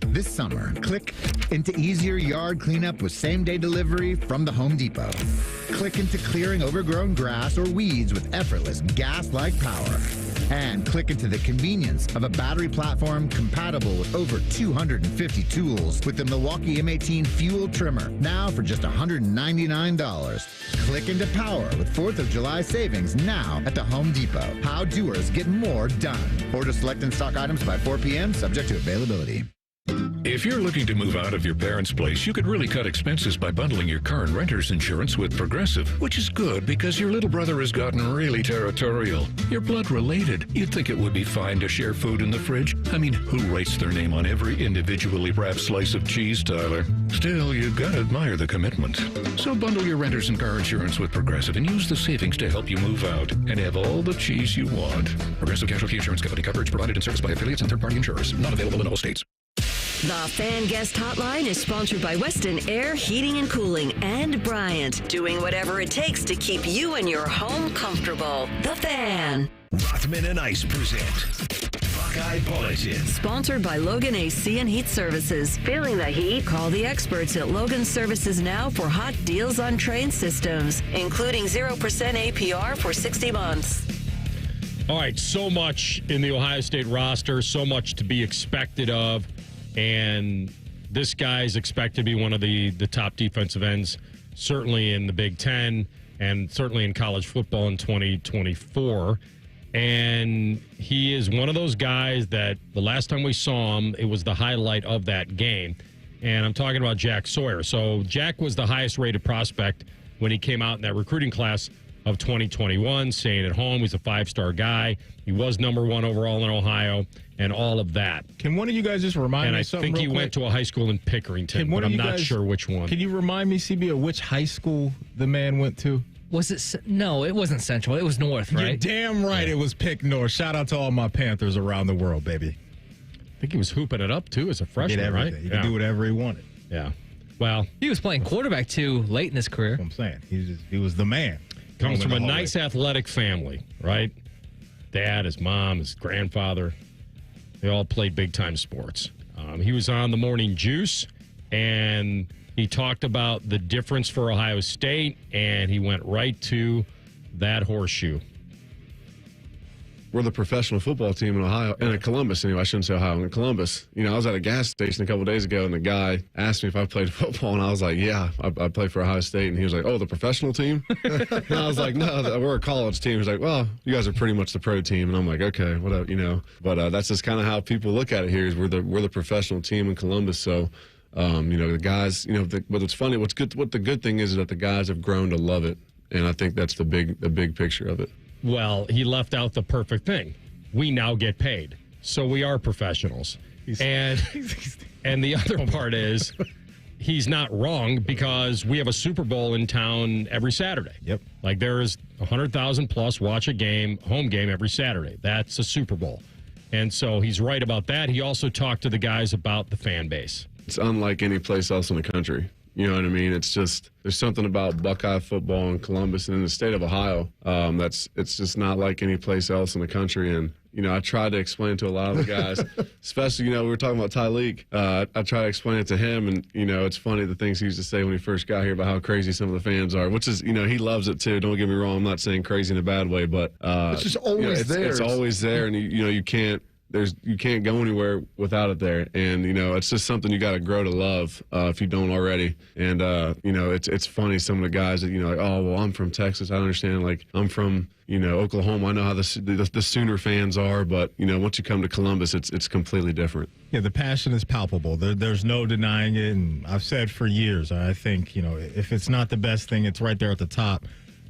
This summer, click into easier yard cleanup with same-day delivery from the Home Depot. Click into clearing overgrown grass or weeds with effortless gas-like power. And click into the convenience of a battery platform compatible with over 250 tools with the Milwaukee M18 Fuel Trimmer, now for just $199. Click into power with 4th of July savings now at the Home Depot. How doers get more done. Order select and stock items by 4 p.m. subject to availability. If you're looking to move out of your parents' place, you could really cut expenses by bundling your car and renter's insurance with Progressive, which is good because your little brother has gotten really territorial. You're blood related. You'd think it would be fine to share food in the fridge. I mean, who writes their name on every individually wrapped slice of cheese, Tyler? Still, you gotta admire the commitment. So bundle your renter's and car insurance with Progressive and use the savings to help you move out and have all the cheese you want. Progressive Casualty Insurance Company. Coverage provided and serviced by affiliates and third-party insurers. Not available in all states. The Fan Guest Hotline is sponsored by Weston Air Heating and Cooling and Bryant, doing whatever it takes to keep you and your home comfortable. The Fan. Rothman and Ice present Buckeye Bulletin. Sponsored by Logan AC and Heat Services. Feeling the heat? Call the experts at Logan Services now for hot deals on train systems, including 0% APR for 60 months. All right, so much in the Ohio State roster, so much to be expected of. And this guy's expected to be one of the top defensive ends, certainly in the Big Ten and certainly in college football in 2024. And he is one of those guys that the last time we saw him, it was the highlight of that game. And I'm talking about Jack Sawyer. So Jack was the highest rated prospect when he came out in that recruiting class of 2021, staying at home. He's a 5-star guy. He was number 1 overall in Ohio and all of that. Can one of you guys just remind me something? And I think he went to a high school in Pickerington, but I'm not sure which one. Can you remind me, CB, of which high school the man went to? Was it? No, it wasn't Central. It was North, right? You're damn right. It was Pick North. Shout out to all my Panthers around the world, baby. I think he was hooping it up, too, as a freshman, right? He could do whatever he wanted. Yeah. Well, he was playing quarterback, too, late in his career. That's what I'm saying. He was the man. Comes from a nice athletic family, right? Dad, his mom, his grandfather. They all played big-time sports. He was on the Morning Juice, and he talked about the difference for Ohio State, and he went right to that horseshoe. We're the professional football team in Ohio, and in Columbus, anyway. I shouldn't say Ohio, in Columbus. You know, I was at a gas station a couple days ago, and the guy asked me if I played football, and I was like, yeah, I play for Ohio State. And he was like, oh, the professional team? And I was like, no, we're a college team. He's like, well, you guys are pretty much the pro team. And I'm like, okay, whatever, you know. But that's just kind of how people look at it here, is we're the professional team in Columbus. So, you know, the guys, you know, what's funny, what the good thing is that the guys have grown to love it. And I think that's the big picture of it. Well, he left out the perfect thing. We now get paid. So we are professionals. And the other part is he's not wrong, because we have a Super Bowl in town every Saturday. Yep. Like there is 100,000 plus watch a game, home game every Saturday. That's a Super Bowl. And so he's right about that. He also talked to the guys about the fan base. It's unlike any place else in the country. You know what I mean? It's just, there's something about Buckeye football in Columbus and in the state of Ohio it's just not like any place else in the country. And, you know, I tried to explain to a lot of the guys, especially, you know, we were talking about Tyleek. I try to explain it to him, and, you know, it's funny the things he used to say when he first got here about how crazy some of the fans are, which is, you know, he loves it too. Don't get me wrong. I'm not saying crazy in a bad way, but it's just always there. It's always there, and, you know, you can't go anywhere without it there. And, you know, it's just something you got to grow to love if you don't already. And, you know, it's funny, some of the guys that, you know, like, oh, well, I'm from Texas. I understand. Like, I'm from, you know, Oklahoma. I know how the Sooner fans are. But, you know, once you come to Columbus, it's completely different. Yeah, the passion is palpable. There's no denying it. And I've said for years, I think, you know, if it's not the best thing, it's right there at the top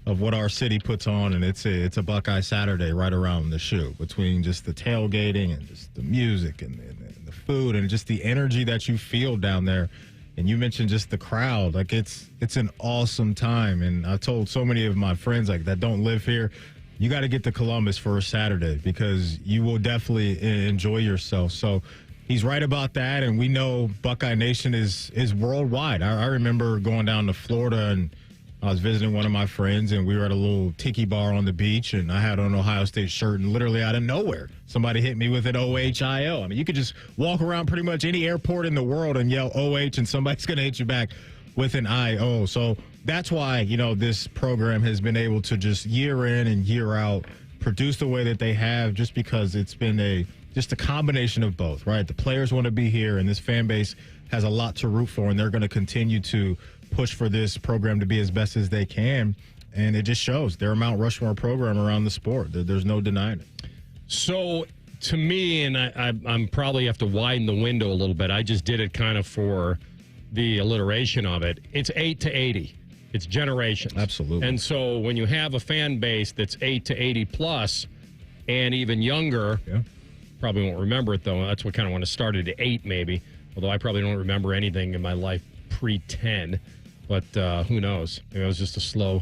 of what our city puts on, and it's a Buckeye Saturday right around the shoe, between just the tailgating and just the music and the food and just the energy that you feel down there. And you mentioned just the crowd. Like, it's an awesome time. And I told so many of my friends like that don't live here, you got to get to Columbus for a Saturday, because you will definitely enjoy yourself. So he's right about that, and we know Buckeye Nation is worldwide. I remember going down to Florida, and I was visiting one of my friends, and we were at a little tiki bar on the beach, and I had on an Ohio State shirt, and literally out of nowhere, somebody hit me with an OHIO. I mean, you could just walk around pretty much any airport in the world and yell OH, and somebody's going to hit you back with an IO. So that's why, you know, this program has been able to just year in and year out produce the way that they have, just because it's been just a combination of both, right? The players want to be here, and this fan base has a lot to root for, and they're going to continue to push for this program to be as best as they can. And it just shows they're a Mount Rushmore program around the sport. There's no denying it. So to me, and I'm probably have to widen the window a little bit. I just did it kind of for the alliteration of it. It's 8 to 80. It's generations. Absolutely. And so when you have a fan base that's 8 to 80 plus and even younger, probably won't remember it, though. That's what kind of when it started at 8 maybe, although I probably don't remember anything in my life pre-10. But who knows? It was just a slow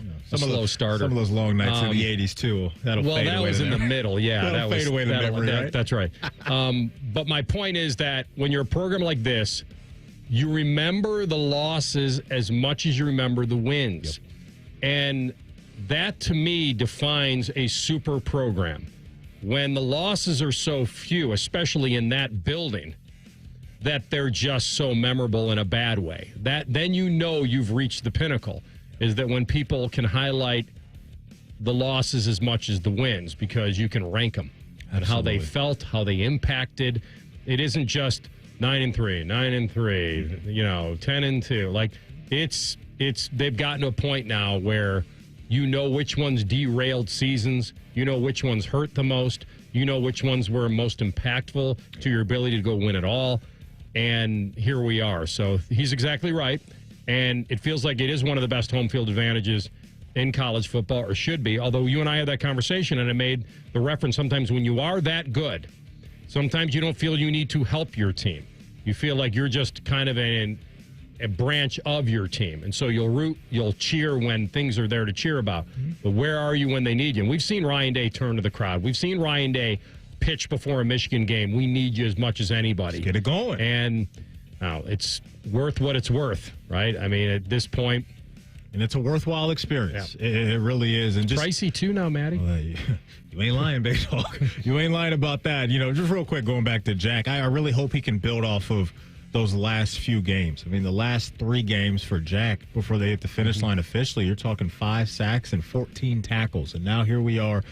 starter. Some of those long nights in the 80s, too. That'll fade away. Well, that was in the middle. Yeah, that'll fade away the memory, right? That's right. But my point is that when you're a program like this, you remember the losses as much as you remember the wins. Yep. And that, to me, defines a super program. When the losses are so few, especially in that building, that they're just so memorable in a bad way. Then you know you've reached the pinnacle, is that when people can highlight the losses as much as the wins, because you can rank them. Absolutely. And how they felt, how they impacted. It isn't just 9-3, 9-3, 10-2. Like it's they've gotten to a point now where you know which ones derailed seasons, you know which ones hurt the most, you know which ones were most impactful to your ability to go win it all. And here we are. So he's exactly right. And it feels like it is one of the best home field advantages in college football, or should be. Although you and I had that conversation, and I made the reference sometimes when you are that good, sometimes you don't feel you need to help your team. You feel like you're just kind of a branch of your team. And so you'll cheer when things are there to cheer about. Mm-hmm. But where are you when they need you? And we've seen Ryan Day turn to the crowd. We've seen Ryan Day pitch before a Michigan game. We need you as much as anybody. Let's get it going. And now it's worth what it's worth, right? I mean, at this point. And it's a worthwhile experience. Yeah. It really is. And just pricey too now, Matty. You ain't lying, big dog. You ain't lying about that. Just real quick, going back to Jack, I really hope he can build off of those last few games. I mean, the last 3 games for Jack before they hit the finish line officially, you're talking 5 sacks and 14 tackles. And now here we are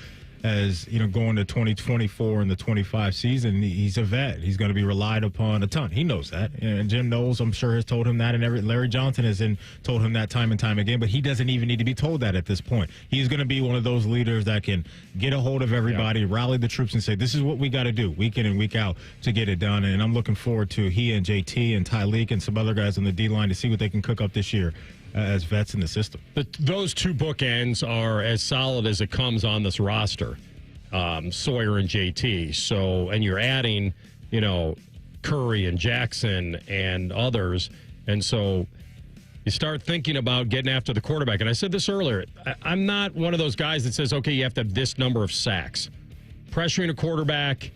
as, going to 2024 and the 25 season. He's a vet. He's going to be relied upon a ton. He knows that. And Jim Knowles, I'm sure, has told him that. And Larry Johnson has told him that time and time again. But he doesn't even need to be told that at this point. He's going to be one of those leaders that can get a hold of everybody, rally the troops, and say, this is what we got to do week in and week out to get it done. And I'm looking forward to he and JT and Tyleek and some other guys on the D-line to see what they can cook up this year as vets in the system. But those 2 bookends are as solid as it comes on this roster, Sawyer and JT. So, and you're adding, Curry and Jackson and others. And so you start thinking about getting after the quarterback. And I said this earlier, I'm not one of those guys that says, okay, you have to have this number of sacks. Pressuring a quarterback,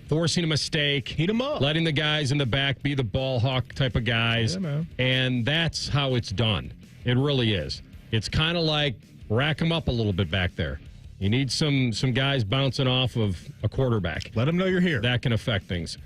forcing a mistake, heat them up, letting the guys in the back be the ball hawk type of guys. Yeah, and that's how it's done. It really is. It's kind of like rack them up a little bit back there. You need some guys bouncing off of a quarterback. Let them know you're here. That can affect things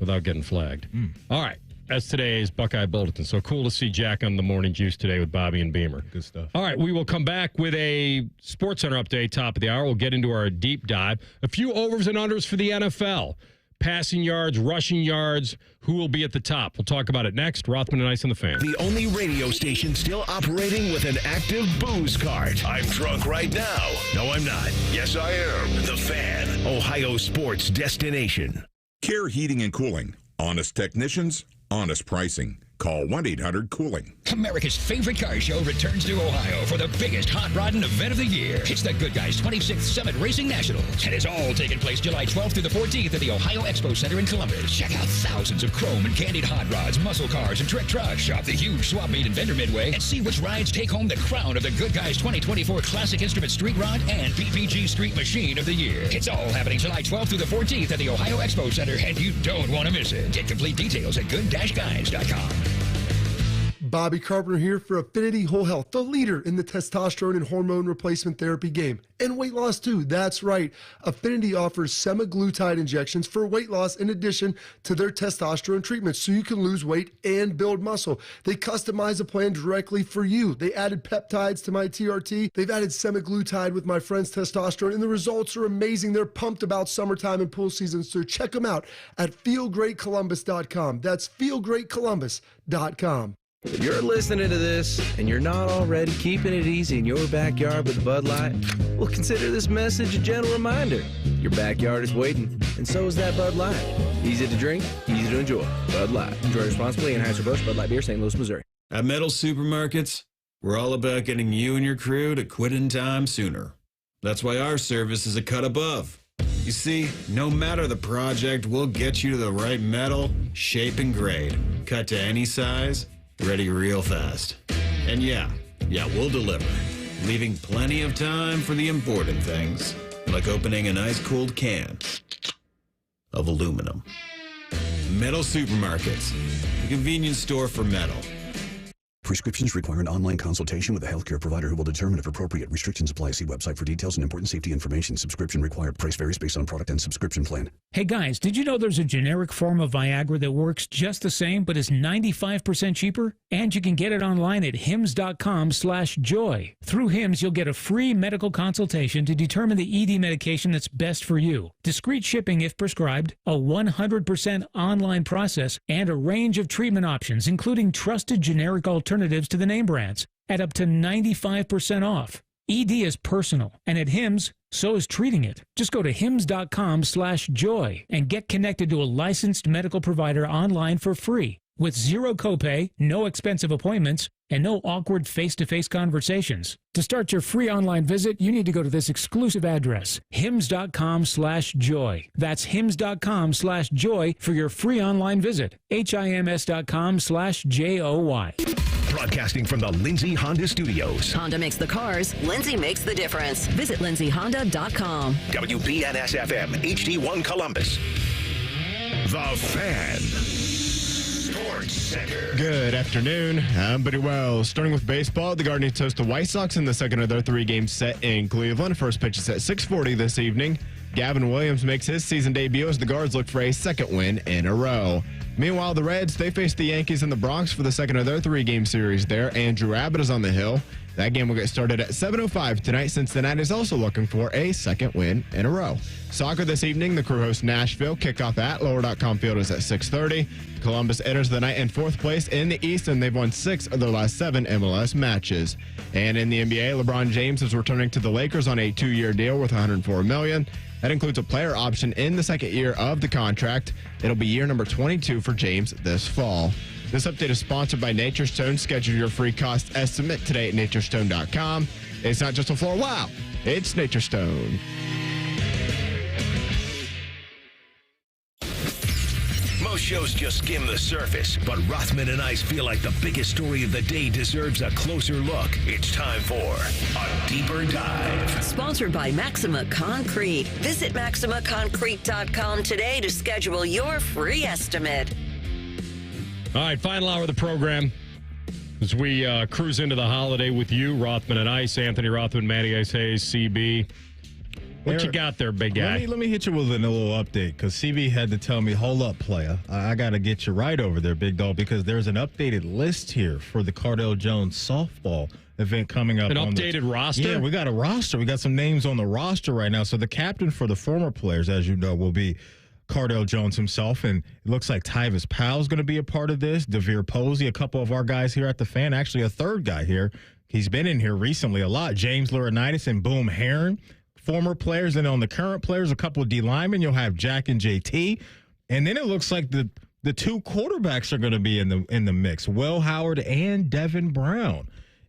without getting flagged. All right. That's today's Buckeye Bulletin. So cool to see Jack on the Morning Juice today with Bobby and Beamer. Good stuff. All right, we will come back with a SportsCenter update, top of the hour. We'll get into our deep dive. A few overs and unders for the NFL. Passing yards, rushing yards, who will be at the top? We'll talk about it next. Rothman and Ice on the Fan. The only radio station still operating with an active booze cart. I'm drunk right now. No, I'm not. Yes, I am. The Fan, Ohio sports destination. Care Heating and Cooling. Honest technicians, honest pricing. Call 1-800-COOLING. America's favorite car show returns to Ohio for the biggest hot rodding event of the year. It's the Good Guys 26th Summit Racing Nationals, and it's all taking place July 12th through the 14th at the Ohio Expo Center in Columbus. Check out thousands of chrome and candied hot rods, muscle cars, and trick trucks. Shop the huge swap meet and vendor midway and see which rides take home the crown of the Good Guys 2024 Classic Instrument Street Rod and PPG Street Machine of the Year. It's all happening July 12th through the 14th at the Ohio Expo Center, and you don't want to miss it. Get complete details at good-guys.com. Bobby Carpenter here for Affinity Whole Health, the leader in the testosterone and hormone replacement therapy game. And weight loss too, that's right. Affinity offers semaglutide injections for weight loss in addition to their testosterone treatments so you can lose weight and build muscle. They customize a plan directly for you. They added peptides to my TRT. They've added semaglutide with my friend's testosterone, and the results are amazing. They're pumped about summertime and pool season, so check them out at feelgreatcolumbus.com. That's feelgreatcolumbus.com. If you're listening to this and you're not already keeping it easy in your backyard with Bud Light, well, consider this message a gentle reminder. Your backyard is waiting, and so is that Bud Light. Easy to drink, easy to enjoy. Bud Light. Enjoy responsibly. Anheuser-Busch Bud Light Beer, St. Louis, Missouri. At Metal Supermarkets, we're all about getting you and your crew to quit in time sooner. That's why our service is a cut above. You see, no matter the project, we'll get you to the right metal, shape, and grade. Cut to any size, ready real fast. And yeah, we'll deliver, leaving plenty of time for the important things, like opening an ice-cold can of aluminum. Metal Supermarkets, the convenience store for metal. Prescriptions require an online consultation with a healthcare provider who will determine if appropriate. Restrictions apply. See website for details and important safety information. Subscription required. Price varies based on product and subscription plan. Hey guys, did you know there's a generic form of Viagra that works just the same but is 95% cheaper? And you can get it online at hims.com/joy. Through Hims, you'll get a free medical consultation to determine the ED medication that's best for you. Discreet shipping if prescribed, a 100% online process, and a range of treatment options, including trusted generic alternatives to the name brands at up to 95% off. ED is personal, and at Hims, so is treating it. Just go to hims.com/joy and get connected to a licensed medical provider online for free with zero copay, no expensive appointments, and no awkward face-to-face conversations. To start your free online visit, you need to go to this exclusive address, hims.com/joy. That's hims.com/joy for your free online visit. hims.com/joy. Broadcasting from the Lindsay Honda Studios. Honda makes the cars. Lindsay makes the difference. Visit lindsayhonda.com. WBNS-FM, HD1 Columbus. The Fan. Sports Center. Good afternoon. I'm Buddy Wells. Starting with baseball, the Guardians host the White Sox in the second of their three-game set in Cleveland. First pitch is at 6:40 this evening. Gavin Williams makes his season debut as the Guards look for a second win in a row. Meanwhile, the Reds, they face the Yankees in the Bronx for the second of their three-game series there. Andrew Abbott is on the hill. That game will get started at 7:05 tonight. Cincinnati is also looking for a second win in a row. Soccer this evening, the Crew hosts Nashville. Kickoff at Lower.com Field is at 6:30. Columbus enters the night in fourth place in the East, and they've won 6 of their last 7 MLS matches. And in the NBA, LeBron James is returning to the Lakers on a 2-year deal worth $104 million. That includes a player option in the second year of the contract. It'll be year number 22 for James this fall. This update is sponsored by Nature's Stone. Schedule your free cost estimate today at naturestone.com. It's not just a floor, wow, it's Nature's Stone. Most shows just skim the surface, but Rothman and I feel like the biggest story of the day deserves a closer look. It's time for a deeper dive. Sponsored by Maxima Concrete. Visit MaximaConcrete.com today to schedule your free estimate. All right, final hour of the program as we cruise into the holiday with you, Rothman and Ice, Anthony Rothman, Matty Ice Hayes, CB. What you got there, big guy? Let me hit you with a little update, because CB had to tell me, hold up, player. I got to get you right over there, big dog, because there's an updated list here for the Cardell Jones softball event coming up. An updated roster? Yeah, we got a roster. We got some names on the roster right now. So the captain for the former players, as you know, will be Cardell Jones himself, and it looks like Tyvis Powell's going to be a part of this. Devere Posey, a couple of our guys here at the Fan, actually a third guy here. He's been in here recently a lot. James Laurinaitis and Boom Heron, former players. And on the current players, a couple of D linemen. You'll have Jack and JT, and then it looks like the two quarterbacks are going to be in the mix. Will Howard and Devin Brown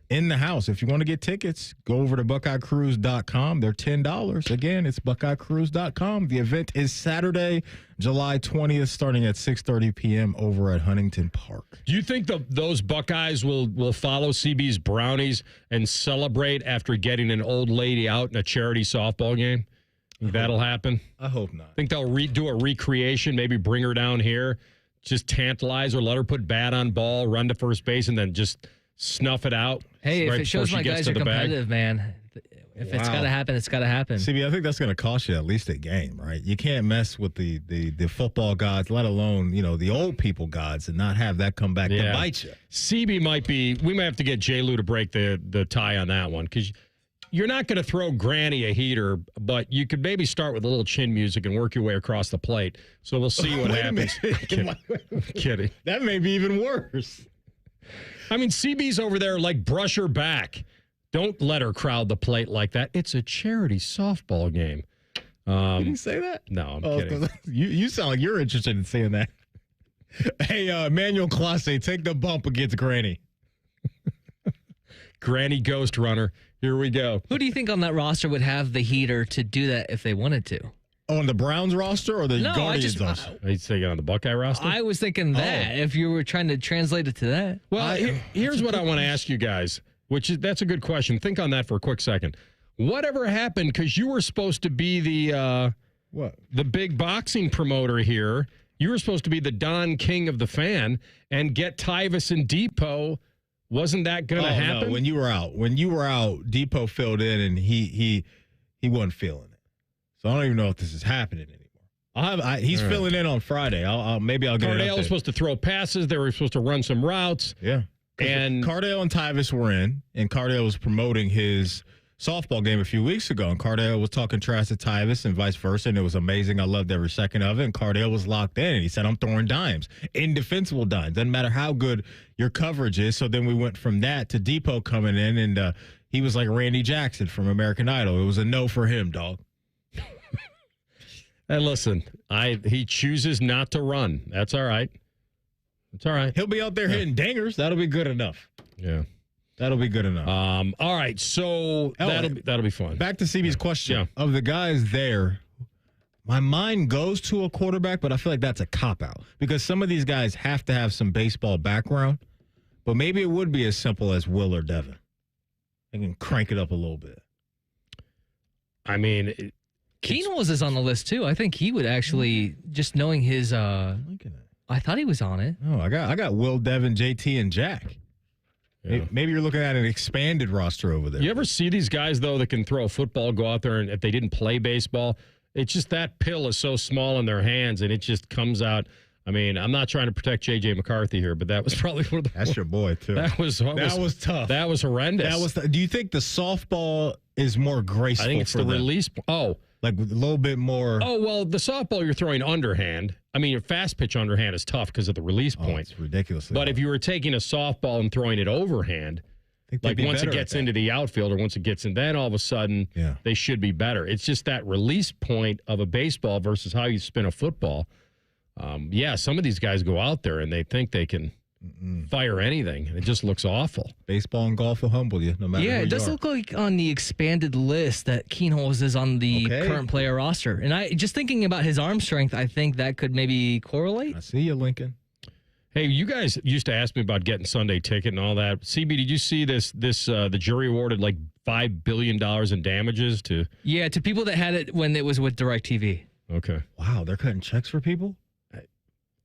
in the house. If you want to get tickets, go over to BuckeyeCruise.com. They're $10. Again, it's BuckeyeCruise.com. The event is Saturday, July 20th, starting at 6:30 p.m. over at Huntington Park. Do you think those Buckeyes will follow CB's Brownies and celebrate after getting an old lady out in a charity softball game? That'll happen? I hope not. Think they'll do a recreation, maybe bring her down here, just tantalize her, let her put bat on ball, run to first base, and then just snuff it out. Hey, if it shows my guys are competitive, man, if it's got to happen, it's got to happen. CB, I think that's going to cost you at least a game, right? You can't mess with the football gods, let alone, the old people gods, and not have that come back to bite you. CB we might have to get J-Lou to break the tie on that one, because you're not going to throw Granny a heater, but you could maybe start with a little chin music and work your way across the plate. So we'll see what happens. I'm kidding. That may be even worse. I mean, CB's over there like, brush her back. Don't let her crowd the plate like that. It's a charity softball game. Did he say that? No, I'm kidding. You sound like you're interested in seeing that. Hey, Emmanuel Clase, take the bump against Granny. Granny Ghost Runner. Here we go. Who do you think on that roster would have the heater to do that if they wanted to? On the Browns roster or the Guardians roster? Are you thinking on the Buckeye roster? I was thinking that, if you were trying to translate it to that. Well, here's what I want to ask you guys, that's a good question. Think on that for a quick second. Whatever happened, because you were supposed to be the the big boxing promoter here. You were supposed to be the Don King of the fan and get Tyvis and Depot. Wasn't that going to happen? No, when you were out, Depot filled in and he wasn't feeling it. So I don't even know if this is happening anymore. He's filling in on Friday. Maybe I'll get it. Cardale was supposed to throw passes. They were supposed to run some routes. Yeah. And Cardale and Tyvis were in, and Cardale was promoting his softball game a few weeks ago, and Cardale was talking trash to Tyvis and vice versa, and it was amazing. I loved every second of it, and Cardale was locked in, and he said, I'm throwing dimes, indefensible dimes. Doesn't matter how good your coverage is. So then we went from that to Depot coming in, and he was like Randy Jackson from American Idol. It was a no for him, dog. And listen, he chooses not to run. That's all right. It's all right. He'll be out there hitting dingers. That'll be good enough. Yeah. That'll be good enough. All right, so that'll be fun. Back to CB's question. Yeah. Of the guys there, my mind goes to a quarterback, but I feel like that's a cop-out because some of these guys have to have some baseball background, but maybe it would be as simple as Will or Devin. They can crank it up a little bit. I mean, Keenholz is on the list, too. I think he would actually, just knowing his, I thought he was on it. Oh, I got Will, Devin, JT, and Jack. Yeah. Maybe you're looking at an expanded roster over there. You ever see these guys, though, that can throw a football, go out there, and if they didn't play baseball, it's just that pill is so small in their hands, and it just comes out. I mean, I'm not trying to protect J.J. McCarthy here, but that was probably one of the. That's your boy, too. That was tough. That was horrendous. Do you think the softball is more graceful? I think it's the release. Like a little bit more. Oh, well, the softball you're throwing underhand. I mean, your fast pitch underhand is tough because of the release point. It's ridiculously But if you were taking a softball and throwing it overhand, like once it gets into the outfield or once it gets in, then all of a sudden they should be better. It's just that release point of a baseball versus how you spin a football. Some of these guys go out there and they think they can fire anything. It just looks awful. Baseball and golf will humble you no matter who you are. Yeah, it does look like on the expanded list that Keenholz is on the current player roster. And just thinking about his arm strength, I think that could maybe correlate. I see you, Lincoln. Hey, you guys used to ask me about getting Sunday ticket and all that. CB, did you see this? The jury awarded like $5 billion in damages to... Yeah, to people that had it when it was with DirecTV. Okay. Wow, they're cutting checks for people?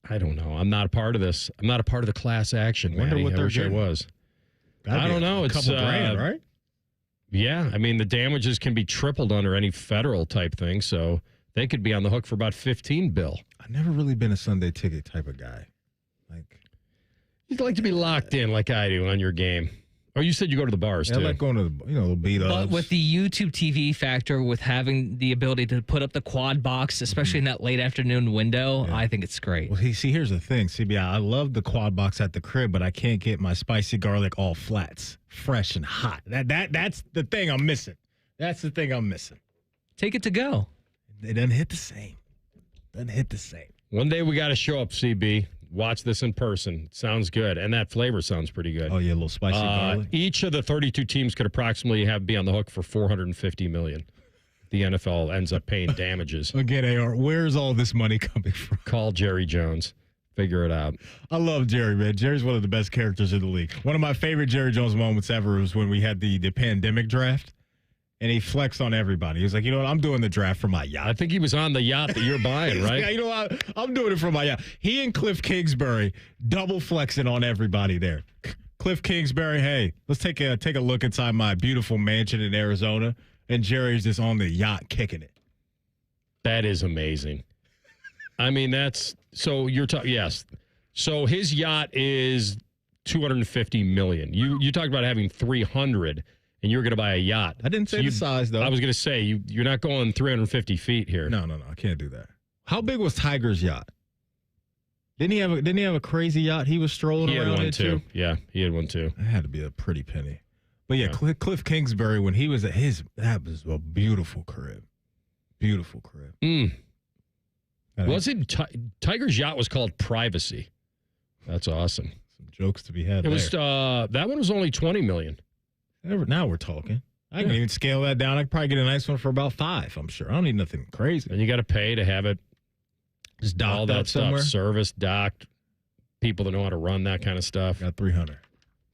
I don't know. I'm not a part of this. I'm not a part of the class action. I wonder what I wish I was. I don't know. It's a couple grand, right? Yeah. I mean, the damages can be tripled under any federal type thing, so they could be on the hook for about $15 billion. I've never really been a Sunday ticket type of guy. You'd like to be locked in like I do on your game. Or you said you go to the bars, too. I like going to the beat-ups. But with the YouTube TV factor, with having the ability to put up the quad box, especially in that late afternoon window, I think it's great. Well, here's the thing, CBI. I love the quad box at the crib, but I can't get my spicy garlic all flats, fresh and hot. That's the thing I'm missing. That's the thing I'm missing. Take it to go. It doesn't hit the same. One day we got to show up, CB. Watch this in person. Sounds good. And that flavor sounds pretty good. Oh, yeah, a little spicy garlic. Each of the 32 teams could approximately be on the hook for $450 million. The NFL ends up paying damages. Again, AR, where's all this money coming from? Call Jerry Jones. Figure it out. I love Jerry, man. Jerry's one of the best characters in the league. One of my favorite Jerry Jones moments ever was when we had the pandemic draft. And he flexed on everybody. He was like, you know what? I'm doing the draft for my yacht. I think he was on the yacht that you're buying, right? Yeah, you know what? I'm doing it for my yacht. He and Cliff Kingsbury double flexing on everybody there. Cliff Kingsbury, hey, let's take a look inside my beautiful mansion in Arizona. And Jerry's just on the yacht kicking it. That is amazing. I mean, so you're talking, yes. So his yacht is $250 million. You talked about having 300. And you were going to buy a yacht. I didn't say the size, though. I was going to say, you're not going 350 feet here. No, I can't do that. How big was Tiger's yacht? Didn't he have a crazy yacht he was strolling around? He had one in too. Yeah, he had one too. That had to be a pretty penny. But yeah, Cliff Kingsbury, when he was at that was a beautiful crib. Beautiful crib. Was it Tiger's yacht was called Privacy? That's awesome. Some jokes to be had. It was that one was only $20 million. Now we're talking. I can even scale that down. I could probably get a nice one for about $5. I'm sure. I don't need nothing crazy. And you got to pay to have it. Just docked all that up stuff, somewhere. service, docked, people that know how to run that kind of stuff. Got 300.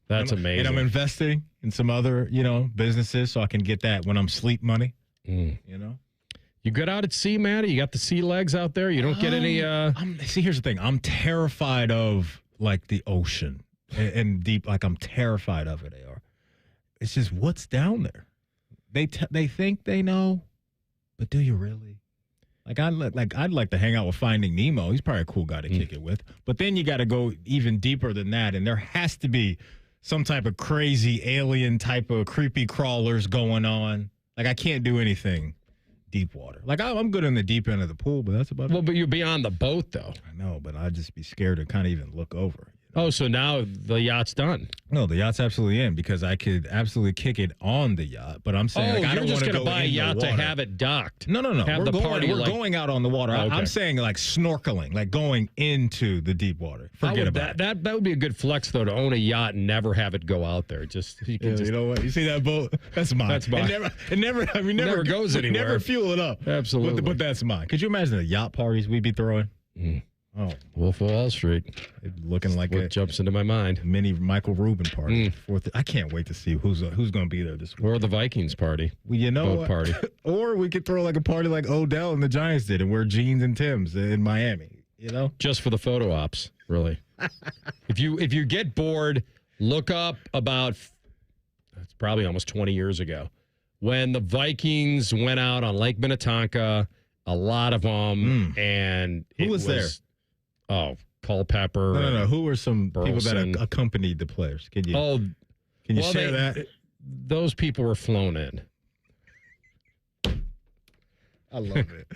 That's amazing. And I'm investing in some other, businesses so I can get that when I'm sleep money. You know. You good out at sea, Matty? You got the sea legs out there? You don't get any. See, here's the thing. I'm terrified of like the ocean and deep. Like I'm terrified of it. AR. It's just what's down there. They think they know, but do you really? I'd like to hang out with Finding Nemo. He's probably a cool guy to kick it with. But then you got to go even deeper than that, and there has to be some type of crazy alien type of creepy crawlers going on. Like I can't do anything deep water. Like I'm good in the deep end of the pool, but that's about it. Well, but you're beyond the boat, though. I know, but I'd just be scared to kind of even look over. Oh, so now the yacht's done. No, the yacht's absolutely in because I could absolutely kick it on the yacht. But I'm saying I don't want to go buy a yacht to have it docked. No. Have We're going out on the water. Okay. I'm saying like snorkeling, like going into the deep water. Forget about it. That would be a good flex though, to own a yacht and never have it go out there. You know what? You see that boat? That's mine. That's mine. It never goes anywhere. Never fuel it up. Absolutely. But that's mine. Could you imagine the yacht parties we'd be throwing? Oh, Wolf of Wall Street, looking like what jumps into my mind. Mini Michael Rubin party. I can't wait to see who's going to be there this week. Or the Vikings party. Well, boat party. Or we could throw like a party like Odell and the Giants did, and wear jeans and Timbs in Miami. Just for the photo ops, really. If you get bored, look up about. It's probably almost 20 years ago when the Vikings went out on Lake Minnetonka. A lot of them, and who was there? Oh, Culpepper. No. Who were some Burleson. people that accompanied the players? Can you share that? Those people were flown in. I love it.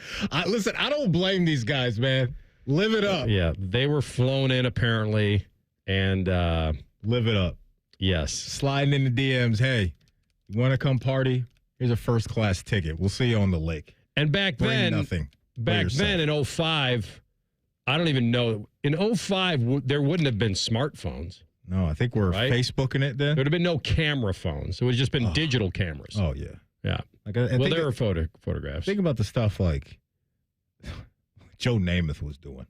Listen, I don't blame these guys, man. Live it up. Yeah, they were flown in apparently, and live it up. Yes, sliding in the DMs. Hey, you want to come party? Here's a first class ticket. We'll see you on the lake. And back then, in 2005, I don't even know. In 2005, there wouldn't have been smartphones. No, I think we're Facebooking it then. There would have been no camera phones. It would have just been digital cameras. Oh, yeah. Yeah. Well, there were photographs. Think about the stuff like Joe Namath was doing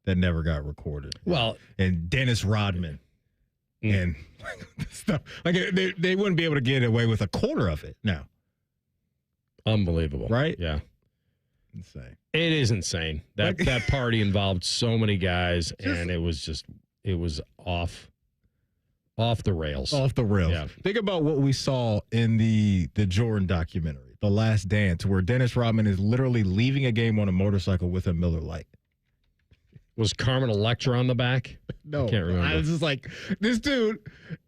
that never got recorded. Well, and Dennis Rodman and stuff. Like they wouldn't be able to get away with a quarter of it now. Unbelievable. Right? Yeah. Insane. It is insane. That party involved so many guys, and it was off the rails. Off the rails. Yeah. Think about what we saw in the Jordan documentary, The Last Dance, where Dennis Rodman is literally leaving a game on a motorcycle with a Miller Lite. Was Carmen Electra on the back? No. I can't remember. I was just like, this dude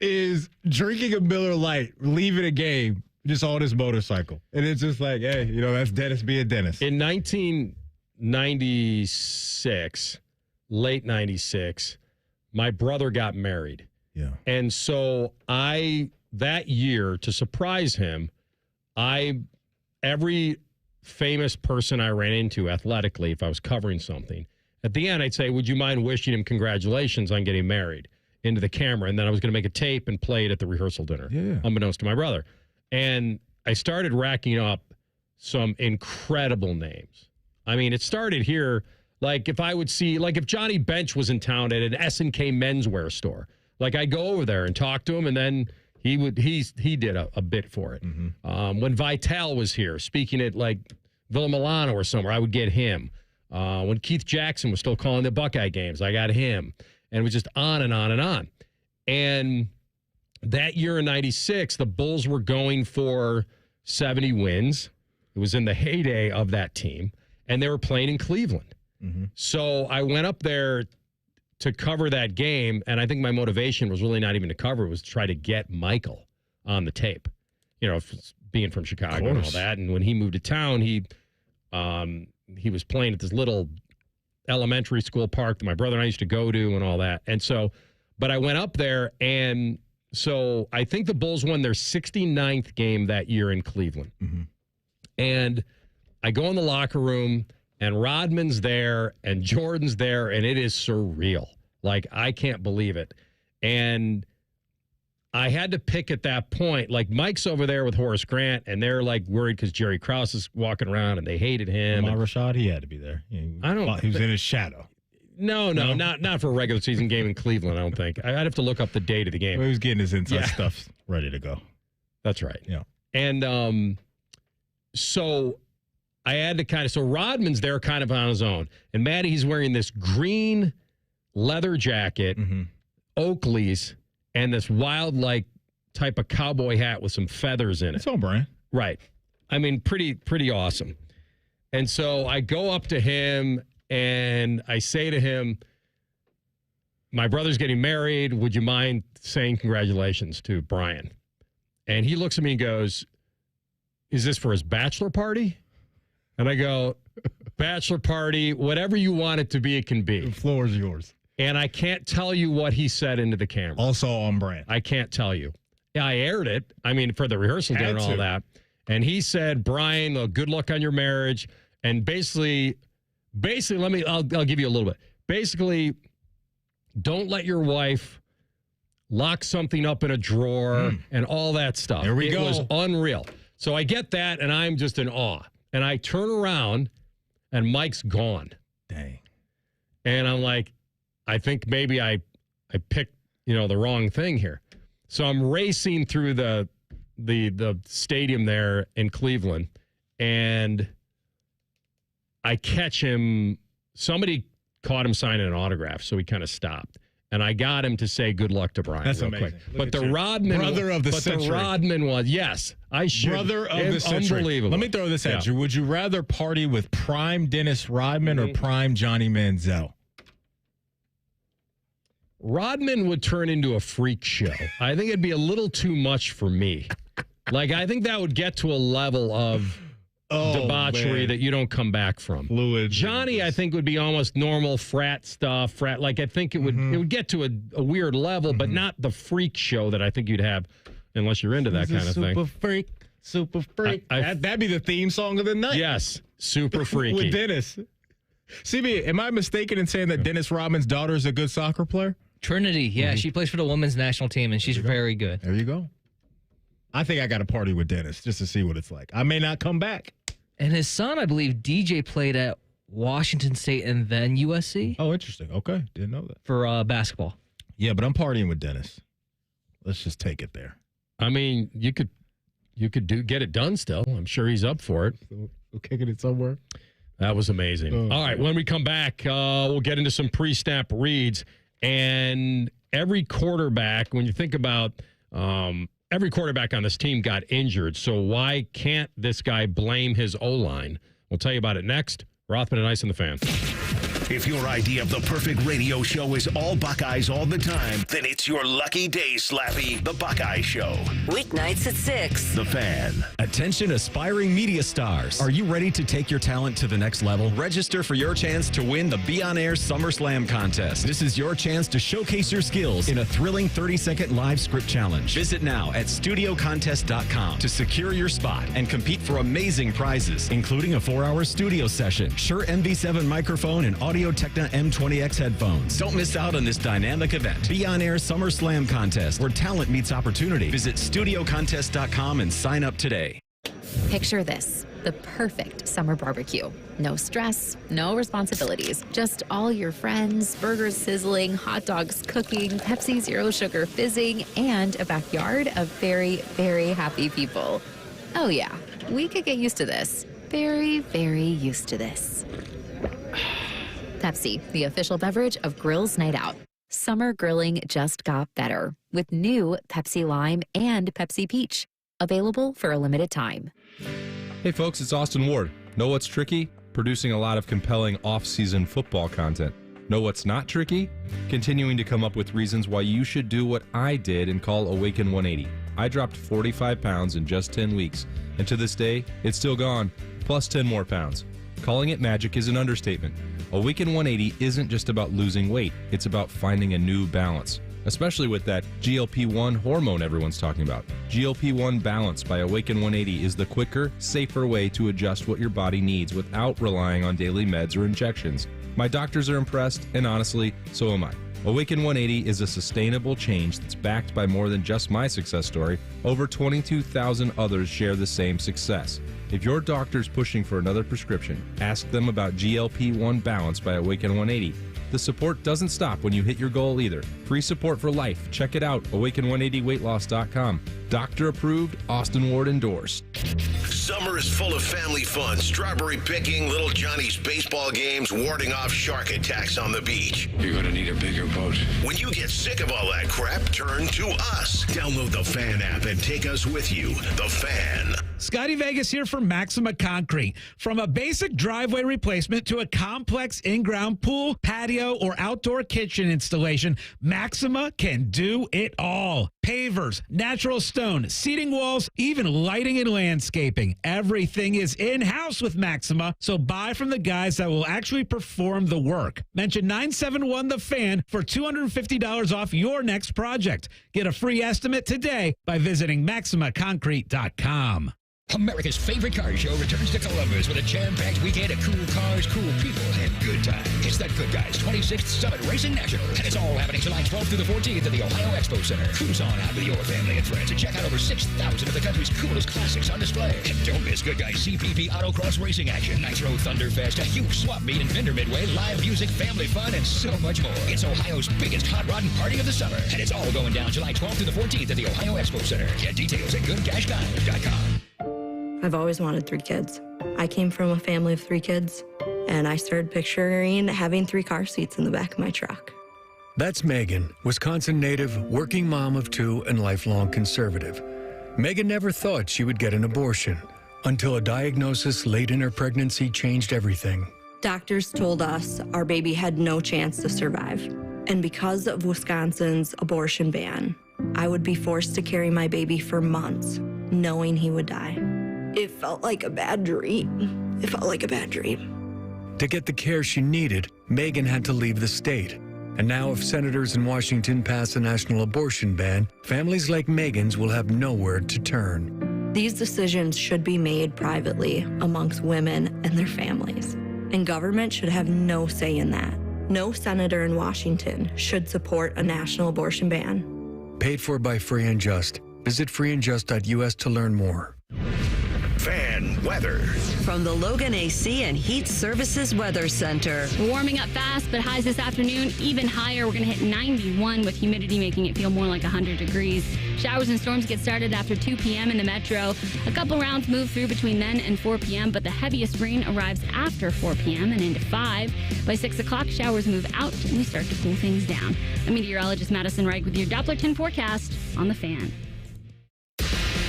is drinking a Miller Lite, leaving a game, just on his motorcycle. And it's just like, hey, that's Dennis being Dennis. In 1996, late 96, my brother got married. Yeah. And so that year, to surprise him, every famous person I ran into athletically, if I was covering something, at the end, I'd say, would you mind wishing him congratulations on getting married into the camera? And then I was going to make a tape and play it at the rehearsal dinner, unbeknownst to my brother. And I started racking up some incredible names. I mean, it started here. Like if I would see, like if Johnny Bench was in town at an S&K menswear store, like I'd go over there and talk to him, and then he did a bit for it. Mm-hmm. When Vitale was here, speaking at like Villa Milano or somewhere, I would get him. When Keith Jackson was still calling the Buckeye games, I got him. And it was just on and on and on. And that year in 96, the Bulls were going for 70 wins. It was in the heyday of that team. And they were playing in Cleveland. Mm-hmm. So I went up there to cover that game. And I think my motivation was really not even to cover. It was to try to get Michael on the tape. Being from Chicago and all that. And when he moved to town, he was playing at this little elementary school park that my brother and I used to go to and all that. And so, but I went up there, and so I think the Bulls won their 69th game that year in Cleveland. Mm-hmm. And I go in the locker room, and Rodman's there, and Jordan's there, and it is surreal. Like, I can't believe it. And I had to pick at that point. Like, Mike's over there with Horace Grant, and they're, like, worried because Jerry Krause is walking around, and they hated him. Lamar Rashad, he had to be there. He was in his shadow. No, not for a regular season game in Cleveland, I don't think. I'd have to look up the date of the game. Well, he was getting his inside stuff ready to go. That's right. Yeah. And so I had to so Rodman's there kind of on his own. And Matty, he's wearing this green leather jacket, Oakley's, and this wild, like, type of cowboy hat with some feathers in it. It's all brand. Right. I mean, pretty awesome. And so I go up to him, and I say to him, my brother's getting married. Would you mind saying congratulations to Brian? And he looks at me and goes, is this for his bachelor party? And I go, bachelor party, whatever you want it to be, it can be. The floor is yours. And I can't tell you what he said into the camera. Also on brand. I can't tell you. Yeah, I aired it. I mean, for the rehearsal dinner and all that. And he said, Brian, good luck on your marriage. And basically, I'll give you a little bit. Basically, don't let your wife lock something up in a drawer and all that stuff. There we go. It was unreal. So I get that, and I'm just in awe. And I turn around, and Mike's gone. Dang. And I'm like, I think maybe I picked, the wrong thing here. So I'm racing through the stadium there in Cleveland, and I catch him. Somebody caught him signing an autograph, so he kind of stopped. And I got him to say good luck to Brian. That's real amazing. Quick. But the Rodman, brother of the century. The Rodman was, yes, I should. Brother of the century. Unbelievable. Let me throw this at you. Would you rather party with prime Dennis Rodman or prime Johnny Manziel? Rodman would turn into a freak show. I think it'd be a little too much for me. Like, I think that would get to a level of debauchery that you don't come back from. Fluid. Johnny, I think, would be almost normal frat stuff. Like, I think it would get to a weird level, but not the freak show that I think you'd have unless you're into that kind of thing. Super freak. That'd be the theme song of the night. Yes, super freaky. With Dennis. CB, am I mistaken in saying that Dennis Rodman's daughter is a good soccer player? Trinity, yeah. She plays for the women's national team, and she's very good. There you go. I think I got to party with Dennis just to see what it's like. I may not come back. And his son, I believe, DJ, played at Washington State and then USC. Oh, interesting. Okay. Didn't know that. For basketball. Yeah, but I'm partying with Dennis. Let's just take it there. I mean, you could get it done still. I'm sure he's up for it. We're kicking it somewhere. That was amazing. All right, when we come back, we'll get into some pre-snap reads. And every quarterback, when you think about every quarterback on this team got injured, so why can't this guy blame his O-line? We'll tell you about it next. Rothman and Ice on the Fan. If your idea of the perfect radio show is all Buckeyes all the time, then it's your lucky day, Slappy, the Buckeye Show. Weeknights at 6. The Fan. Attention aspiring media stars. Are you ready to take your talent to the next level? Register for your chance to win the Be On Air Summer Slam contest. This is your chance to showcase your skills in a thrilling 30-second live script challenge. Visit now at studiocontest.com to secure your spot and compete for amazing prizes, including a 4-hour studio session, Shure MV7 microphone, and Audio-Technica M20X headphones. Don't miss out on this dynamic event. Be On Air Summer Slam Contest, where talent meets opportunity. Visit studiocontest.com and sign up today. Picture this, the perfect summer barbecue. No stress, no responsibilities, just all your friends, burgers sizzling, hot dogs cooking, Pepsi Zero Sugar fizzing, and a backyard of very, very happy people. Oh yeah, we could get used to this. Very, very used to this. Pepsi, the official beverage of Grills Night Out. Summer grilling just got better with new Pepsi Lime and Pepsi Peach. Available for a limited time. Hey folks, it's Austin Ward. Know what's tricky? Producing a lot of compelling off-season football content. Know what's not tricky? Continuing to come up with reasons why you should do what I did and call Awaken 180. I dropped 45 pounds in just 10 weeks, and to this day, it's still gone, plus 10 more pounds. Calling it magic is an understatement. Awaken 180 isn't just about losing weight, it's about finding a new balance, especially with that GLP-1 hormone everyone's talking about. GLP-1 Balance by Awaken 180 is the quicker, safer way to adjust what your body needs without relying on daily meds or injections. My doctors are impressed, and honestly, so am I. Awaken 180 is a sustainable change that's backed by more than just my success story. Over 22,000 others share the same success. If your doctor's pushing for another prescription, ask them about GLP-1 Balance by Awaken 180. The support doesn't stop when you hit your goal either. Free support for life. Check it out, awaken180weightloss.com. Doctor approved, Austin Ward endorsed. Summer is full of family fun, strawberry picking, little Johnny's baseball games, warding off shark attacks on the beach. You're going to need a bigger boat. When you get sick of all that crap, turn to us. Download the Fan app and take us with you. The Fan. Scotty Vegas here for Maxima Concrete. From a basic driveway replacement to a complex in-ground pool, patio, or outdoor kitchen installation, Maxima can do it all. Pavers, natural stone, seating walls, even lighting and landscaping. Everything is in-house with Maxima, so buy from the guys that will actually perform the work. Mention 971 The Fan for $250 off your next project. Get a free estimate today by visiting MaximaConcrete.com. America's favorite car show returns to Columbus with a jam-packed weekend of cool cars, cool people, and good time. It's the Good Guys 26th Summit Racing National, and it's all happening July 12th through the 14th at the Ohio Expo Center. Cruise on out with your family and friends and check out over 6,000 of the country's coolest classics on display. And don't miss Good Guys CPP Autocross Racing action, Nitro Thunderfest, a huge swap meet and vendor midway, live music, family fun, and so much more. It's Ohio's biggest hot rod and party of the summer, and it's all going down July 12th through the 14th at the Ohio Expo Center. Get details at goodcashguide.com. I've always wanted 3 kids. I came from a family of 3 kids, and I started picturing having 3 car seats in the back of my truck. That's Megan, Wisconsin native, working mom of 2, and lifelong conservative. Megan never thought she would get an abortion until a diagnosis late in her pregnancy changed everything. Doctors told us our baby had no chance to survive. And because of Wisconsin's abortion ban, I would be forced to carry my baby for months, knowing he would die. It felt like a bad dream. To get the care she needed, Megan had to leave the state. And now if senators in Washington pass a national abortion ban, families like Megan's will have nowhere to turn. These decisions should be made privately amongst women and their families. And government should have no say in that. No senator in Washington should support a national abortion ban. Paid for by Free and Just. Visit freeandjust.us to learn more. Fan weather. From the Logan AC and Heat Services Weather Center. We're warming up fast, but highs this afternoon even higher. We're going to hit 91 with humidity making it feel more like 100 degrees. Showers and storms get started after 2 p.m. in the metro. A couple rounds move through between then and 4 p.m., but the heaviest rain arrives after 4 p.m. and into 5. By 6 o'clock, showers move out and we start to cool things down. I'm meteorologist Madison Reich with your Doppler 10 forecast on The Fan.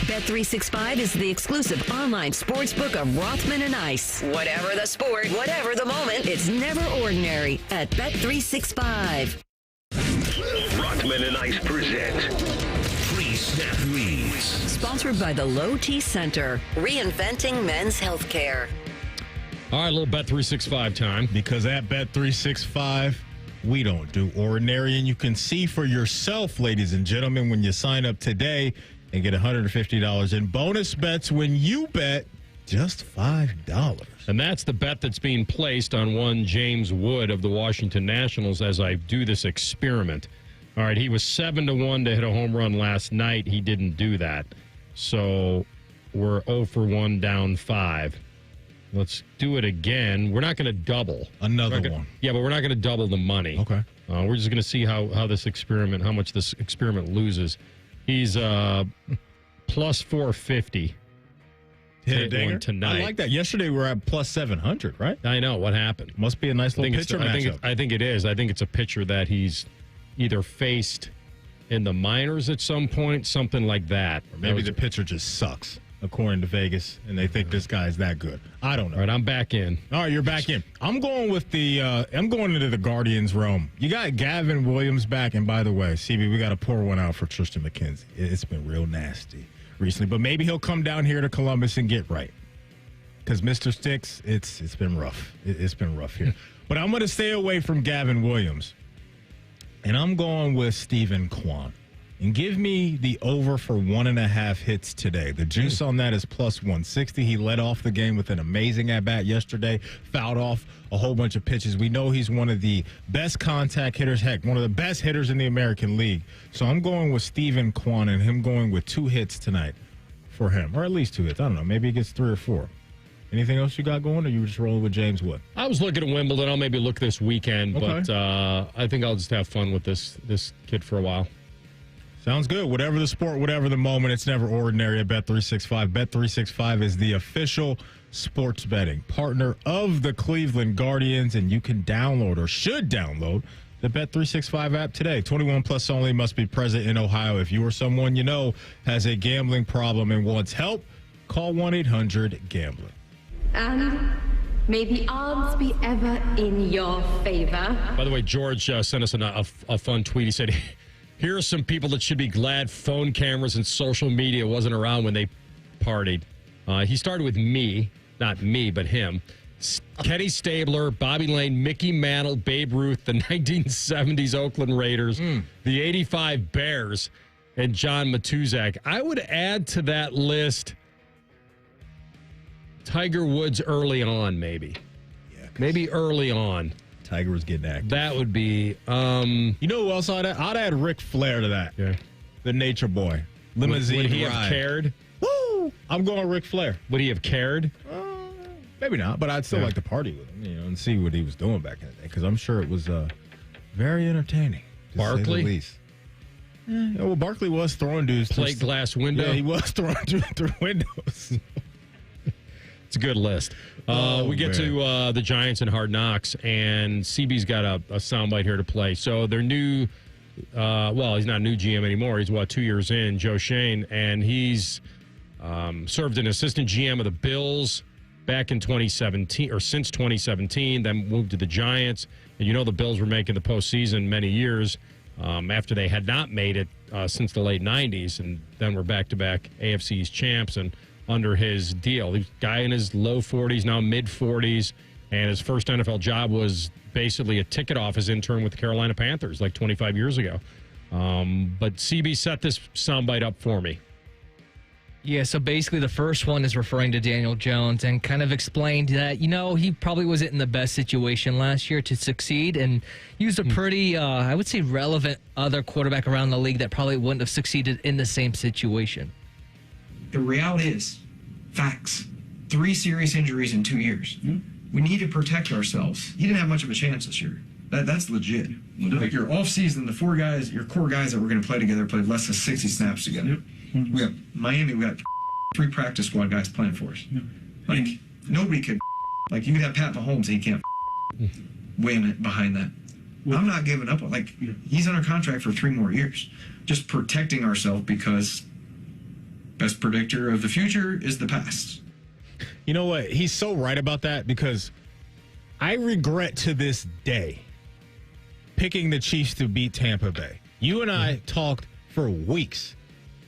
Bet365 is the exclusive online sportsbook of Rothman and Ice. Whatever the sport, whatever the moment, it's never ordinary at Bet365. Rothman and Ice present Pre-Snap Reads. Sponsored by the Low T Center, reinventing men's healthcare. All right, a little Bet365 time. Because at Bet365, we don't do ordinary. And you can see for yourself, ladies and gentlemen, when you sign up today and get $150 in bonus bets when you bet just $5. And that's the bet that's being placed on one James Wood of the Washington Nationals as I do this experiment. All right, he was 7-1 to hit a home run last night. He didn't do that. So we're 0 for 1 down 5. Let's do it again. We're not going to double. Another one. Yeah, but we're not going to double the money. Okay. We're just going to see how much this experiment loses. He's plus 450. Hit one tonight. I like that. Yesterday we were at plus 700, right? I know. What happened? Must be a nice little pitcher matchup. I think it is. I think it's a pitcher that he's either faced in the minors at some point, something like that. Or maybe the pitcher just sucks, according to Vegas, and they think this guy's that good. I don't know. All right, I'm back in. All right, you're back in. I'm going with I'm going into the Guardians' realm. You got Gavin Williams back, and by the way, CB, we got to pour one out for Tristan McKenzie. It's been real nasty recently, but maybe he'll come down here to Columbus and get right. because Mr. Sticks, it's been rough. It's been rough here. But I'm going to stay away from Gavin Williams, and I'm going with Stephen Kwan. And give me the over for 1.5 hits today. The juice on that is plus 160. He led off the game with an amazing at-bat yesterday, fouled off a whole bunch of pitches. We know he's one of the best contact hitters, heck, one of the best hitters in the American League. So I'm going with Stephen Kwan and him going with 2 hits tonight for him, or at least 2 hits. I don't know. Maybe he gets 3 or 4. Anything else you got going, or you just rolling with James Wood? I was looking at Wimbledon. I'll maybe look this weekend, but I think I'll just have fun with this kid for a while. Sounds good. Whatever the sport, whatever the moment, it's never ordinary at Bet365. Bet365 is the official sports betting partner of the Cleveland Guardians, and you can download or should download the Bet365 app today. 21 plus only, must be present in Ohio. If you or someone you know has a gambling problem and wants help, call 1-800-GAMBLER. And may the odds be ever in your favor. By the way, George sent us a fun tweet. He said, here are some people that should be glad phone cameras and social media wasn't around when they partied. He started with me, not me, but him. Kenny Stabler, Bobby Lane, Mickey Mantle, Babe Ruth, the 1970s Oakland Raiders, the 85 Bears, and John Matuzak. I would add to that list Tiger Woods early on, maybe. Yeah, maybe early on. Tiger was getting active. That would be. You know who else I'd add Ric Flair to that. Yeah. The Nature Boy. Limousine Would he ride. have cared? Woo! I'm going Ric Flair. Would he have cared? Maybe not, but I'd still like to party with him, and see what he was doing back in the day, because I'm sure it was very entertaining. Barkley? To say the least. Yeah, well, Barkley was throwing dudes Plate glass window. Yeah, he was throwing through windows. It's a good list. We get to the Giants and Hard Knocks, and CB's got a soundbite here to play. So their new, he's not a new GM anymore. He's, 2 years in, Joe Schoen, and he's served an assistant GM of the Bills back in 2017, or since 2017, then moved to the Giants. And you know the Bills were making the postseason many years after they had not made it since the late 90s, and then were back-to-back AFC East champs, and under his deal. He was a guy in his low 40s, now mid-40s, and his first NFL job was basically a ticket office intern with the Carolina Panthers like 25 years ago. But CB set this soundbite up for me. Yeah, so basically the first one is referring to Daniel Jones and kind of explained that, he probably wasn't in the best situation last year to succeed, and used a pretty, I would say, relevant other quarterback around the league that probably wouldn't have succeeded in the same situation. The reality is, facts, 3 serious injuries in 2 years. We need to protect ourselves. He didn't have much of a chance this year. That's legit. Like your off-season, the 4 guys, your core guys that were going to play together played less than 60 snaps together. We got Miami, we got 3 practice squad guys playing for us. Like, nobody could, like, you could have Pat Mahomes, he can't win behind that. I'm not giving up. Like, he's under contract for 3 more years. Just protecting ourselves, because best predictor of the future is the past. You know what? He's so right about that, because I regret to this day picking the Chiefs to beat Tampa Bay. You and I talked for weeks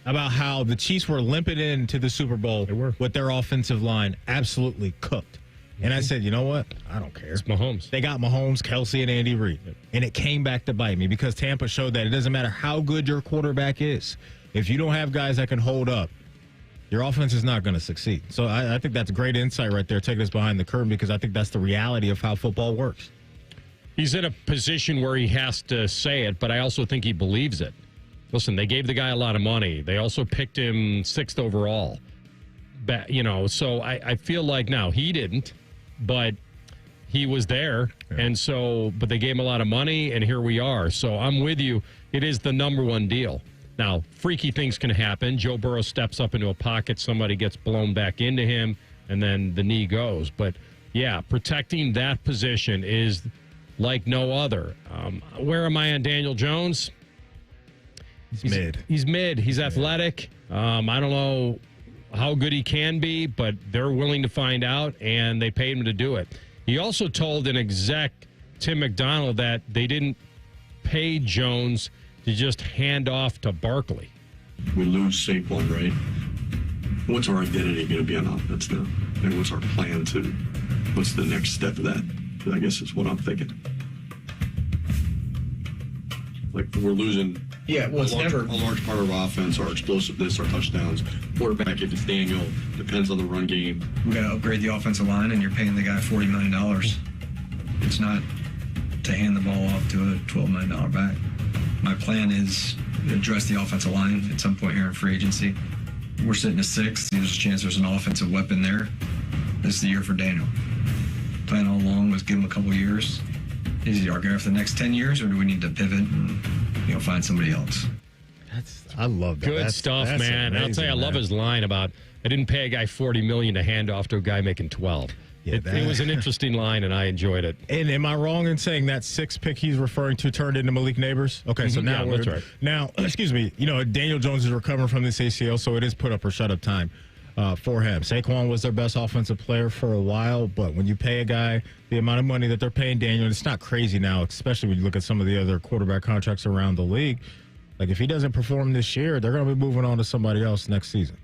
about how the Chiefs were limping into the Super Bowl with their offensive line absolutely cooked. And I said, you know what? I don't care. It's Mahomes. They got Mahomes, Kelsey, and Andy Reid. And it came back to bite me, because Tampa showed that it doesn't matter how good your quarterback is. If you don't have guys that can hold up, your offense is not going to succeed. So I think that's great insight right there, taking us behind the curtain, because I think that's the reality of how football works. He's in a position where he has to say it, but I also think he believes it. Listen, they gave the guy a lot of money. They also picked him 6th overall. So I feel like now he didn't, but he was there. Yeah. And so, but they gave him a lot of money, and here we are. So I'm with you. It is the number one deal. Now, freaky things can happen. Joe Burrow steps up into a pocket, somebody gets blown back into him, and then the knee goes. But, yeah, protecting that position is like no other. Where am I on Daniel Jones? He's mid. He's mid. He's athletic. I don't know how good he can be, but they're willing to find out, and they paid him to do it. He also told an exec, Tim McDonald, that they didn't pay Jones to just hand off to Barkley. We lose Saquon, right? What's our identity going to be on offense now? And what's our plan what's the next step of that? I guess is what I'm thinking. Like, we're losing a large part of our offense, our explosiveness, our touchdowns. Quarterback, if it's Daniel, depends on the run game. We got to upgrade the offensive line, and you're paying the guy $40 million. It's not to hand the ball off to a $12 million back. My plan is to address the offensive line at some point here in free agency. We're sitting at 6. There's a chance there's an offensive weapon there. This is the year for Daniel. Plan all along was give him a couple years. Is he our guy for the next 10 years, or do we need to pivot and find somebody else? I love that. Good stuff, man. Amazing, I'll tell you, I love his line about I didn't pay a guy $40 million to hand off to a guy making 12. Yeah, it was an interesting line, and I enjoyed it. And am I wrong in saying that 6th pick he's referring to turned into Malik Neighbors? Okay, so now that's right. Now, excuse me, Daniel Jones is recovering from this ACL, so it is put up or shut up time for him. Saquon was their best offensive player for a while, but when you pay a guy the amount of money that they're paying Daniel, it's not crazy now, especially when you look at some of the other quarterback contracts around the league. Like, if he doesn't perform this year, they're going to be moving on to somebody else next season.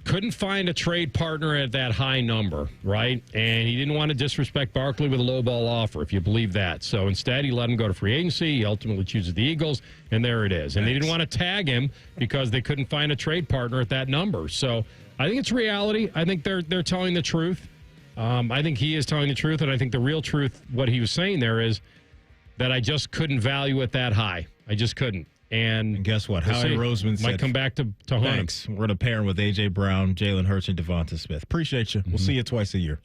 Couldn't find a trade partner at that high number, right? And he didn't want to disrespect Barkley with a low ball offer, if you believe that. So instead, he let him go to free agency. He ultimately chooses the Eagles, and there it is. And they didn't want to tag him because they couldn't find a trade partner at that number. So I think it's reality. I think they're telling the truth. I think he is telling the truth, and I think the real truth, what he was saying there is that I just couldn't value it that high. I just couldn't. And guess what? Howie Roseman might come back to haunt him. Thanks. We're going to pair him with A.J. Brown, Jalen Hurts, and Devonta Smith. Appreciate you. We'll see you twice a year.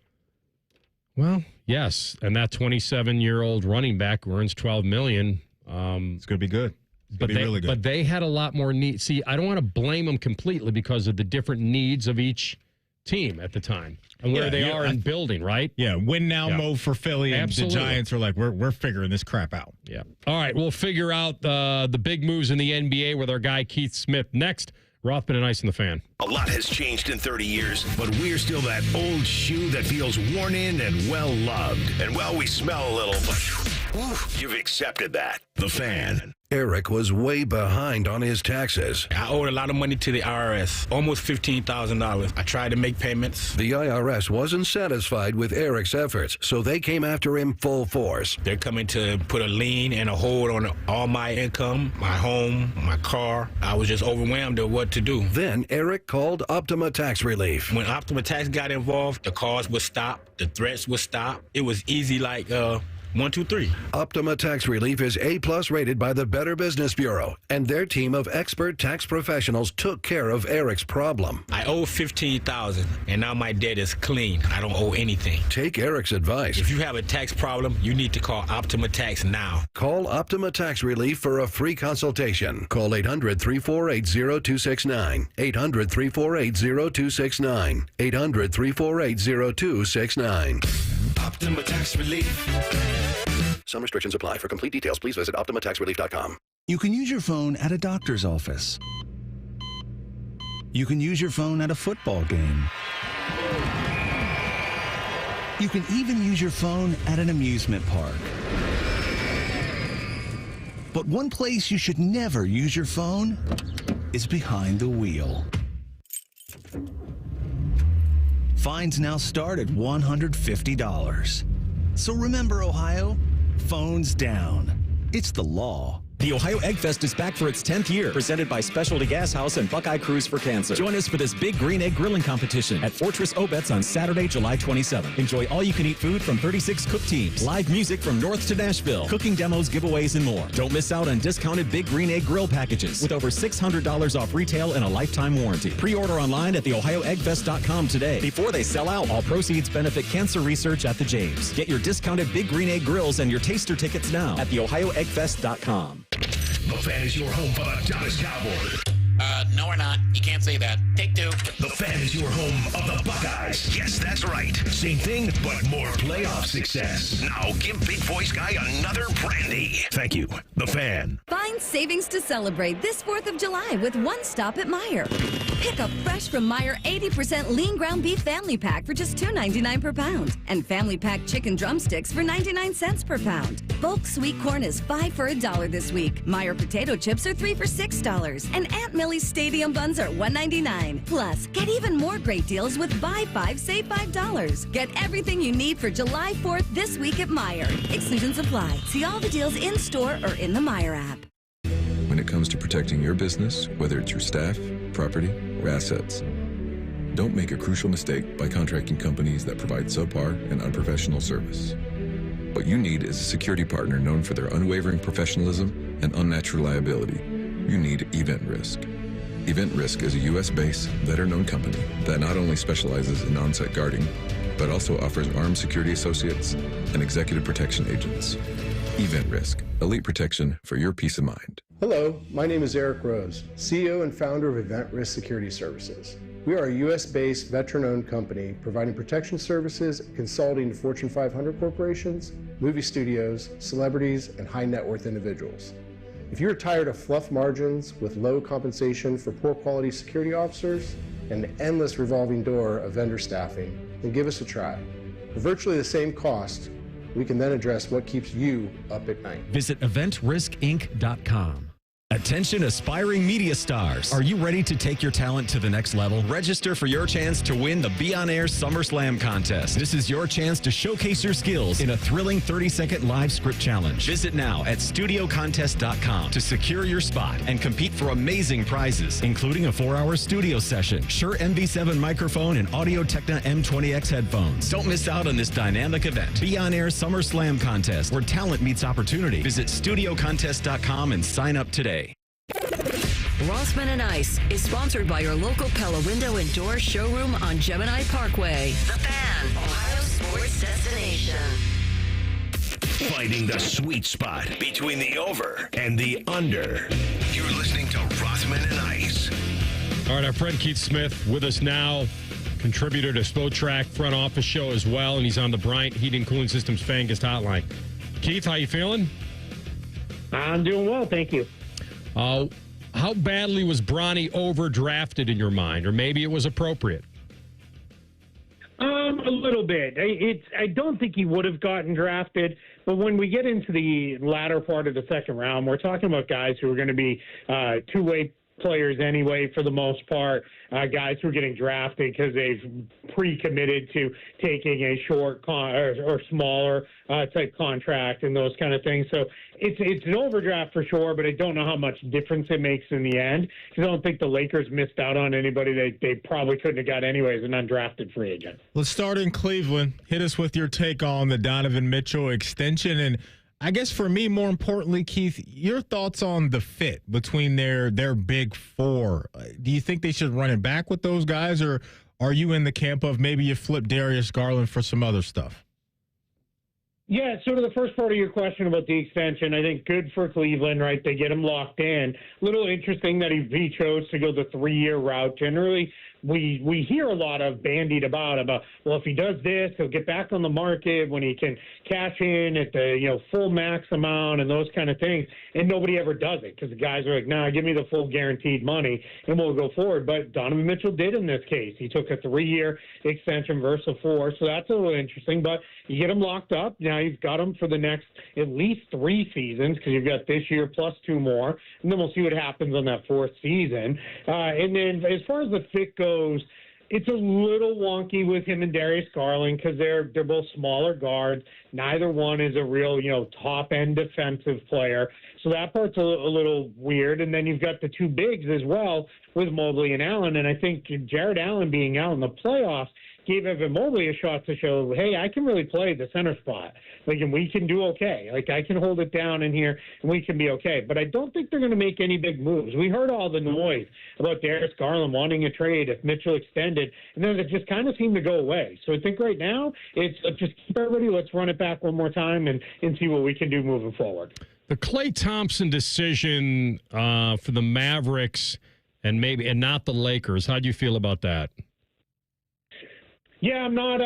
Well, yes. And that 27-year-old running back who earns $12 million. It's going to be good. It's going to be really good. But they had a lot more needs. See, I don't want to blame them completely because of the different needs of each team at the time and where they are in building, right? Yeah, win now mode for Philly, and the Giants are like, we're figuring this crap out. Yeah. All right, we'll figure out the big moves in the NBA with our guy Keith Smith next. Rothman and Ice and the Fan. A lot has changed in 30 years, but we're still that old shoe that feels worn in and well-loved. And well, we smell a little, but you've accepted that. The Fan. Eric was way behind on his taxes. I owed a lot of money to the IRS, almost $15,000. I tried to make payments. The IRS wasn't satisfied with Eric's efforts, so they came after him full force. They're coming to put a lien and a hold on all my income, my home, my car. I was just overwhelmed at what to do. Then Eric called Optima Tax Relief. When Optima Tax got involved, the calls would stop, the threats would stop. It was easy like 1, 2, 3. Optima Tax Relief is A+ rated by the Better Business Bureau, and their team of expert tax professionals took care of Eric's problem. I owe $15,000, and now my debt is clean. I don't owe anything. Take Eric's advice. If you have a tax problem, you need to call Optima Tax now. Call Optima Tax Relief for a free consultation. Call 800-348-0269. 800-348-0269. 800-348-0269. Optima Tax Relief. Some restrictions apply. For complete details, please visit OptimaTaxRelief.com. You can use your phone at a doctor's office. You can use your phone at a football game. You can even use your phone at an amusement park. But one place you should never use your phone is behind the wheel. Fines now start at $150. So remember, Ohio, phones down. It's the law. The Ohio Egg Fest is back for its 10th year, presented by Specialty Gas House and Buckeye Cruise for Cancer. Join us for this big green egg grilling competition at Fortress Obetz on Saturday, July 27th. Enjoy all-you-can-eat food from 36 cook teams, live music from North to Nashville, cooking demos, giveaways, and more. Don't miss out on discounted big green egg grill packages with over $600 off retail and a lifetime warranty. Pre-order online at theohioeggfest.com today. Before they sell out, all proceeds benefit cancer research at the James. Get your discounted big green egg grills and your taster tickets now at theohioeggfest.com. The Fan is your home for the Dallas Cowboys. No, we're not. You can't say that. Take 2. The Fan is your home of the Buckeyes. Yes, that's right. Same thing, but more playoff success. Now give Big Voice Guy another brandy. Thank you. The Fan. Find savings to celebrate this 4th of July with One Stop at Meijer. Pick up fresh from Meijer 80% lean ground beef family pack for just $2.99 per pound. And family pack chicken drumsticks for 99 cents per pound. Bulk sweet corn is 5 for $1 this week. Meijer potato chips are 3 for $6. And Aunt Millie's Stadium buns are $1.99. Plus, get even more great deals with buy 5, save $5. Get everything you need for July 4th this week at Meijer. Exclusions apply. See all the deals in store or in the Meijer app. When it comes to protecting your business, whether it's your staff, property, or assets, don't make a crucial mistake by contracting companies that provide subpar and unprofessional service. What you need is a security partner known for their unwavering professionalism and unnatural reliability. You need Event Risk. Event Risk is a U.S.-based, veteran-owned company that not only specializes in on-site guarding, but also offers armed security associates and executive protection agents. Event Risk, elite protection for your peace of mind. Hello, my name is Eric Rose, CEO and founder of Event Risk Security Services. We are a U.S.-based, veteran-owned company providing protection services and consulting to Fortune 500 corporations, movie studios, celebrities, and high-net-worth individuals. If you're tired of fluff margins with low compensation for poor quality security officers and an endless revolving door of vendor staffing, then give us a try. For virtually the same cost, we can then address what keeps you up at night. Visit EventRiskInc.com. Attention aspiring media stars. Are you ready to take your talent to the next level? Register for your chance to win the Be On Air Summer Slam contest. This is your chance to showcase your skills in a thrilling 30-second live script challenge. Visit now at studiocontest.com to secure your spot and compete for amazing prizes, including a 4-hour studio session, Shure MV7 microphone, and Audio-Technica M20X headphones. Don't miss out on this dynamic event. Be On Air Summer Slam contest, where talent meets opportunity. Visit studiocontest.com and sign up today. Rothman and Ice is sponsored by your local Pella Window and Door showroom on Gemini Parkway. The Fan, Ohio sports destination. Finding the sweet spot between the over and the under. You're listening to Rothman and Ice. All right, our friend Keith Smith with us now, contributor to SpoTrack front office show as well, and he's on the Bryant Heating Cooling Systems Fan Guest Hotline. Keith, how you feeling? I'm doing well, thank you. How badly was Bronny overdrafted in your mind, or maybe it was appropriate? A little bit. I don't think he would have gotten drafted, but when we get into the latter part of the second round, we're talking about guys who are going to be two-way players anyway, for the most part, guys who are getting drafted because they've pre-committed to taking a short or smaller type contract and those kind of things. So it's an overdraft for sure, but I don't know how much difference it makes in the end, because I don't think the Lakers missed out on anybody they probably couldn't have got anyways, an undrafted free agent. Let's start in Cleveland. Hit us with your take on the Donovan Mitchell extension. And I guess for me, more importantly, Keith, your thoughts on the fit between their big four. Do you think they should run it back with those guys, or are you in the camp of maybe you flip Darius Garland for some other stuff? Yeah, so to the first part of your question about the extension, I think good for Cleveland, right? They get him locked in. Little interesting that he chose to go the 3-year route. Generally, we hear a lot of bandied about, well, if he does this, he'll get back on the market when he can cash in at the full max amount and those kind of things. And nobody ever does it because the guys are like, nah, give me the full guaranteed money and we'll go forward. But Donovan Mitchell did in this case. He took a 3-year extension versus a 4. So that's a little interesting. But you get him locked up. Now you've got him for the next at least 3 seasons because you've got this year plus 2 more. And then we'll see what happens on that 4th season. And then as far as the fit goes, it's a little wonky with him and Darius Garland because they're both smaller guards. Neither one is a real, top-end defensive player. So that part's a little weird. And then you've got the 2 bigs as well with Mobley and Allen. And I think Jared Allen being out in the playoffs gave Evan Mobley a shot to show, hey, I can really play the center spot. And we can do okay. I can hold it down in here, and we can be okay. But I don't think they're going to make any big moves. We heard all the noise about Darius Garland wanting a trade if Mitchell extended, and then it just kind of seemed to go away. So I think right now it's just keep everybody, let's run it back one more time and see what we can do moving forward. The Klay Thompson decision for the Mavericks and not the Lakers, how do you feel about that? Yeah, I'm not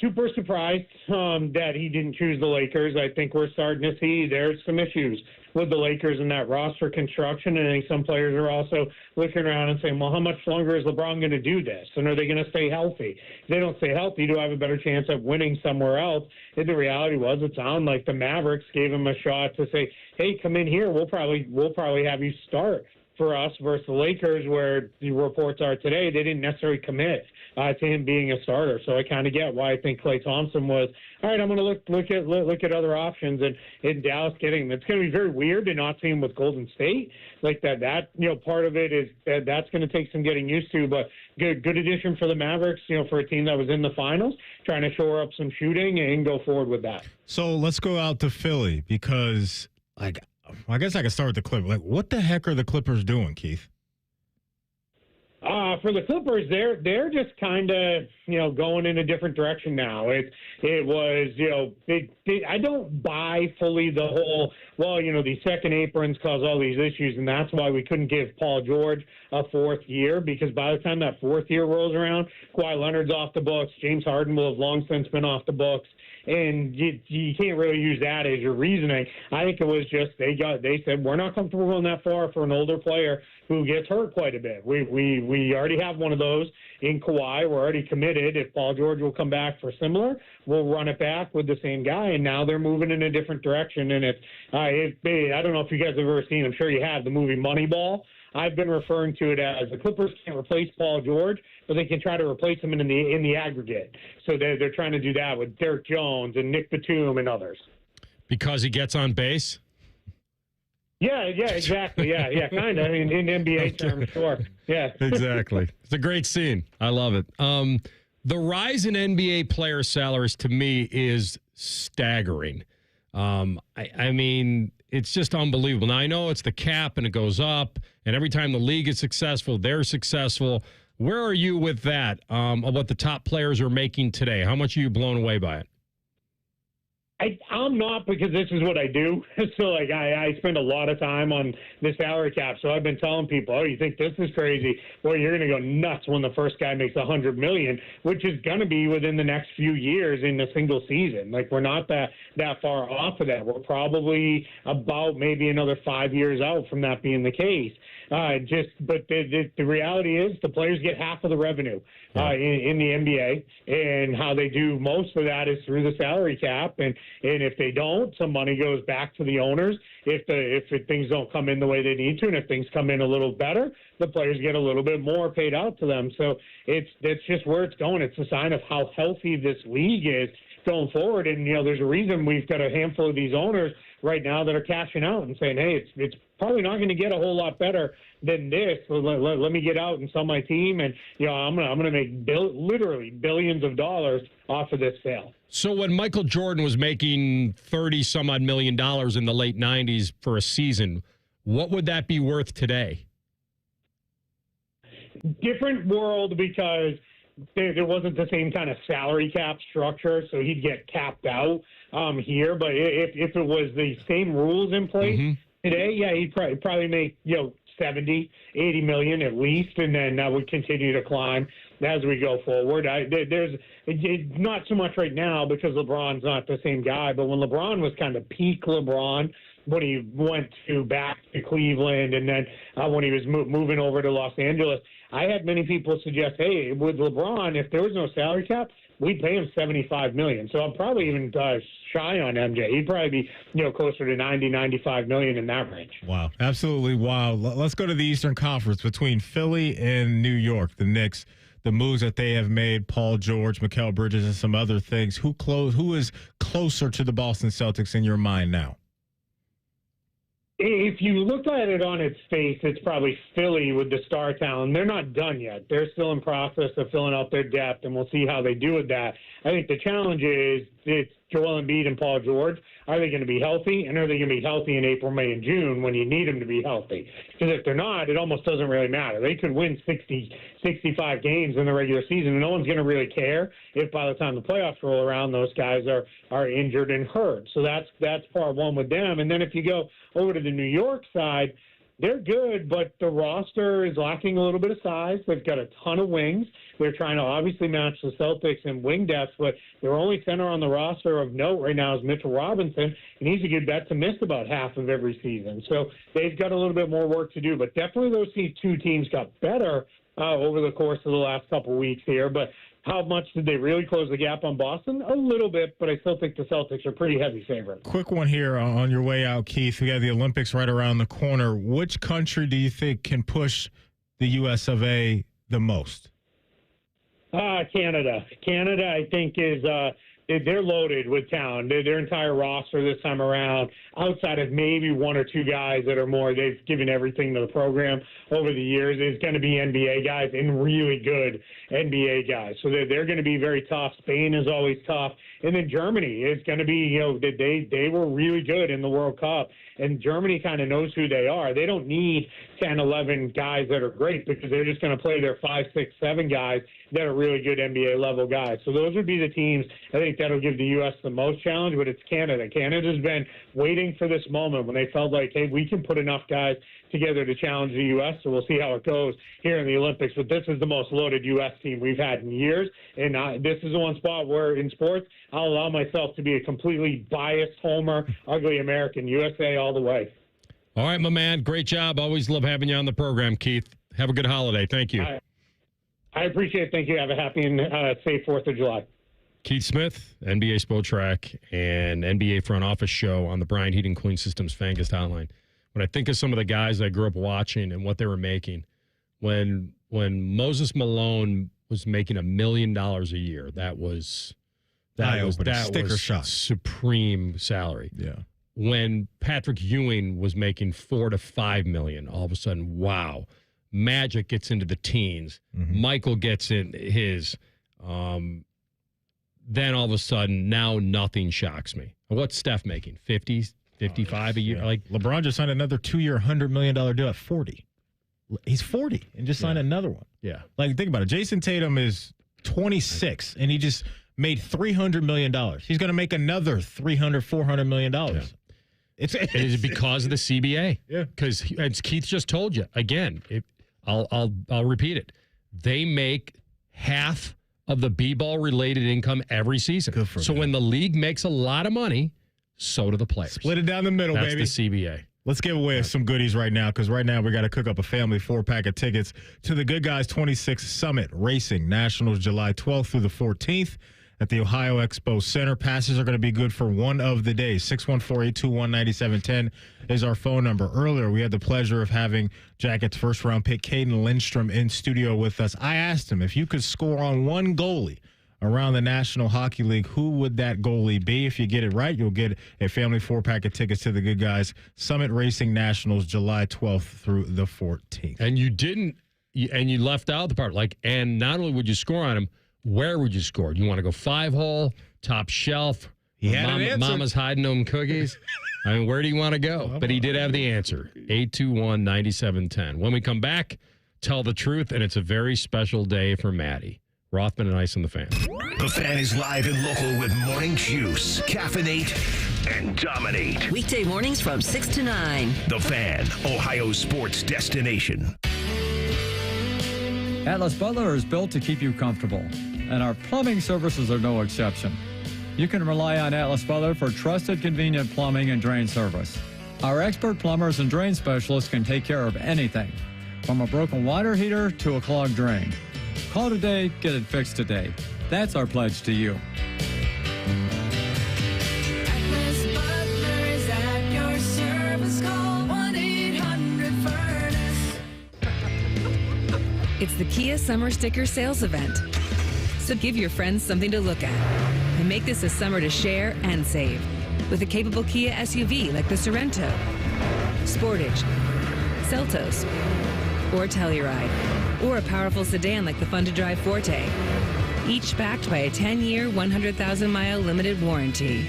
super surprised that he didn't choose the Lakers. I think we're starting to see there's some issues with the Lakers and that roster construction. And I think some players are also looking around and saying, well, how much longer is LeBron going to do this? And are they going to stay healthy? If they don't stay healthy, do I have a better chance of winning somewhere else? And the reality was, it sounded like the Mavericks gave him a shot to say, hey, come in here. We'll probably have you start for us, versus the Lakers, where the reports are today, they didn't necessarily commit to him being a starter. So I kind of get why I think Klay Thompson was, all right, I'm going to look at other options, and in Dallas getting him. It's going to be very weird to not see him with Golden State like that. Part of it is that's going to take some getting used to, but good addition for the Mavericks, for a team that was in the finals, trying to shore up some shooting and go forward with that. So let's go out to Philly, because I guess I can start with the Clippers. What the heck are the Clippers doing, Keith? For the Clippers, they're just kind of going in a different direction now. It was I don't buy fully the whole these second aprons cause all these issues, and that's why we couldn't give Paul George a fourth year, because by the time that fourth year rolls around, Kawhi Leonard's off the books, James Harden will have long since been off the books. And you can't really use that as your reasoning. I think it was just they said we're not comfortable going that far for an older player who gets hurt quite a bit. We already have one of those in Kawhi. We're already committed. If Paul George will come back for similar, we'll run it back with the same guy. And now they're moving in a different direction. And I don't know if you guys have ever seen, I'm sure you have, the movie Moneyball. I've been referring to it as the Clippers can't replace Paul George, but they can try to replace him in the aggregate. So they're trying to do that with Derek Jones and Nick Batum and others. Because he gets on base? Yeah, exactly. Yeah, kind of in NBA terms, sure. Yeah. Exactly. It's a great scene. I love it. The rise in NBA player salaries to me is staggering. I mean, it's just unbelievable. Now, I know it's the cap and it goes up, and every time the league is successful, they're successful. Where are you with that, of what the top players are making today? How much are you blown away by it? I'm not, because this is what I do. So, I spend a lot of time on the salary cap. So I've been telling people, oh, you think this is crazy? Well, you're going to go nuts when the first guy makes $100 million, which is going to be within the next few years in a single season. We're not that far off of that. We're probably about maybe another 5 years out from that being the case. But the reality is the players get half of the revenue in the NBA, and how they do most of that is through the salary cap. And if they don't, some money goes back to the owners. If things don't come in the way they need to, and if things come in a little better, the players get a little bit more paid out to them. So that's just where it's going. It's a sign of how healthy this league is going forward. And, there's a reason we've got a handful of these owners right now that are cashing out and saying, hey, it's probably not going to get a whole lot better than this. So let me get out and sell my team, and I'm gonna make literally billions of dollars off of this sale. So when Michael Jordan was making $30-some-odd million in the late 90s for a season, what would that be worth today? Different world, because there wasn't the same kind of salary cap structure, so he'd get capped out here. But if it was the same rules in place today, yeah, he'd probably make 70, 80 million at least, and then that would continue to climb as we go forward. There's not so much right now because LeBron's not the same guy, but when LeBron was kind of peak LeBron, when he went back to Cleveland, and then when he was moving over to Los Angeles, I had many people suggest, hey, with LeBron, if there was no salary cap, we'd pay him $75 million. So I'm probably even shy on MJ. He'd probably be closer to $90, $95 million in that range. Wow, absolutely wild. Let's go to the Eastern Conference between Philly and New York. The Knicks, the moves that they have made, Paul George, Mikal Bridges, and some other things. Who is closer to the Boston Celtics in your mind now? If you look at it on its face, it's probably Philly with the star talent. They're not done yet. They're still in process of filling out their depth, and we'll see how they do with that. I think the challenge is it's Joel Embiid and Paul George. Are they going to be healthy? And are they going to be healthy in April, May, and June when you need them to be healthy? Because if they're not, it almost doesn't really matter. They could win 60, 65 games in the regular season, and no one's going to really care if by the time the playoffs roll around, those guys are injured and hurt. So that's part one with them. And then if you go over to the New York side, they're good, but the roster is lacking a little bit of size. They've got a ton of wings. They're trying to obviously match the Celtics in wing depth, but their only center on the roster of note right now is Mitchell Robinson, and he's a good bet to miss about half of every season. So they've got a little bit more work to do, but definitely those two teams got better over the course of the last couple of weeks here. But how much did they really close the gap on Boston? A little bit, but I still think the Celtics are pretty heavy favorites. Quick one here on your way out, Keith. We got the Olympics right around the corner. Which country do you think can push the U.S. of A. the most? Canada. Canada, I think, is they're loaded with talent. Their entire roster this time around, outside of maybe one or two guys that are more, they've given everything to the program over the years, is going to be NBA guys and really good NBA guys. So they're going to be very tough. Spain is always tough. And then Germany is going to be, they were really good in the World Cup. And Germany kind of knows who they are. They don't need 10, 11 guys that are great because they're just going to play their 5, 6, 7 guys that are really good NBA level guys. So those would be the teams I think that'll give the U.S. the most challenge, but it's Canada. Canada's been waiting for this moment when they felt like, hey, we can put enough guys together to challenge the U.S., so we'll see how it goes here in the Olympics. But this is the most loaded U.S. team we've had in years, and this is the one spot where in sports I'll allow myself to be a completely biased homer, ugly American. USA all the way. All right, my man. Great job. Always love having you on the program, Keith. Have a good holiday. Thank you. I appreciate it. Thank you. Have a happy and safe 4th of July. Keith Smith, NBA Spotrac and NBA Front Office Show on the Bryant Heating Cooling Systems Fangast Hotline. When I think of some of the guys I grew up watching and what they were making, when Moses Malone was making $1 million a year, that was supreme salary. Yeah. When Patrick Ewing was making $4 to $5 million, all of a sudden, wow. Magic gets into the teens. Mm-hmm. Michael gets in his. Then all of a sudden, now nothing shocks me. What's Steph making? 50, 55 a year? Yeah. Like LeBron just signed another 2-year, $100 million deal at 40. He's 40 and just signed another one. Yeah. Like, think about it. Jason Tatum is 26, and he just made $300 million. He's going to make another $300, $400 million. Yeah. It is because of the CBA. Yeah. Because, as Keith just told you, again, I'll repeat it. They make half of the B-ball related income every season. Good for them. When the league makes a lot of money, so do the players. Split it down the middle, baby. That's the CBA. Let's give away some goodies right now, because right now we got to cook up a family 4-pack of tickets to the Good Guys 26 Summit Racing Nationals, July 12th through the 14th at the Ohio Expo Center. Passes are going to be good for one of the days. 614-821-9710 is our phone number. Earlier, we had the pleasure of having Jackets first-round pick Cayden Lindstrom in studio with us. I asked him if you could score on one goalie around the National Hockey League, who would that goalie be? If you get it right, you'll get a family 4-pack of tickets to the Good Guys Summit Racing Nationals, July 12th through the 14th. And you didn't, and you left out the part, and not only would you score on him, where would you score? Do you want to go 5-hole, top shelf? He had an answer. Mama's hiding them cookies. I mean, where do you want to go? But he did have the answer. 821-9710. When we come back, tell the truth, and it's a very special day for Maddie. Rothman and Ice on the Fan. The Fan is live and local with Morning Juice, Caffeinate, and Dominate. Weekday mornings from 6 to 9. The Fan, Ohio sports destination. Atlas Butler is built to keep you comfortable, and our plumbing services are no exception. You can rely on Atlas Butler for trusted, convenient plumbing and drain service. Our expert plumbers and drain specialists can take care of anything, from a broken water heater to a clogged drain. Call today, get it fixed today. That's our pledge to you. Atlas Butler is at your service. Call 1-800-FURNACE. It's the Kia Summer Sticker Sales Event. So give your friends something to look at and make this a summer to share and save with a capable Kia SUV like the Sorento, Sportage, Seltos, or Telluride, or a powerful sedan like the fun-to-drive Forte, each backed by a 10-year, 100,000-mile limited warranty.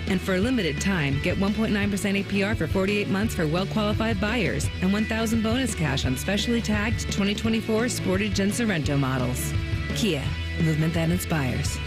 And for a limited time, get 1.9% APR for 48 months for well-qualified buyers and $1,000 bonus cash on specially tagged 2024 Sportage and Sorento models. Kia, movement that inspires.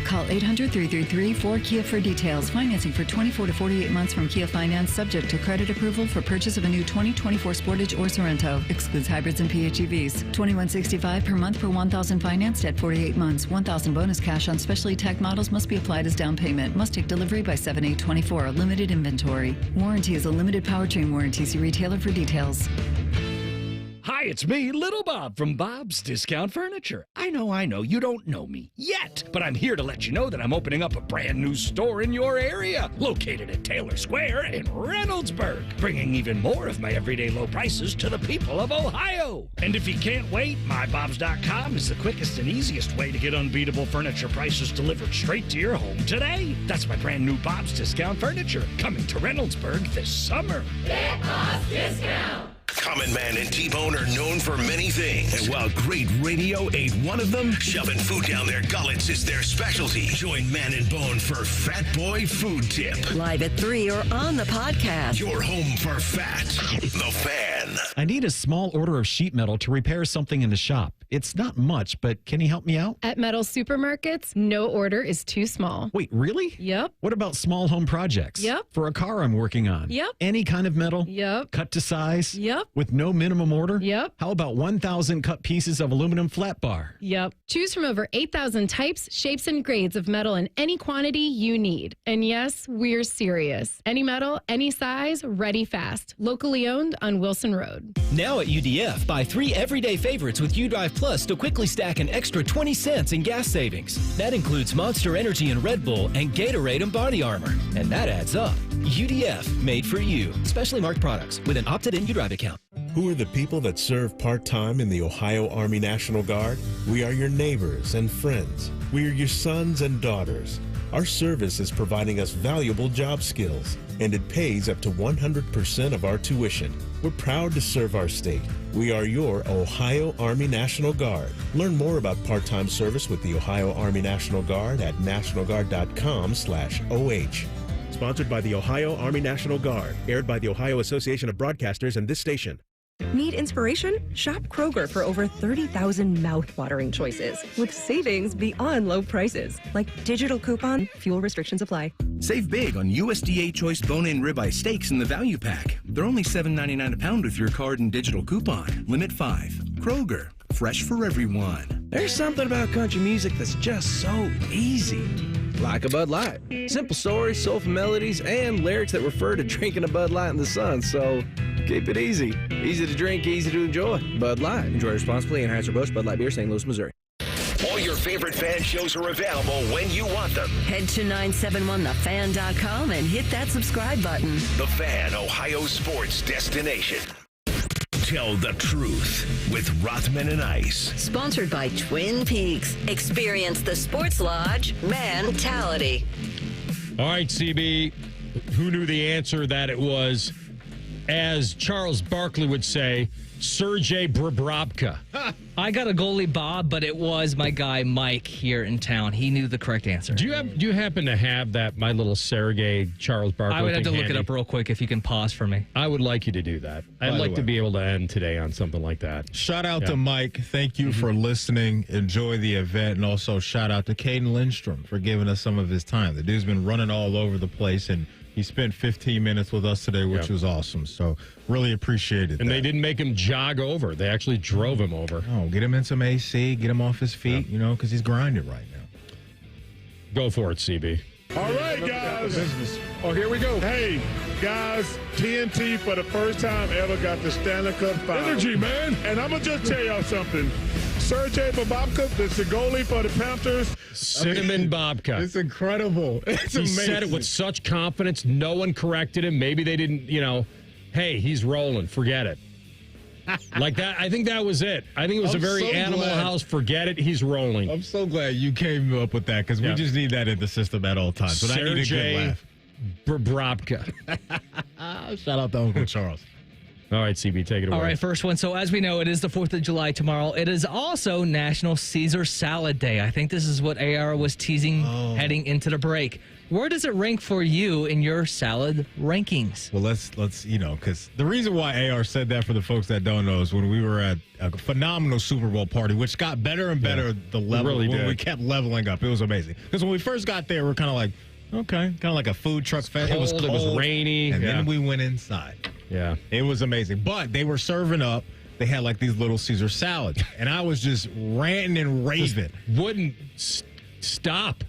Call 800-333-4KIA for details. Financing for 24 to 48 months from Kia Finance, subject to credit approval for purchase of a new 2024 Sportage or Sorrento. Excludes hybrids and PHEVs. $21.65 per month per 1,000 financed at 48 months. $1,000 bonus cash on specially tagged models must be applied as down payment. Must take delivery by 7/8/24. Limited inventory. Warranty is a limited powertrain warranty. See retailer for details. Hi, it's me, Little Bob from Bob's Discount Furniture. I know, you don't know me yet, but I'm here to let you know that I'm opening up a brand new store in your area, located at Taylor Square in Reynoldsburg, bringing even more of my everyday low prices to the people of Ohio. And if you can't wait, mybobs.com is the quickest and easiest way to get unbeatable furniture prices delivered straight to your home today. That's my brand new Bob's Discount Furniture, coming to Reynoldsburg this summer. Get Bob's Discount. Common Man and T-Bone are known for many things. And while great radio ain't one of them, shoving food down their gullets is their specialty. Join Man and Bone for Fat Boy Food Tip. Live at 3 or on the podcast. Your home for fat. The Fan. I need a small order of sheet metal to repair something in the shop. It's not much, but can you help me out? At Metal Supermarkets, no order is too small. Wait, really? Yep. What about small home projects? Yep. For a car I'm working on? Yep. Any kind of metal? Yep. Cut to size? Yep. With no minimum order? Yep. How about 1,000 cut pieces of aluminum flat bar? Yep. Choose from over 8,000 types, shapes, and grades of metal in any quantity you need. And yes, we're serious. Any metal, any size, ready fast. Locally owned on Wilson Road. Now at UDF, buy 3 everyday favorites with UDrive Plus to quickly stack an extra 20 cents in gas savings. That includes Monster Energy and Red Bull and Gatorade and Body Armor. And that adds up. UDF, made for you. Specially marked products with an opted-in UDrive account. Who are the people that serve part-time in the Ohio Army National Guard? We are your neighbors and friends. We are your sons and daughters. Our service is providing us valuable job skills, and it pays up to 100% of our tuition. We're proud to serve our state. We are your Ohio Army National Guard. Learn more about part-time service with the Ohio Army National Guard at nationalguard.com/OH. Sponsored by the Ohio Army National Guard. Aired by the Ohio Association of Broadcasters and this station. Need inspiration? Shop Kroger for over 30,000 mouth-watering choices with savings beyond low prices, like digital coupon. Fuel restrictions apply. Save big on USDA Choice Bone-In Ribeye Steaks in the value pack. They're only $7.99 a pound with your card and digital coupon. Limit 5. Kroger, fresh for everyone. There's something about country music that's just so easy. Like a Bud Light. Simple stories, soulful melodies, and lyrics that refer to drinking a Bud Light in the sun. So keep it easy. Easy to drink, easy to enjoy. Bud Light. Enjoy responsibly. Anheuser-Busch Bud Light Beer, St. Louis, Missouri. All your favorite fan shows are available when you want them. Head to 971thefan.com and hit that subscribe button. The Fan, Ohio sports destination. Tell the truth with Rothman and Ice. Sponsored by Twin Peaks. Experience the Sports Lodge mentality. All right, CB, who knew the answer that it was, as Charles Barkley would say, Sergei Bobrovka? I got a goalie Bob, but it was my guy Mike here in town. He knew the correct answer. Do you happen to have that, my little Sergei Charles Barkley? I would have to look handy? it up real quick if you can pause for me. I would like you to do that. I'd like to be able to end today on something like that. Shout out to Mike. Thank you for listening. Enjoy the event. And also shout out to Cayden Lindstrom for giving us some of his time. The dude's been running all over the place, and he spent 15 minutes with us today, which was awesome. So really appreciated And that. they didn't make him jog over. They actually drove him over. Oh, get him in some AC, get him off his feet, because he's grinding right now. Go for it, CB. All right, guys. Oh, here we go. Hey, guys, TNT for the first time ever got the Stanley Cup final. Energy, man. And I'm going to just tell y'all something. Sergei Bobrovka, that's the goalie for the Panthers. Cinnamon Bobka. It's incredible. It's he amazing. said it with such confidence. No one corrected him. Maybe they didn't, hey, he's rolling. Forget it. Like that. I think that was it. I think it was a very Animal House. Forget it. He's rolling. I'm so glad you came up with that because we just need that in the system at all times. But I need a good laugh. Bobrovka. Shout out to Uncle Charles. All right, CB, take it away. All right, first one. So as we know, it is the 4th of July tomorrow. It is also National Caesar Salad Day. I think this is what AR was teasing heading into the break. Where does it rank for you in your salad rankings? Well, let's because the reason why AR said that, for the folks that don't know, is when we were at a phenomenal Super Bowl party, which got better and better, the level, really when did. we kept leveling up. It was amazing. Because when we first got there, we are kind of like, okay, kind of like a food truck fest. Cold, It was cold. it was rainy. And Yeah. then we went inside. Yeah. It was amazing. But they were serving up. They had like these little Caesar salads. And I was just ranting and raving. Wouldn't stop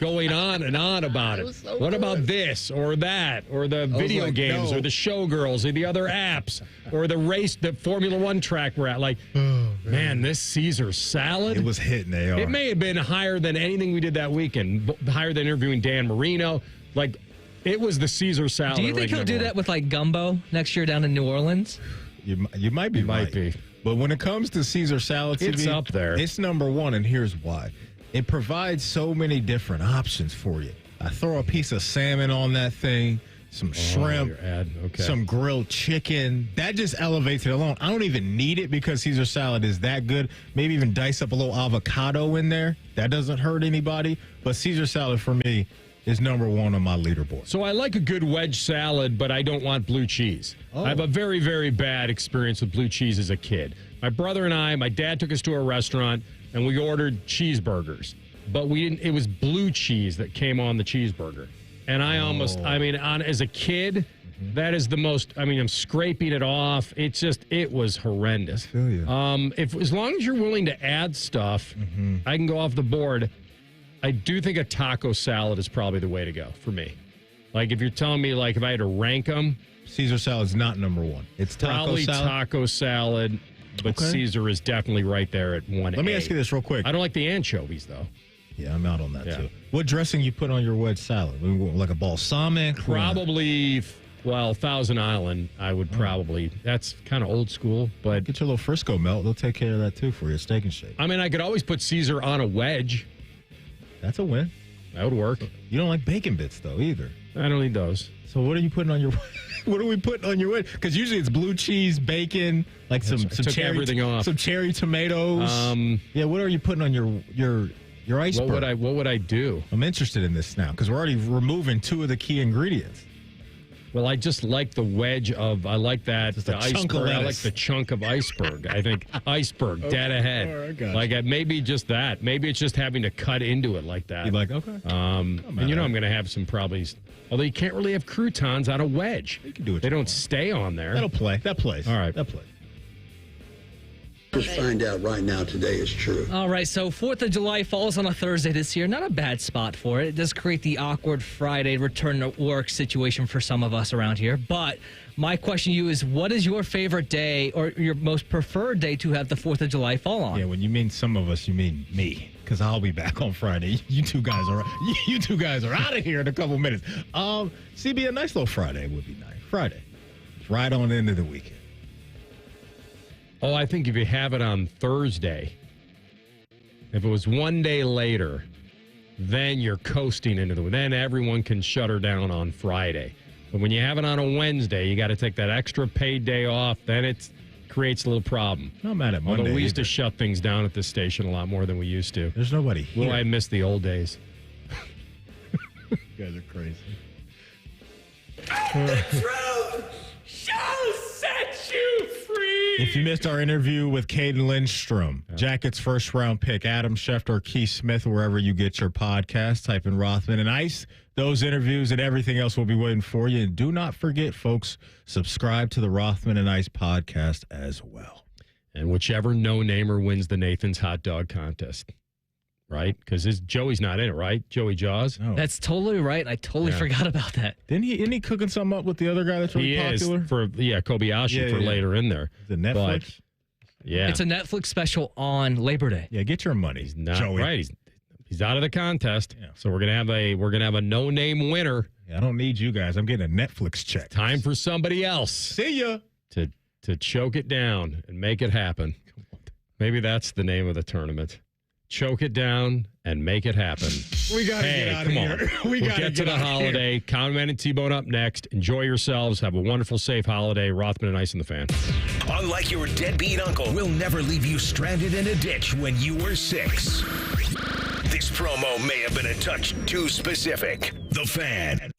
going on and on about it. What about this or that or the video games or the showgirls or the other apps or the race, the Formula One track we're at? Like, man, this Caesar salad. It was hitting AR. It may have been higher than anything we did that weekend, higher than interviewing Dan Marino. Like, it was the Caesar salad. Do you think he'll do that with like gumbo next year down in New Orleans? You might be right. But when it comes to Caesar salad, It's up there. It's number one, and here's why. It provides so many different options for you. I throw a piece of salmon on that thing, some shrimp, some grilled chicken. That just elevates it alone. I don't even need it because Caesar salad is that good. Maybe even dice up a little avocado in there. That doesn't hurt anybody. But Caesar salad for me is number one on my leaderboard. So I like a good wedge salad, but I don't want blue cheese. I have a very, very bad experience with blue cheese as a kid. My brother and my dad took us to a restaurant, and we ordered cheeseburgers. But we didn't. It was blue cheese that came on the cheeseburger. And as a kid, that is the most, I'm scraping it off. It was horrendous. I feel you. As long as you're willing to add stuff, I can go off the board. I do think a taco salad is probably the way to go for me. Like, if you're telling me, like, if I had to rank them, Caesar salad's not number one. It's probably taco salad, but Caesar is definitely right there at 1A. Let me ask you this real quick. I don't like the anchovies, though. Yeah, I'm out on that, too. What dressing you put on your wedge salad? Like a balsamic? Probably, Thousand Island, I would probably. That's kind of old school, but. Get your little Frisco melt. They'll take care of that, too, for you. Steak and shake. I could always put Caesar on a wedge. That's a win. That would work. You don't like bacon bits, though, either. I don't need those. So what are you putting on your what are we putting on your wedge? Because usually it's blue cheese, bacon, like some cherry, everything off. Some cherry tomatoes. What are you putting on your iceberg? What would I do? I'm interested in this now because we're already removing two of the key ingredients. Well, I just like the wedge of, I like that, the iceberg. I like the chunk of iceberg. I think iceberg, dead ahead. All right, I got like, maybe just that. Maybe it's just having to cut into it like that. You're like, okay. And I'm going to have some probably, although you can't really have croutons on a wedge. You can do it. They don't stay on there. That'll play. That plays. All right. That plays. Let's find out right now today is true. All right, so 4th of July falls on a Thursday this year. Not a bad spot for it. It does create the awkward Friday return to work situation for some of us around here. But my question to you is, what is your favorite day or your most preferred day to have the 4th of July fall on? Yeah, when you mean some of us, you mean me. Because I'll be back on Friday. You two guys are out of here in a couple minutes. CB, a nice little Friday would be nice. Friday. It's right on into the weekend. Oh, I think if you have it on Thursday, if it was one day later, then you're coasting into then everyone can shut her down on Friday. But when you have it on a Wednesday, you got to take that extra paid day off. Then it creates a little problem. Not mad at Monday. Although we used to shut things down at this station a lot more than we used to. There's nobody here. Well, I miss the old days. You guys are crazy. The truth shall set you free. If you missed our interview with Cayden Lindstrom, Jackets first round pick, Adam Schefter, Keith Smith, wherever you get your podcast, type in Rothman and Ice. Those interviews and everything else will be waiting for you. And do not forget, folks, subscribe to the Rothman and Ice podcast as well. And whichever no-namer wins the Nathan's Hot Dog Contest. Right? Because Joey's not in it, right? Joey Jaws? No. That's totally right. I totally forgot about that. Isn't he cooking something up with the other guy that's really popular? He is for Kobayashi for later in there. The Netflix? Yeah. It's a Netflix special on Labor Day. Yeah, get your money. He's not Joey. right. He's out of the contest. Yeah. So we're gonna have a no-name winner. Yeah, I don't need you guys. I'm getting a Netflix check. Time for somebody else. See ya. To choke it down and make it happen. Maybe that's the name of the tournament. Choke it down and make it happen. We got to get out of here. We'll get to the holiday. Conman and T-Bone up next. Enjoy yourselves. Have a wonderful, safe holiday. Rothman and Ice in the Fan. Unlike your deadbeat uncle, we'll never leave you stranded in a ditch when you were 6. This promo may have been a touch too specific. The Fan.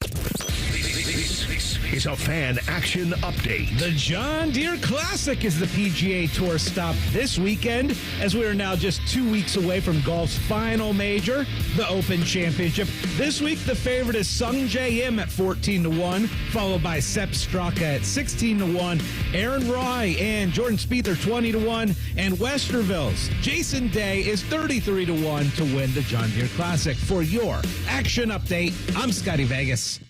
This is a Fan Action Update. The John Deere Classic is the PGA Tour stop this weekend, as we are now just 2 weeks away from golf's final major, the Open Championship. This week, the favorite is Sung Jae Im at 14-1, followed by Sepp Straka at 16-1, Aaron Roy and Jordan Spieth are 20-1, and Westerville's Jason Day is 33-1 to win the John Deere Classic. For your Action Update, I'm Scotty Vegas.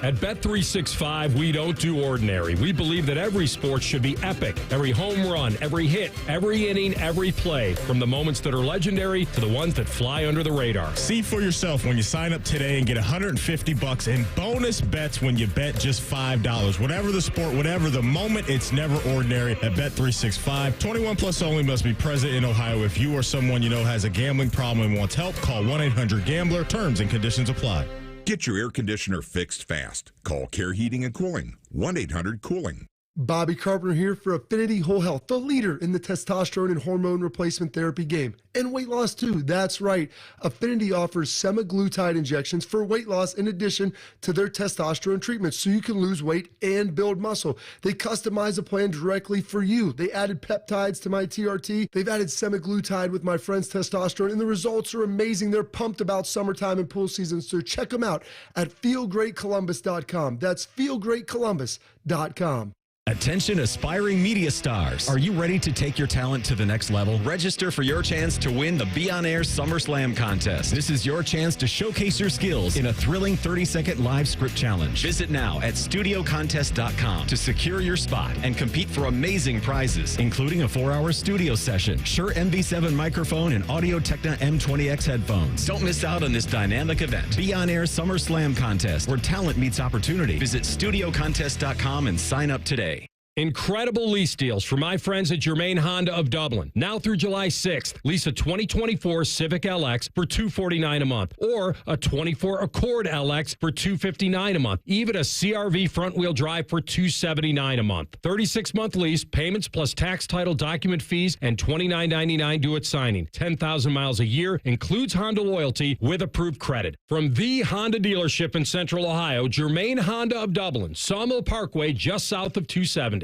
At Bet365, we don't do ordinary. We believe that every sport should be epic. Every home run, every hit, every inning, every play. From the moments that are legendary to the ones that fly under the radar. See for yourself when you sign up today and get $150 in bonus bets when you bet just $5. Whatever the sport, whatever the moment, it's never ordinary at Bet365. 21 plus only, must be present in Ohio. If you or someone you know has a gambling problem and wants help, call 1-800-GAMBLER. Terms and conditions apply. Get your air conditioner fixed fast. Call Care Heating and Cooling, 1-800-COOLING. Bobby Carpenter here for Affinity Whole Health, the leader in the testosterone and hormone replacement therapy game. And weight loss too, that's right. Affinity offers semaglutide injections for weight loss in addition to their testosterone treatments, so you can lose weight and build muscle. They customize a plan directly for you. They added peptides to my TRT. They've added semaglutide with my friend's testosterone, and the results are amazing. They're pumped about summertime and pool season, so check them out at feelgreatcolumbus.com. That's feelgreatcolumbus.com. Attention aspiring media stars. Are you ready to take your talent to the next level? Register for your chance to win the Be On Air Summer Slam contest. This is your chance to showcase your skills in a thrilling 30-second live script challenge. Visit now at studiocontest.com to secure your spot and compete for amazing prizes, including a 4-hour studio session, Shure MV7 microphone, and Audio-Technica M20X headphones. Don't miss out on this dynamic event. Be On Air Summer Slam contest, where talent meets opportunity. Visit studiocontest.com and sign up today. Incredible lease deals for my friends at Germain Honda of Dublin. Now through July 6th, lease a 2024 Civic LX for $249 a month, or a 24 Accord LX for $259 a month, even a CRV front-wheel drive for $279 a month. 36-month lease, payments plus tax, title, document fees, and $29.99 due at signing. 10,000 miles a year, includes Honda loyalty with approved credit. From the Honda dealership in Central Ohio, Germain Honda of Dublin, Sawmill Parkway, just south of 270.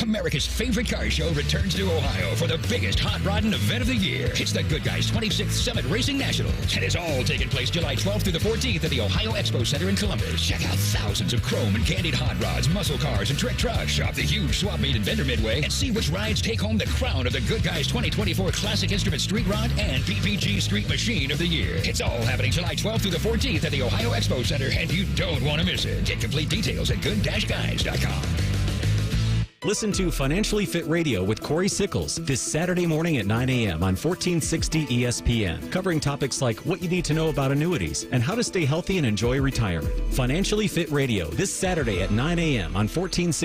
America's favorite car show returns to Ohio for the biggest hot rodding event of the year. It's the Good Guys 26th Summit Racing Nationals, and it's all taking place July 12th through the 14th at the Ohio Expo Center in Columbus. Check out thousands of chrome and candied hot rods, muscle cars, and trick trucks. Shop the huge swap meet and vendor midway and see which rides take home the crown of the Good Guys 2024 Classic Instrument Street Rod and PPG Street Machine of the Year. It's all happening July 12th through the 14th at the Ohio Expo Center, and you don't want to miss it. Get complete details at good-guys.com. Listen to Financially Fit Radio with Corey Sickles this Saturday morning at 9 a.m. on 1460 ESPN, covering topics like what you need to know about annuities and how to stay healthy and enjoy retirement. Financially Fit Radio this Saturday at 9 a.m. on 1460